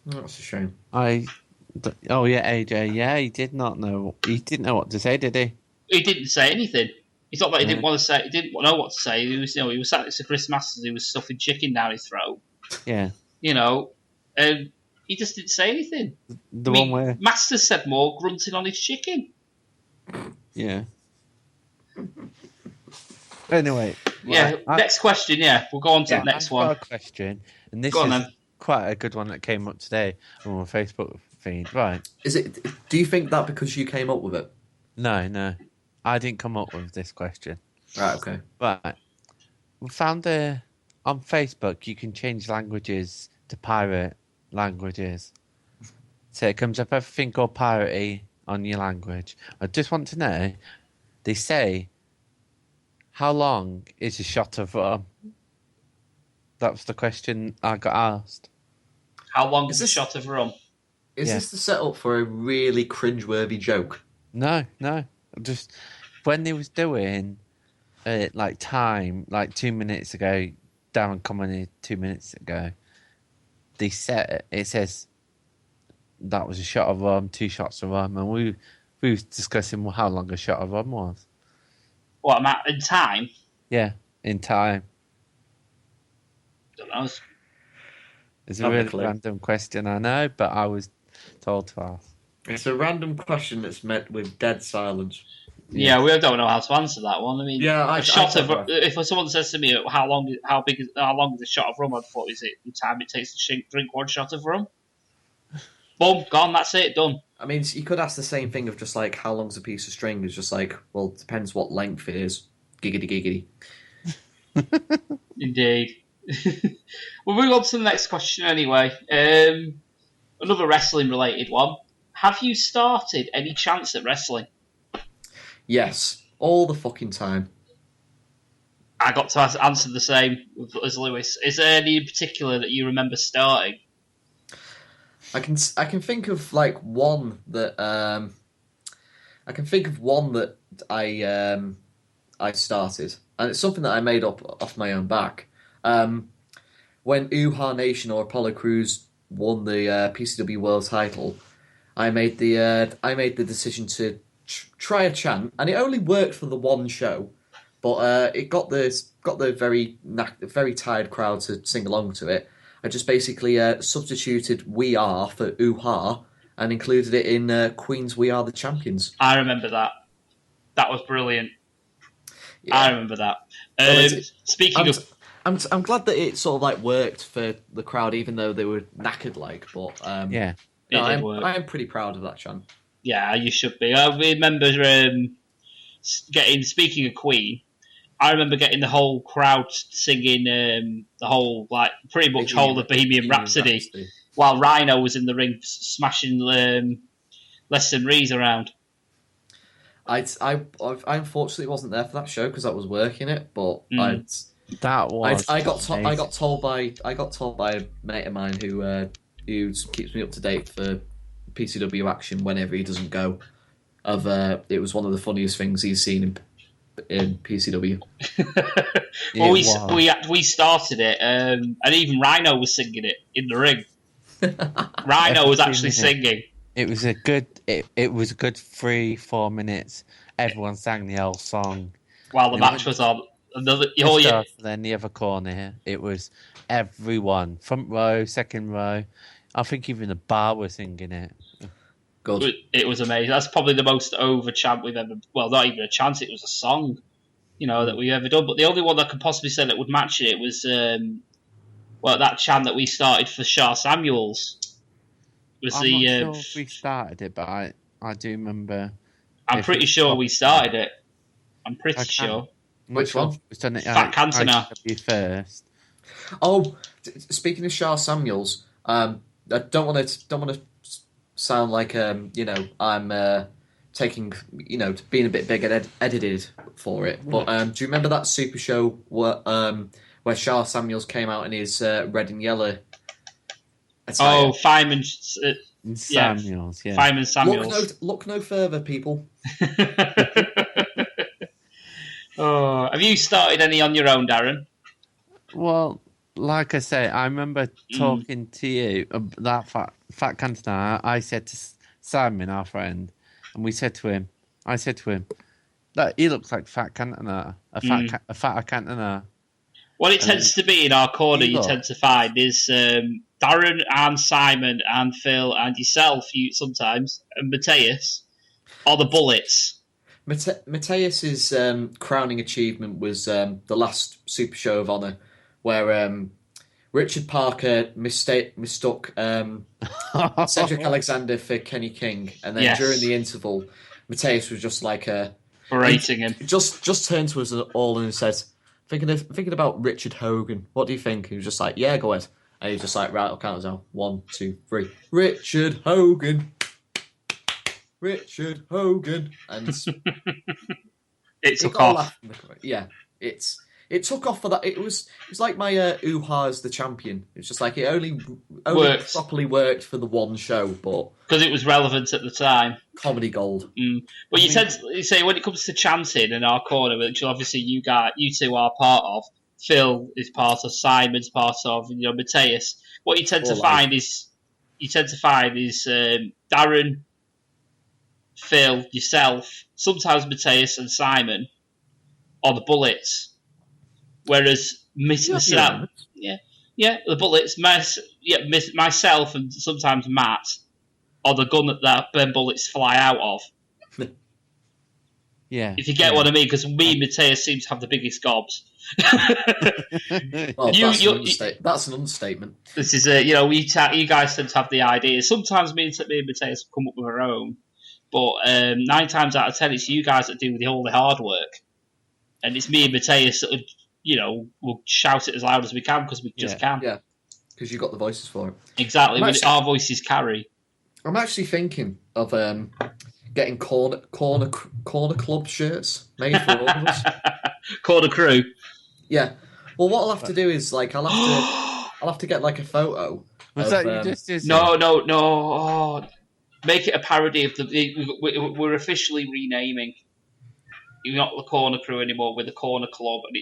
That's a shame. AJ. Yeah, he did not know. He didn't know what to say, did he? He didn't say anything. He thought that he didn't want to say. He didn't know what to say. He was sat next to Chris Masters. He was stuffing chicken down his throat. Yeah. He just didn't say anything. One where Masters said more, grunting on his chicken. Yeah. Anyway. Yeah. Next question. Yeah, we'll go on to the next one. Question, and this is quite a good one that came up today on my Facebook feed. Right. Do you think that because you came up with it? No. I didn't come up with this question. Right, okay. Right. We found on Facebook you can change languages to pirate languages. So it comes up everything called piratey on your language. I just want to know, they say, how long is a shot of rum? That was the question I got asked. How long is a shot of rum? Is this the setup for a really cringeworthy joke? No. Just when they was doing time, 2 minutes ago, Darren commented 2 minutes ago, they said it says that was a shot of rum, 2 shots of rum, and we was discussing how long a shot of rum was. What, in time? Yeah, in time. Don't know. It's a really random question, I know, but I was told to ask. It's a random question that's met with dead silence. Yeah, we don't know how to answer that one. I mean, if someone says to me, how long is a shot of rum? I thought, is it the time it takes to drink 1 shot of rum? Boom, gone. That's it, done. I mean, you could ask the same thing of just like, how long's a piece of string? It's just like, well, it depends what length it is. Giggity giggity. Indeed. We'll move on to the next question anyway. Another wrestling related one. Have you started any chants at wrestling? Yes, all the fucking time. I got to answer the same as Lewis. Is there any in particular that you remember starting? I can think of one that I started, and it's something that I made up off my own back. When Uha Nation or Apollo Crews won the PCW World Title, I made the decision to try a chant, and it only worked for the one show, but it got the very tired crowd to sing along to it. I just basically substituted "We Are" for "Ooh-ha" and included it in Queen's "We Are the Champions." I remember that. That was brilliant. Yeah. I remember that. Speaking of, I'm glad that it sort of worked for the crowd, even though they were knackered. But it did work. I am pretty proud of that chant. Yeah, you should be. I remember speaking of Queen, I remember getting the whole crowd singing the whole, pretty much whole of Bohemian Rhapsody while Rhino was in the ring smashing Les Rees around. I unfortunately wasn't there for that show because I was working it, but I got told by a mate of mine who keeps me up to date for PCW action whenever he doesn't go. It was one of the funniest things he's seen in PCW. Well, we started it, and even Rhino was singing it in the ring. Rhino was actually singing. It was a good. It was a good 3-4 minutes. Everyone sang the whole song while the match was on. Then the other corner, it was everyone, front row, second row. I think even the bar was singing it. Good. It was amazing. That's probably the most over chant we've ever. Well, not even a chant. It was a song, that we've ever done. But the only one that could possibly say that would match it was that chant that we started for Shah Samuels. Was I'm not sure if we started it, but I do remember. I'm pretty sure we started it. I'm pretty sure. Which one? We've done it. Fat Cantona. You first. Oh, speaking of Shah Samuels, I don't want to sound like I'm taking being a bit big and edited for it. But do you remember that Super Show where Shah Samuels came out in his red and yellow attire? Oh, Fireman Samuels. Yeah. Fireman Samuels. Look no further, people. Oh, have you started any on your own, Darren? Well, like I say, I remember talking to you that Fat Cantona. I said to Simon, our friend, and I said to him, that he looks like Fat Cantona, a fatter Cantona. What it tends to be in our corner, you tend to find, is Darren and Simon and Phil and yourself, sometimes, and Matteus, are the bullets. Matteus's crowning achievement was the last Super Show of Honour, where Richard Parker mistook Cedric Alexander for Kenny King, and then during the interval, Matteus was just like berating him. Just turned to us all and said, "Thinking about Richard Hogan. What do you think?" He was just like, "Yeah, go ahead." And he was just like, "Right, I'll count us down. 1, 2, 3. Richard Hogan. Richard Hogan." And it took off. It took off for that. It was like my Uha as the champion. It's just like it only properly worked for the one show, but because it was relevant at the time. Comedy gold. Well, you say when it comes to chanting in our corner, which obviously you two are part of. Phil is part of. Simon's part of. Matteus. What you tend to find is Darren, Phil, yourself, sometimes Matteus and Simon are the bullets. Whereas myself, the bullets, myself and sometimes Matt are the gun that them bullets fly out of. Yeah. If you get what I mean, because me and Matteus seem to have the biggest gobs. Well, that's an understatement. This is you guys tend to have the ideas. Sometimes me and Matteus come up with our own, but 9 times out of 10 it's you guys that do all the hard work, and it's me and Matteus that we'll shout it as loud as we can because we just can. Yeah, because you've got the voices for it. Exactly, our voices carry. I'm actually thinking of getting corner club shirts made for all of us. Corner crew. Yeah. Well, what I'll have to do is I'll have to get a photo. Was that you just did? No. Oh, make it a parody of we're officially renaming. You're not the corner crew anymore. We're the corner club, and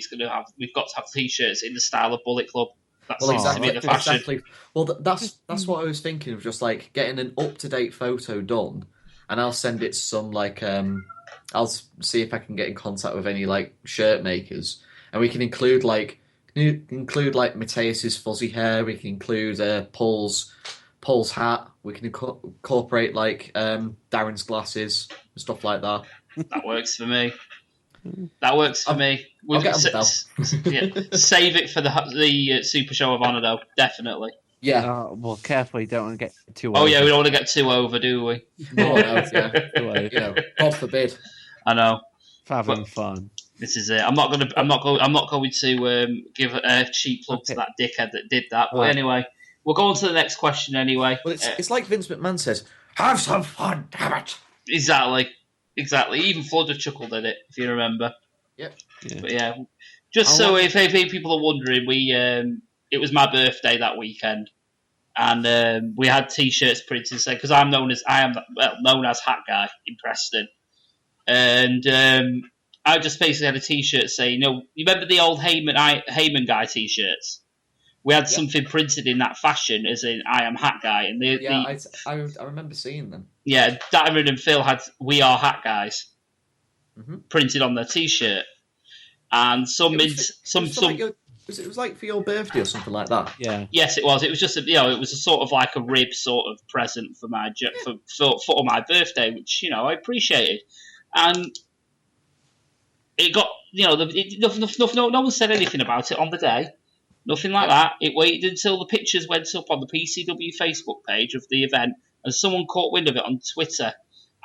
we've got to have t-shirts in the style of Bullet Club. That seems to be the fashion. Exactly. Well, that's what I was thinking of, just getting an up-to-date photo done, and I'll send it to some I'll see if I can get in contact with any shirt makers, and we can include Matteus's fuzzy hair. We can include Paul's hat. We can incorporate Darren's glasses and stuff like that. That works for me. I'll get save it for the Super Show of Honour, though. Definitely. Yeah. Well, careful, you don't want to get too over. Oh, yeah, we don't want to get too over, do we? No, yeah. God forbid. I know. Having fun. This is it. I'm not going to give a cheap plug to that dickhead that did that. But anyway, we'll go on to the next question anyway. Well, it's like Vince McMahon says, "Have some fun, damn it." Exactly. Even Flinders chuckled at it, if you remember. Yep. Yeah. But yeah, just if people are wondering, it was my birthday that weekend, and we had T-shirts printed saying, because I am known as Hat Guy in Preston, and I just basically had a T-shirt saying, you remember the old Heyman guy T-shirts? We had something printed in that fashion, as in I am Hat Guy, and I remember seeing them. Yeah, Darren and Phil had "We Are Hat Guys" printed on their T-shirt, and it was like for your birthday or something like that. Yeah. Yes, it was. It was just it was a sort of like a rib sort of present for my for my birthday, which I appreciated, and it got no one said anything about it on the day, nothing like that. It waited until the pictures went up on the PCW Facebook page of the event, and someone caught wind of it on Twitter,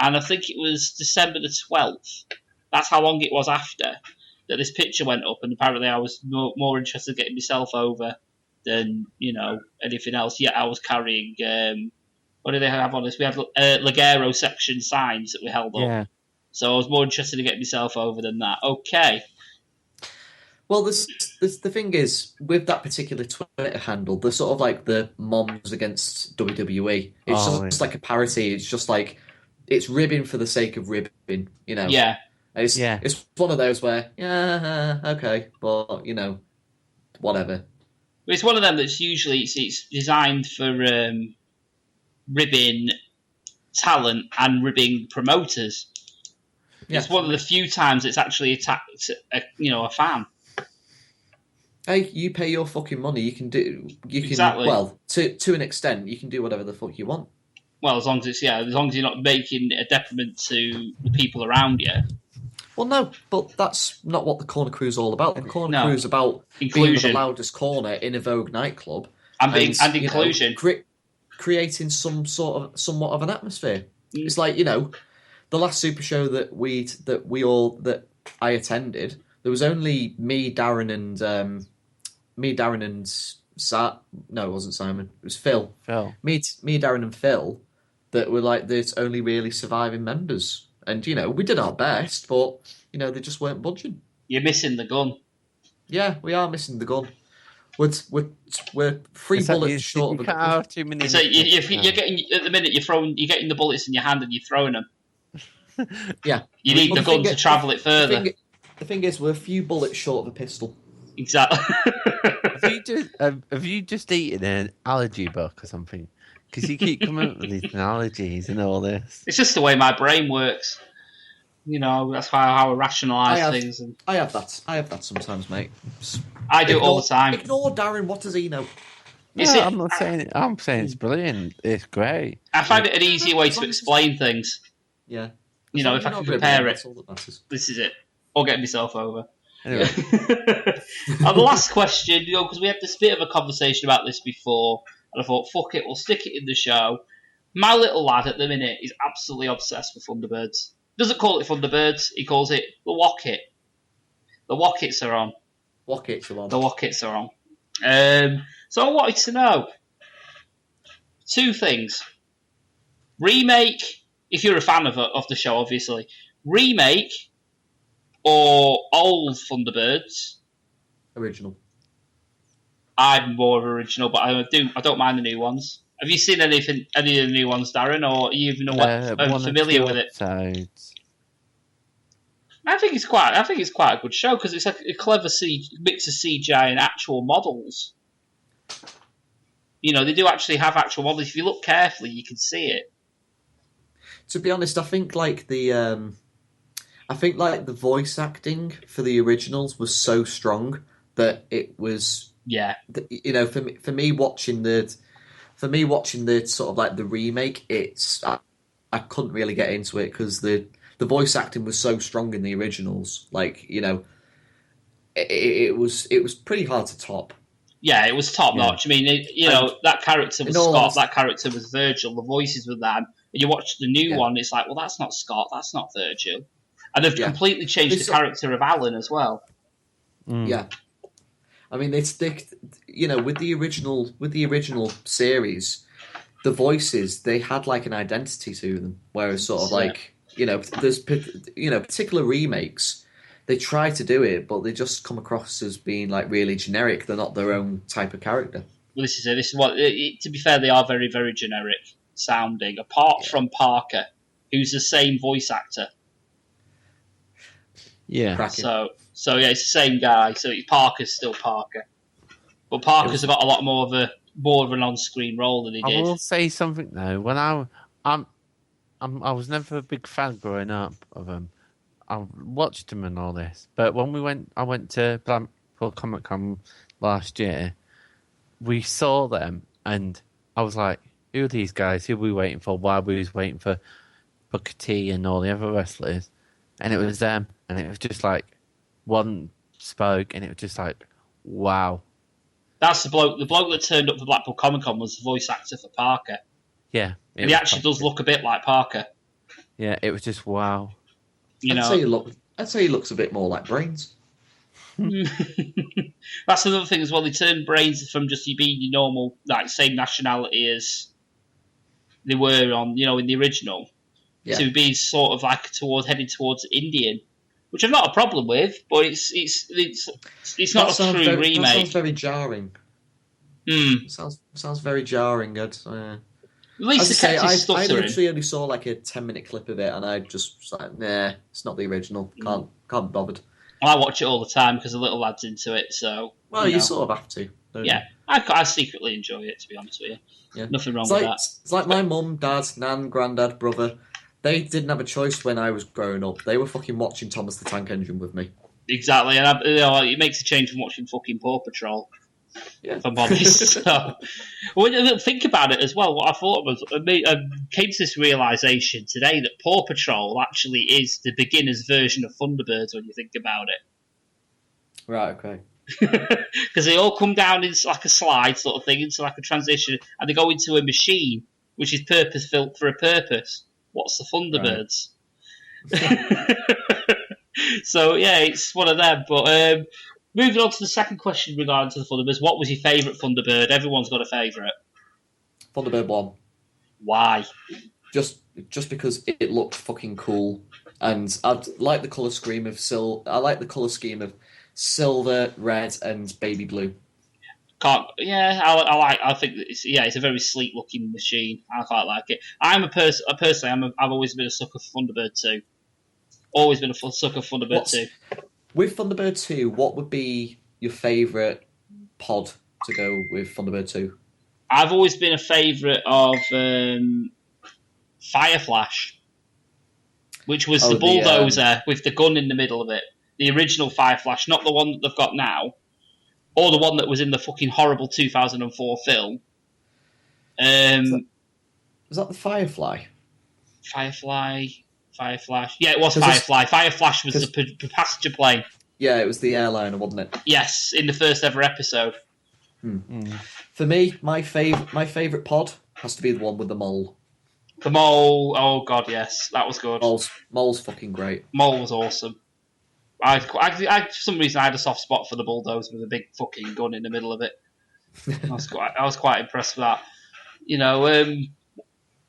and I think it was December the 12th. That's how long it was after that this picture went up, and apparently I was more interested in getting myself over than anything else. Yet I was carrying what did they have on us? We had Ligero section signs that we held up. Yeah. So I was more interested in getting myself over than that. Okay. Well, the thing is, with that particular Twitter handle, the sort of like the moms against WWE, it's just like a parody. It's just like it's ribbing for the sake of ribbing, Yeah. It's one of those where, okay, but, whatever. It's one of them that's usually it's designed for ribbing talent and ribbing promoters. Yeah, it's one of the few times it's actually attacked a fan. Hey, you pay your fucking money, you can exactly. Well, to an extent, you can do whatever the fuck you want. Well, as long as you're not making a detriment to the people around you. Well, no, but that's not what the Corner Crew is all about. The Corner Crew is about inclusion. Being the loudest corner in a Vogue nightclub. And inclusion. Creating somewhat of an atmosphere. Mm. It's like, the last Super Show that I attended, there was only me, Darren, and no, it wasn't Simon. It was Phil. Me, Darren, and Phil that were like the only really surviving members. And, we did our best, but, they just weren't budging. You're missing the gun. Yeah, we are missing the gun. We're 3 bullets short of a gun. You're getting, at the minute, you're getting the bullets in your hand and you're throwing them. Yeah. You need the gun to travel it further. The thing is, we're a few bullets short of a pistol. Exactly. Have you just eaten an allergy book or something? Because you keep coming up with these analogies and all this. It's just the way my brain works. That's how I rationalise things. I have that sometimes, mate. I do it all the time. Ignore Darren. What does he know? I'm not saying it. I'm saying it's brilliant. It's great. I find it an easier way to explain things. Yeah. If I can compare it. This is it. Or get myself over. Anyway. And the last question, because we had this bit of a conversation about this before, and I thought, fuck it, we'll stick it in the show. My little lad at the minute is absolutely obsessed with Thunderbirds. Doesn't call it Thunderbirds, he calls it the Wocket. The Wockets are on. The Wockets are on. So I wanted to know 2 things. Remake, if you're a fan of the show, obviously. Remake or old Thunderbirds? Original. I'm more original, but I don't mind the new ones. Have you seen any of the new ones, Darren, or are you even familiar with it? Sides. I think it's quite a good show because it's like a clever mix of CGI and actual models. They do actually have actual models. If you look carefully, you can see it. To be honest, I think like the voice acting for the originals was so strong that it was. Yeah. For me watching the sort of like the remake, I couldn't really get into it because the voice acting was so strong in the originals. Like, it was pretty hard to top. Yeah, it was top notch. I mean, that character was Scott, that character was Virgil, the voices were them. And you watch the new one, it's like, well, that's not Scott, that's not Virgil. And they've completely changed the character of Alan as well. Mm. Yeah. I mean, with the original series, the voices, they had like an identity to them, whereas sort of like, there's particular remakes, they try to do it, but they just come across as being like really generic. They're not their own type of character. Well, this is it. This is what. To be fair, they are very, very generic sounding. Apart from Parker, who's the same voice actor. Yeah. Cracking. So yeah, it's the same guy. So Parker's still Parker, but Parker's got a lot more of an on-screen role than he did. I will say something though. When I was never a big fan growing up of him. I watched him and all this, but when I went to Blackpool Comic Con last year, we saw them, and I was like, who are these guys? Who are we waiting for? Why we was waiting for Booker T and all the other wrestlers? And it was them, and it was just like, one spoke, and it was just like, wow. That's the bloke that turned up for Blackpool Comic Con was the voice actor for Parker. Yeah. And he actually does look a bit like Parker. Yeah, it was just wow. I'd say he looks a bit more like Brains. That's another thing as well. They turned Brains from just being your normal, like, same nationality as they were on, in the original, to be sort of like heading towards Indian, which I've not a problem with, but it's not a true remake. That sounds very jarring. Sounds very jarring. At least they kept his stuttering. I literally only saw like a 10-minute clip of it, and I just was like, nah, it's not the original. Can't be bothered. I watch it all the time because the little lad's into it. So you sort of have to. Yeah, I secretly enjoy it, to be honest with you. Yeah. Nothing wrong with that. It's like my mum, dad, nan, granddad, brother. They didn't have a choice when I was growing up. They were fucking watching Thomas the Tank Engine with me. Exactly, and it makes a change from watching fucking Paw Patrol. Yeah. If I'm honest. So, when I think about it as well, what I thought was, I came to this realisation today that Paw Patrol actually is the beginner's version of Thunderbirds when you think about it. Right, okay. Because they all come down into like a slide sort of thing, into like a transition, and they go into a machine which is purpose-built for a purpose. What's the Thunderbirds? Right. So, yeah, it's one of them. But moving on to the second question regarding to the Thunderbirds, what was your favourite Thunderbird? Everyone's got a favourite. Thunderbird 1. Why? Just because it looked fucking cool, and I like the colour scheme of silver, red, and baby blue. I think it's a very sleek looking machine. I quite like it. I've always been a sucker for Thunderbird 2. Always been a sucker for Thunderbird 2. With Thunderbird 2, what would be your favourite pod to go with Thunderbird 2? I've always been a favourite of Fireflash, which was the bulldozer with the gun in the middle of it. The original Fireflash, not the one that they've got now, or the one that was in the fucking horrible 2004 film. Was that the Firefly? Fireflash. Yeah, it was Firefly. Fireflash was the passenger plane. Yeah, it was the airliner, wasn't it? Yes, in the first ever episode. For me, my favourite pod has to be the one with the mole. The mole, oh god, yes, that was good. Mole's fucking great. Mole was awesome. I for some reason I had a soft spot for the bulldozer with a big fucking gun in the middle of it. I was quite impressed with that.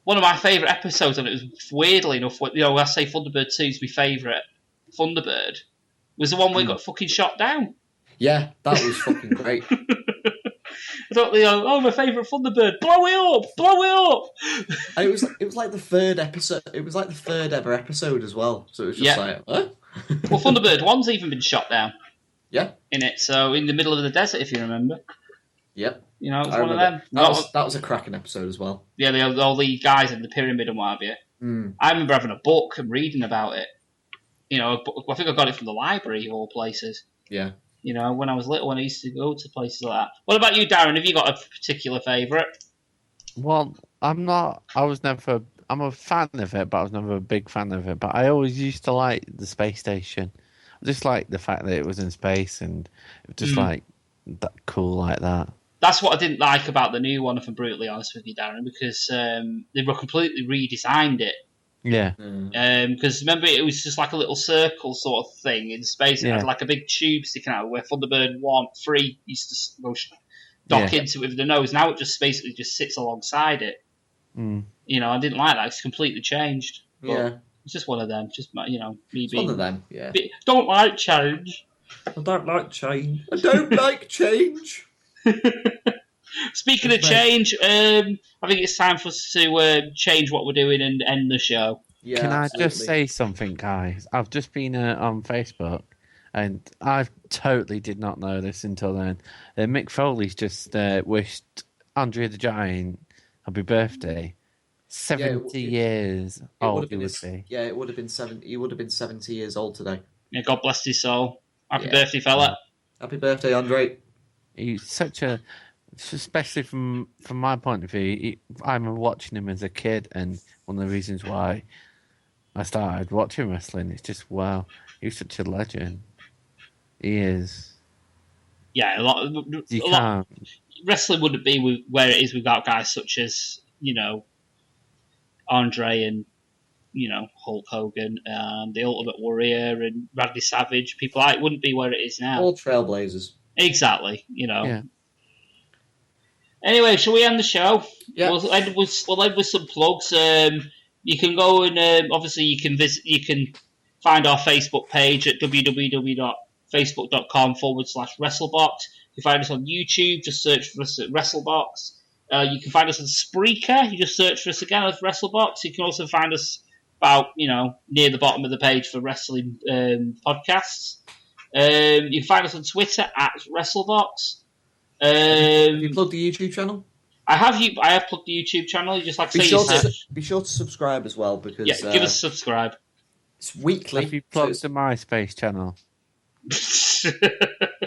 One of my favourite episodes, and it was weirdly enough, I say Thunderbird 2 is my favourite Thunderbird, was the one where he got fucking shot down. Yeah, that was fucking great. My favourite Thunderbird, blow it up! And it was like the third episode. It was like the third ever episode as well. So it was just like, huh? Well, Thunderbird 1's even been shot down. Yeah. In it, so in the middle of the desert, if you remember. Yep. It was one of them. That was a cracking episode as well. Yeah, all the guys in the pyramid and what have you. I remember having a book and reading about it. I think I got it from the library of all places. Yeah. When I was little, when I used to go to places like that. What about you, Darren? Have you got a particular favourite? Well, I'm a fan of it, but I was never a big fan of it. But I always used to like the space station. I just like the fact that it was in space and it was just like that cool like that. That's what I didn't like about the new one, if I'm brutally honest with you, Darren, because they were completely redesigned it. Yeah. Because remember, it was just like a little circle sort of thing in space. It had like a big tube sticking out where Thunderbird 3 used to go dock into it with the nose. Now it just basically just sits alongside it. I didn't like that. It's completely changed. But it's just one of them. Just me being one of them. Yeah. Don't like change. I don't like change. I don't like change. Speaking of change, I think it's time for us to change what we're doing and end the show. Yeah, Can I just say something, guys? I've just been on Facebook, and I totally did not know this until then. Mick Foley's just wished Andre the Giant happy birthday. 70 years old he would be. Yeah, it would have been 70. He would have been 70 years old today. Yeah, God bless his soul. Happy birthday, fella. Happy birthday, Andre. He's such a, especially from my point of view, I remember watching him as a kid, and one of the reasons why I started watching wrestling, it's just, wow, he's such a legend. He is. Yeah, wrestling wouldn't be where it is without guys such as, Andre and, Hulk Hogan and the Ultimate Warrior and Randy Savage. People like it wouldn't be where it is now. All trailblazers. Exactly, Yeah. Anyway, shall we end the show? Yeah. We'll end with some plugs. You can go and obviously you can find our Facebook page at www.facebook.com/Wrestlebox. You can find us on YouTube. Just search for us at Wrestlebox. You can find us on Spreaker. You just search for us again as Wrestlebox. You can also find us about near the bottom of the page for wrestling podcasts. You can find us on Twitter at Wrestlebox. Have you plugged the YouTube channel? I have plugged the YouTube channel. You just be sure to subscribe as well because give us a subscribe. It's weekly. Have you plugged the MySpace channel?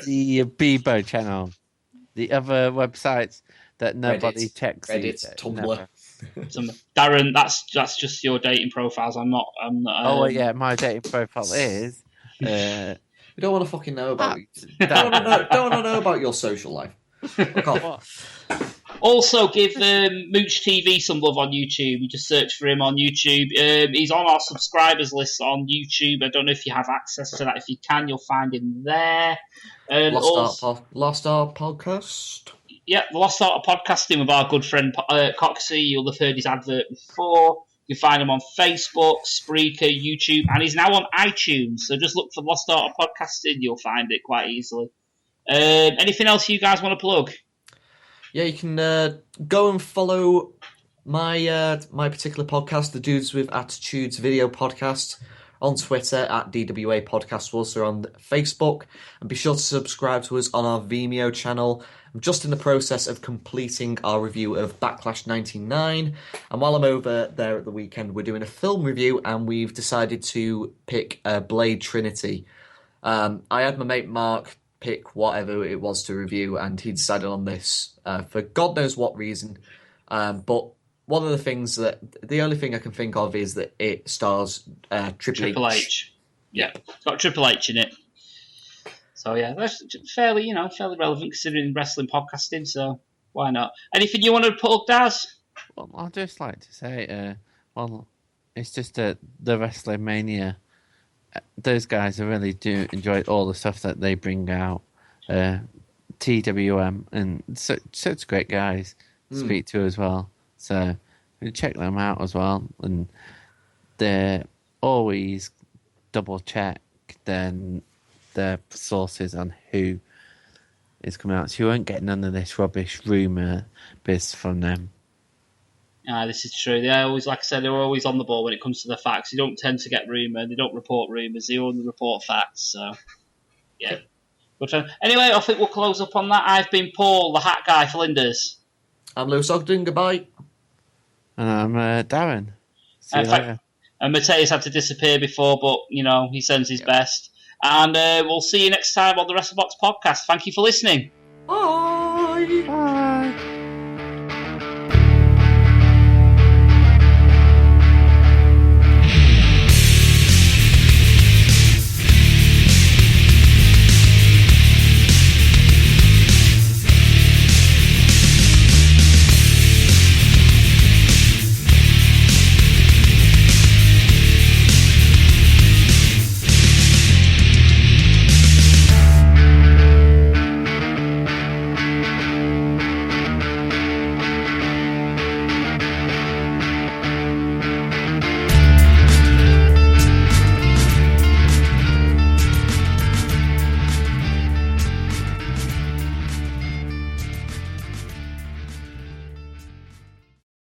The Bebo channel, the other websites that nobody checks. Reddit, Tumblr. Darren, that's just your dating profiles. I'm not. Oh yeah, my dating profile is. We don't want to fucking know about. Don't want to know about your social life. Fuck off. Also, give Mooch TV some love on YouTube. You just search for him on YouTube. He's on our subscribers list on YouTube. I don't know if you have access to that. If you can, you'll find him there. Lost Art Podcast. Yeah, the Lost Art of Podcasting with our good friend Coxie. You'll have heard his advert before. You can find him on Facebook, Spreaker, YouTube, and he's now on iTunes. So just look for Lost Art of Podcasting. You'll find it quite easily. Anything else you guys want to plug? Yeah, you can go and follow my particular podcast, the Dudes with Attitudes video podcast, on Twitter at DWA Podcast, also on Facebook. And be sure to subscribe to us on our Vimeo channel. I'm just in the process of completing our review of Backlash 99. And while I'm over there at the weekend, we're doing a film review, and we've decided to pick Blade Trinity. I had my mate Mark pick whatever it was to review, and he decided on this for God knows what reason. But one of the things the only thing I can think of is that it stars Triple H. Yeah, it's got Triple H in it. So yeah, that's fairly relevant considering wrestling podcasting. So why not? Anything you want to plug, Dazz? Well, I'd just like to say, it's just the Wrestling Mania. Those guys really do enjoy all the stuff that they bring out. TWM and such great guys to speak to as well. So check them out as well. And they're always double check their sources on who is coming out. So you won't get none of this rubbish rumour biz from them. This is true. They're always, like I said, they're always on the ball when it comes to the facts. They don't tend to get rumour. They don't report rumours. They only report facts. So, yeah. But anyway, I think we'll close up on that. I've been Paul, the hat guy, Flinders. I'm Lewis Ogden. Goodbye. And I'm Darren. See you later. And Matteus had to disappear before, but, he sends his best. And we'll see you next time on the Wrestlebox podcast. Thank you for listening. Bye. Bye.